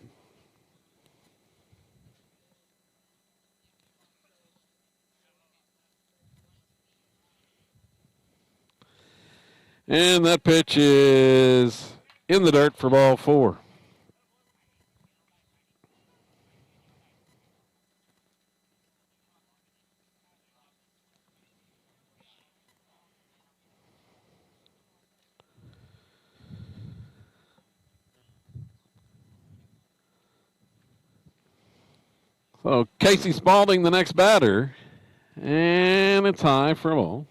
And that pitch is in the dirt for ball 4. So Casey Spalding, the next batter, and it's high for a ball.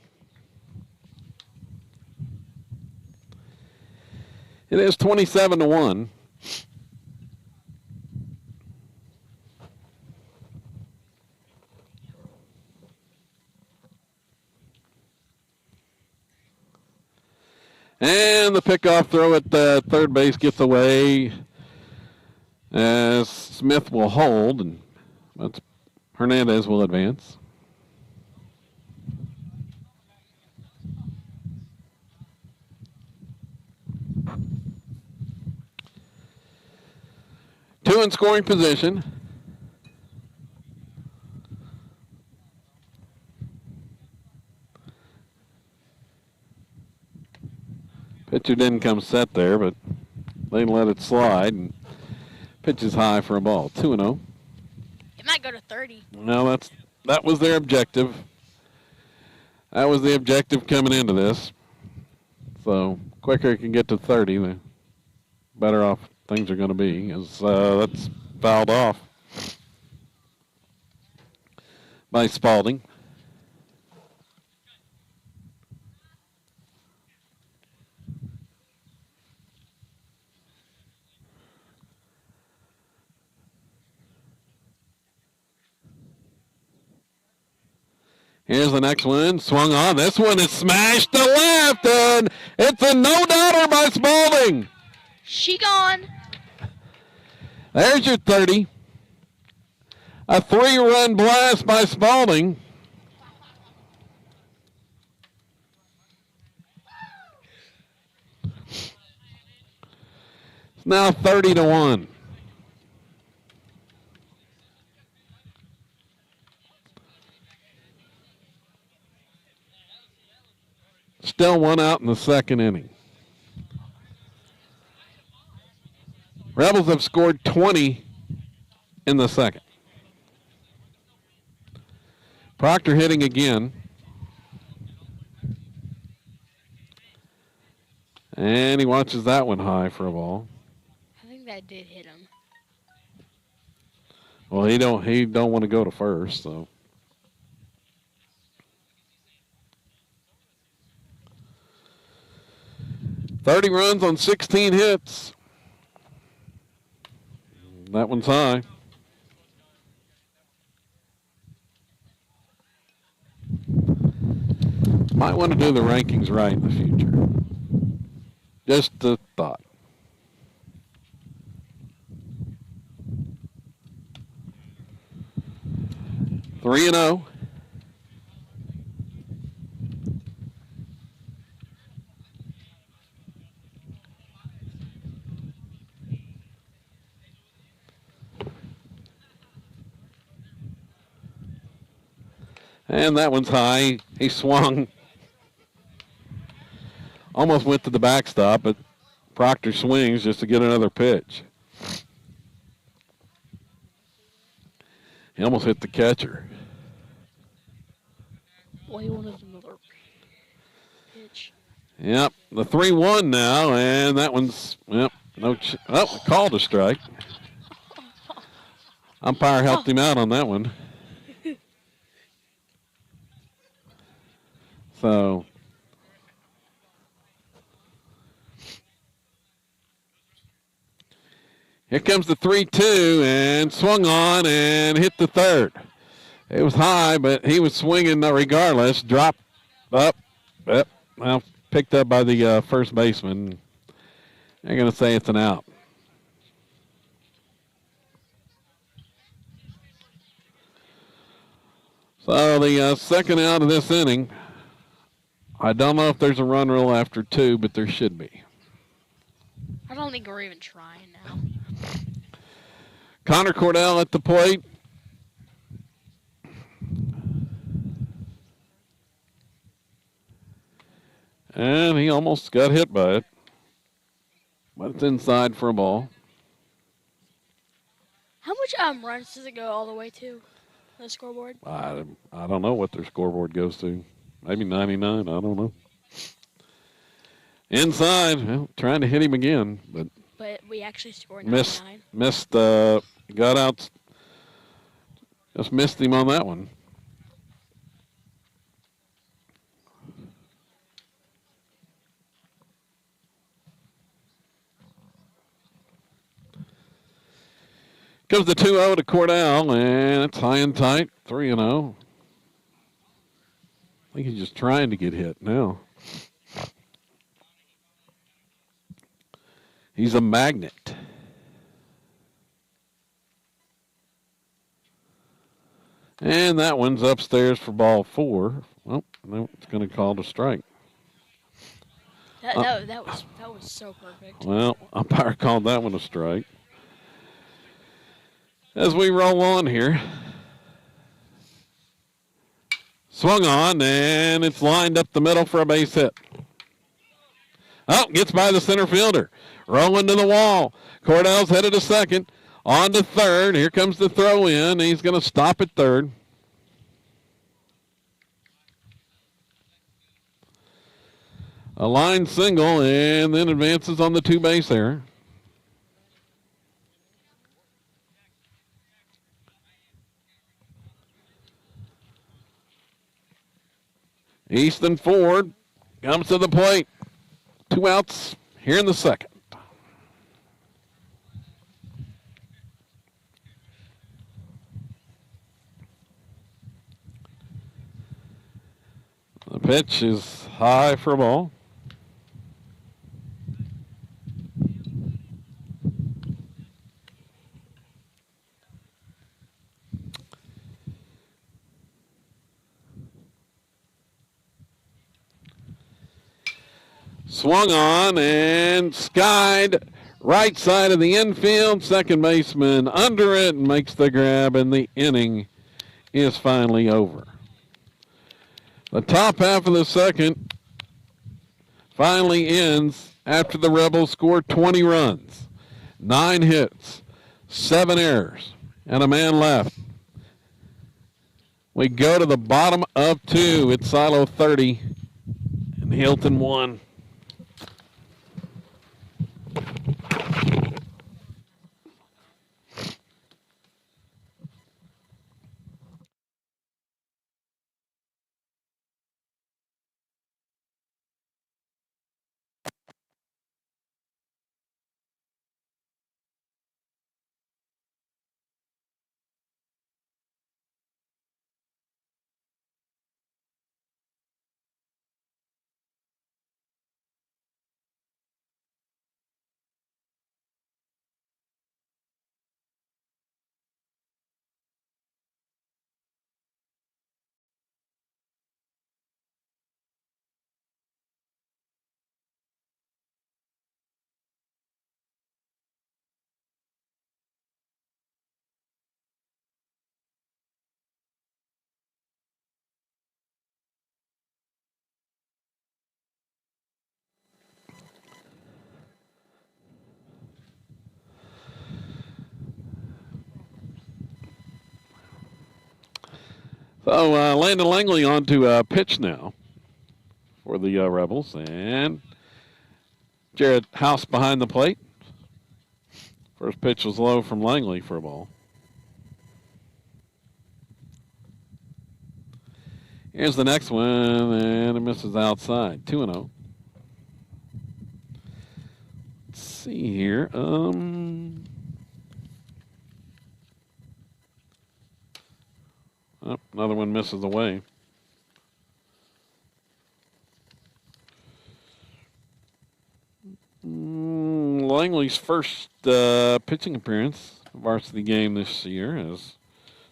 It is 27-1. And the pickoff throw at third base gets away as Smith will hold, and Hernandez will advance. Two in scoring position. Pitcher didn't come set there, but they let it slide and pitches high for a ball. 2-0. It might go to 30. Well, that was their objective. That was the objective coming into this. So quicker it can get to 30, the better off things are going to be. As that's fouled off by Spalding. Here's the next one. Swung on. This one is smashed to left, and it's a no-doubter by Spalding. She gone. There's your 30. A 3-run blast by Spalding. It's now 30-1. Still one out in the second inning. Rebels have scored 20 in the second. Proctor hitting again. And he watches that one high for a ball. I think that did hit him. Well, he don't want to go to first, so. "30 runs on 16 hits. That one's high. Might want to do the rankings right in the future. Just a thought. Three and 0. And that one's high. He swung. Almost went to the backstop, but Proctor swings just to get another pitch. He almost hit the catcher. Well, he wanted another pitch. Yep, the 3-1 now, and that one's, called a strike. Umpire helped him out on that one. So, here comes the 3-2, and swung on and hit the third. It was high, but he was swinging regardless. Dropped up, well, picked up by the first baseman. They're going to say it's an out. So the second out of this inning. I don't know if there's a run rule after 2, but there should be. I don't think we're even trying now. Connor Cordell at the plate. And he almost got hit by it. But it's inside for a ball. How much runs does it go all the way to the scoreboard? I don't know what their scoreboard goes to. Maybe 99. I don't know. Inside, well, trying to hit him again, but we actually scored 99. Got out. Just missed him on that one. Comes the 2-0 to Cordell, and it's high and tight, 3-0. I think he's just trying to get hit now. He's a magnet. And that one's upstairs for ball 4. Well, no, it's going to call it a strike. That was so perfect. Well, umpire called that one a strike. As we roll on here. Swung on, and it's lined up the middle for a base hit. Oh, gets by the center fielder. Rolling to the wall. Cordell's headed to second. On to third. Here comes the throw in. He's going to stop at third. A line single, and then advances on the 2-base error. Easton Ford comes to the plate. 2 outs here in the second. The pitch is high for a ball. Swung on and skied right side of the infield. Second baseman under it and makes the grab, and the inning is finally over. The top half of the second finally ends after the Rebels scored 20 runs, 9 hits, 7 errors, and a man left. We go to the bottom of 2. It's Silo 30 and Hilton 1. So Landon Langley on to pitch now for the Rebels. And Jared House behind the plate. First pitch was low from Langley for a ball. Here's the next one, and it misses outside. 2-0. Let's see here. Oh, another one misses away. Langley's first pitching appearance, varsity game this year, is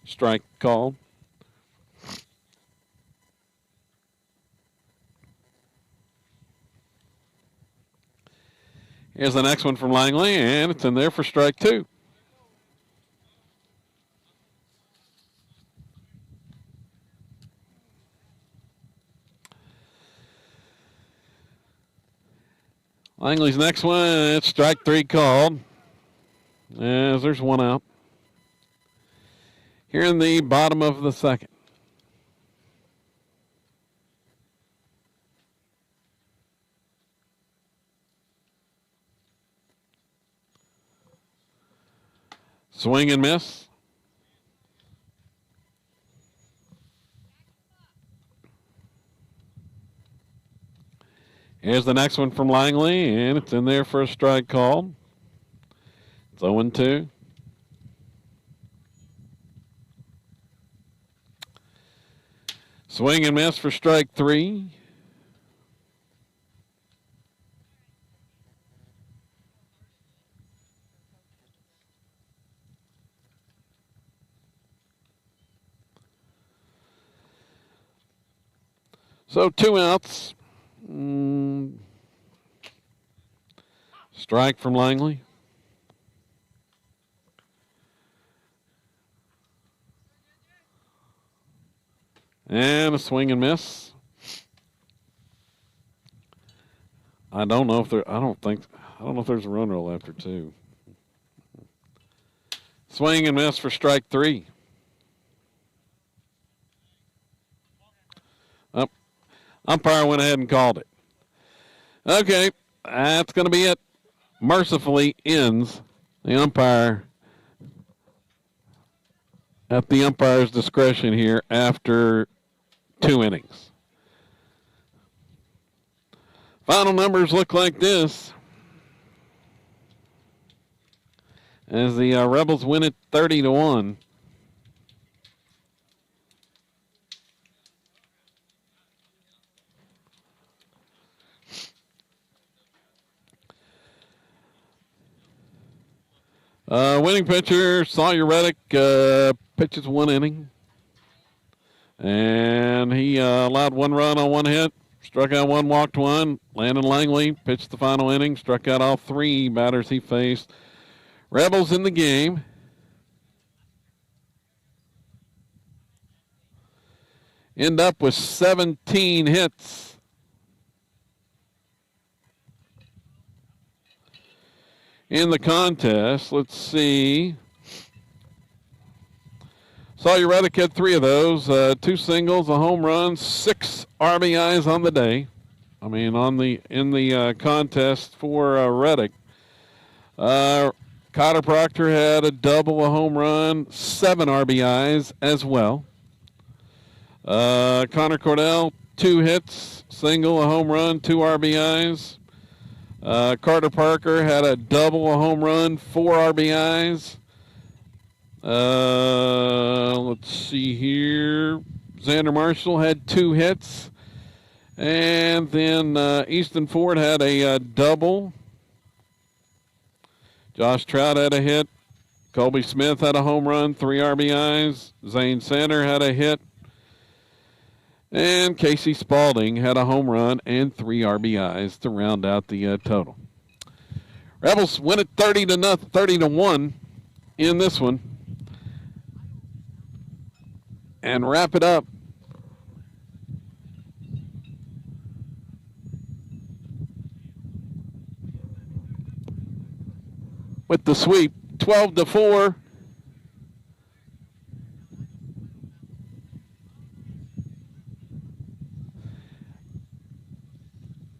strike called. Here's the next one from Langley, and it's in there for strike 2. Langley's next one, it's strike 3 called. As there's 1 out. Here in the bottom of the second. Swing and miss. Here's the next one from Langley, and it's in there for a strike call. It's 0-2. Swing and miss for strike 3. So 2 outs. Strike from Langley. And a swing and miss. I don't know if there's a run roll after 2. Swing and miss for strike 3. Up. Umpire went ahead and called it. Okay, that's going to be it. Mercifully ends. The umpire at the umpire's discretion here after 2 innings. Final numbers look like this. As the Rebels win it 30-1. Winning pitcher, Sawyer Reddick, pitches 1 inning. And he allowed 1 run on 1 hit, struck out 1, walked 1. Landon Langley pitched the final inning, struck out all 3 batters he faced. Rebels in the game. End up with 17 hits. In the contest, let's see. Sawyer Reddick had 3 of those, 2 singles, a home run, 6 RBIs on the day. In the contest for Reddick. Cotter Proctor had a double, a home run, 7 RBIs as well. Connor Cordell, 2 hits, single, a home run, 2 RBIs. Carter Parker had a double, a home run, 4 RBIs. Let's see here. Xander Marshall had 2 hits. And then Easton Ford had a double. Josh Trout had a hit. Colby Smith had a home run, 3 RBIs. Zane Sander had a hit. And Casey Spaulding had a home run and 3 RBIs to round out the total. Rebels win it 30-1 in this one. And wrap it up with the sweep, 12-4.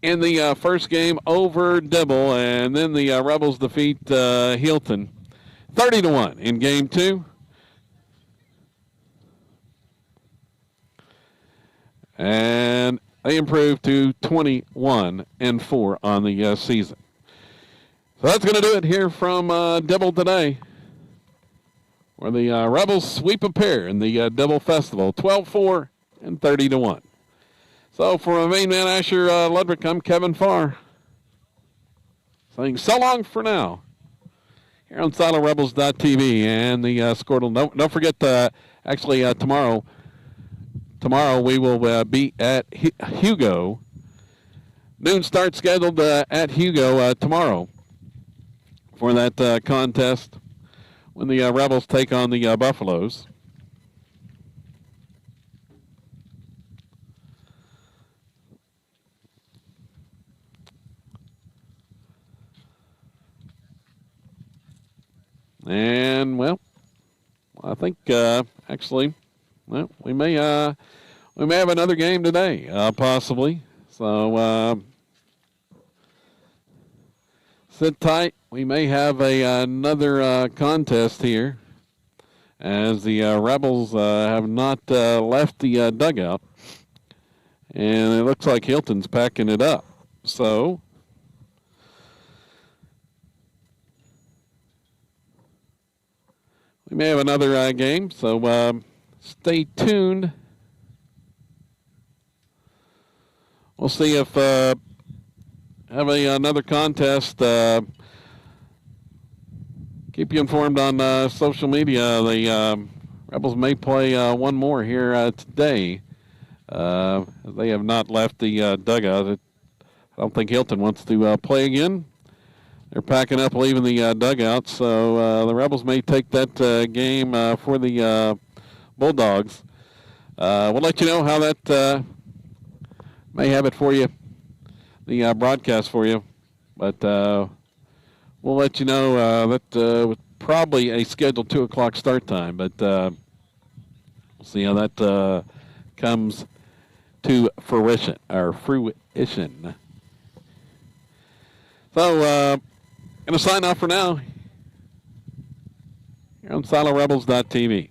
In the first game over Dibble, and then the Rebels defeat Hilton 30-1 in game 2. And they improved to 21-4 on the season. So that's going to do it here from Dibble today, where the Rebels sweep a pair in the Dibble Festival, 12-4 and 30-1. So for my main man Asher Ludwig, I'm Kevin Farr, saying so long for now here on SoloRebels.tv and the Squirtle. Don't forget tomorrow we will be at Hugo. Noon start scheduled at Hugo tomorrow for that contest when the Rebels take on the Buffaloes. And well, I think we may have another game today, possibly. So sit tight. We may have another contest here, as the Rebels have not left the dugout, and it looks like Hilton's packing it up. So we may have another game, so stay tuned we'll see if have another contest. Keep you informed on social media. The Rebels may play one more here today. They have not left the dugout. I don't think Hilton wants to play again. They're packing up, leaving the dugout. So the Rebels may take that game for the Bulldogs. We'll let you know how that may have it for you, the broadcast for you. But we'll let you know that with probably a scheduled 2 o'clock start time. But we'll see how that comes to fruition. So, going to sign off for now. Here on SiloRebels.tv.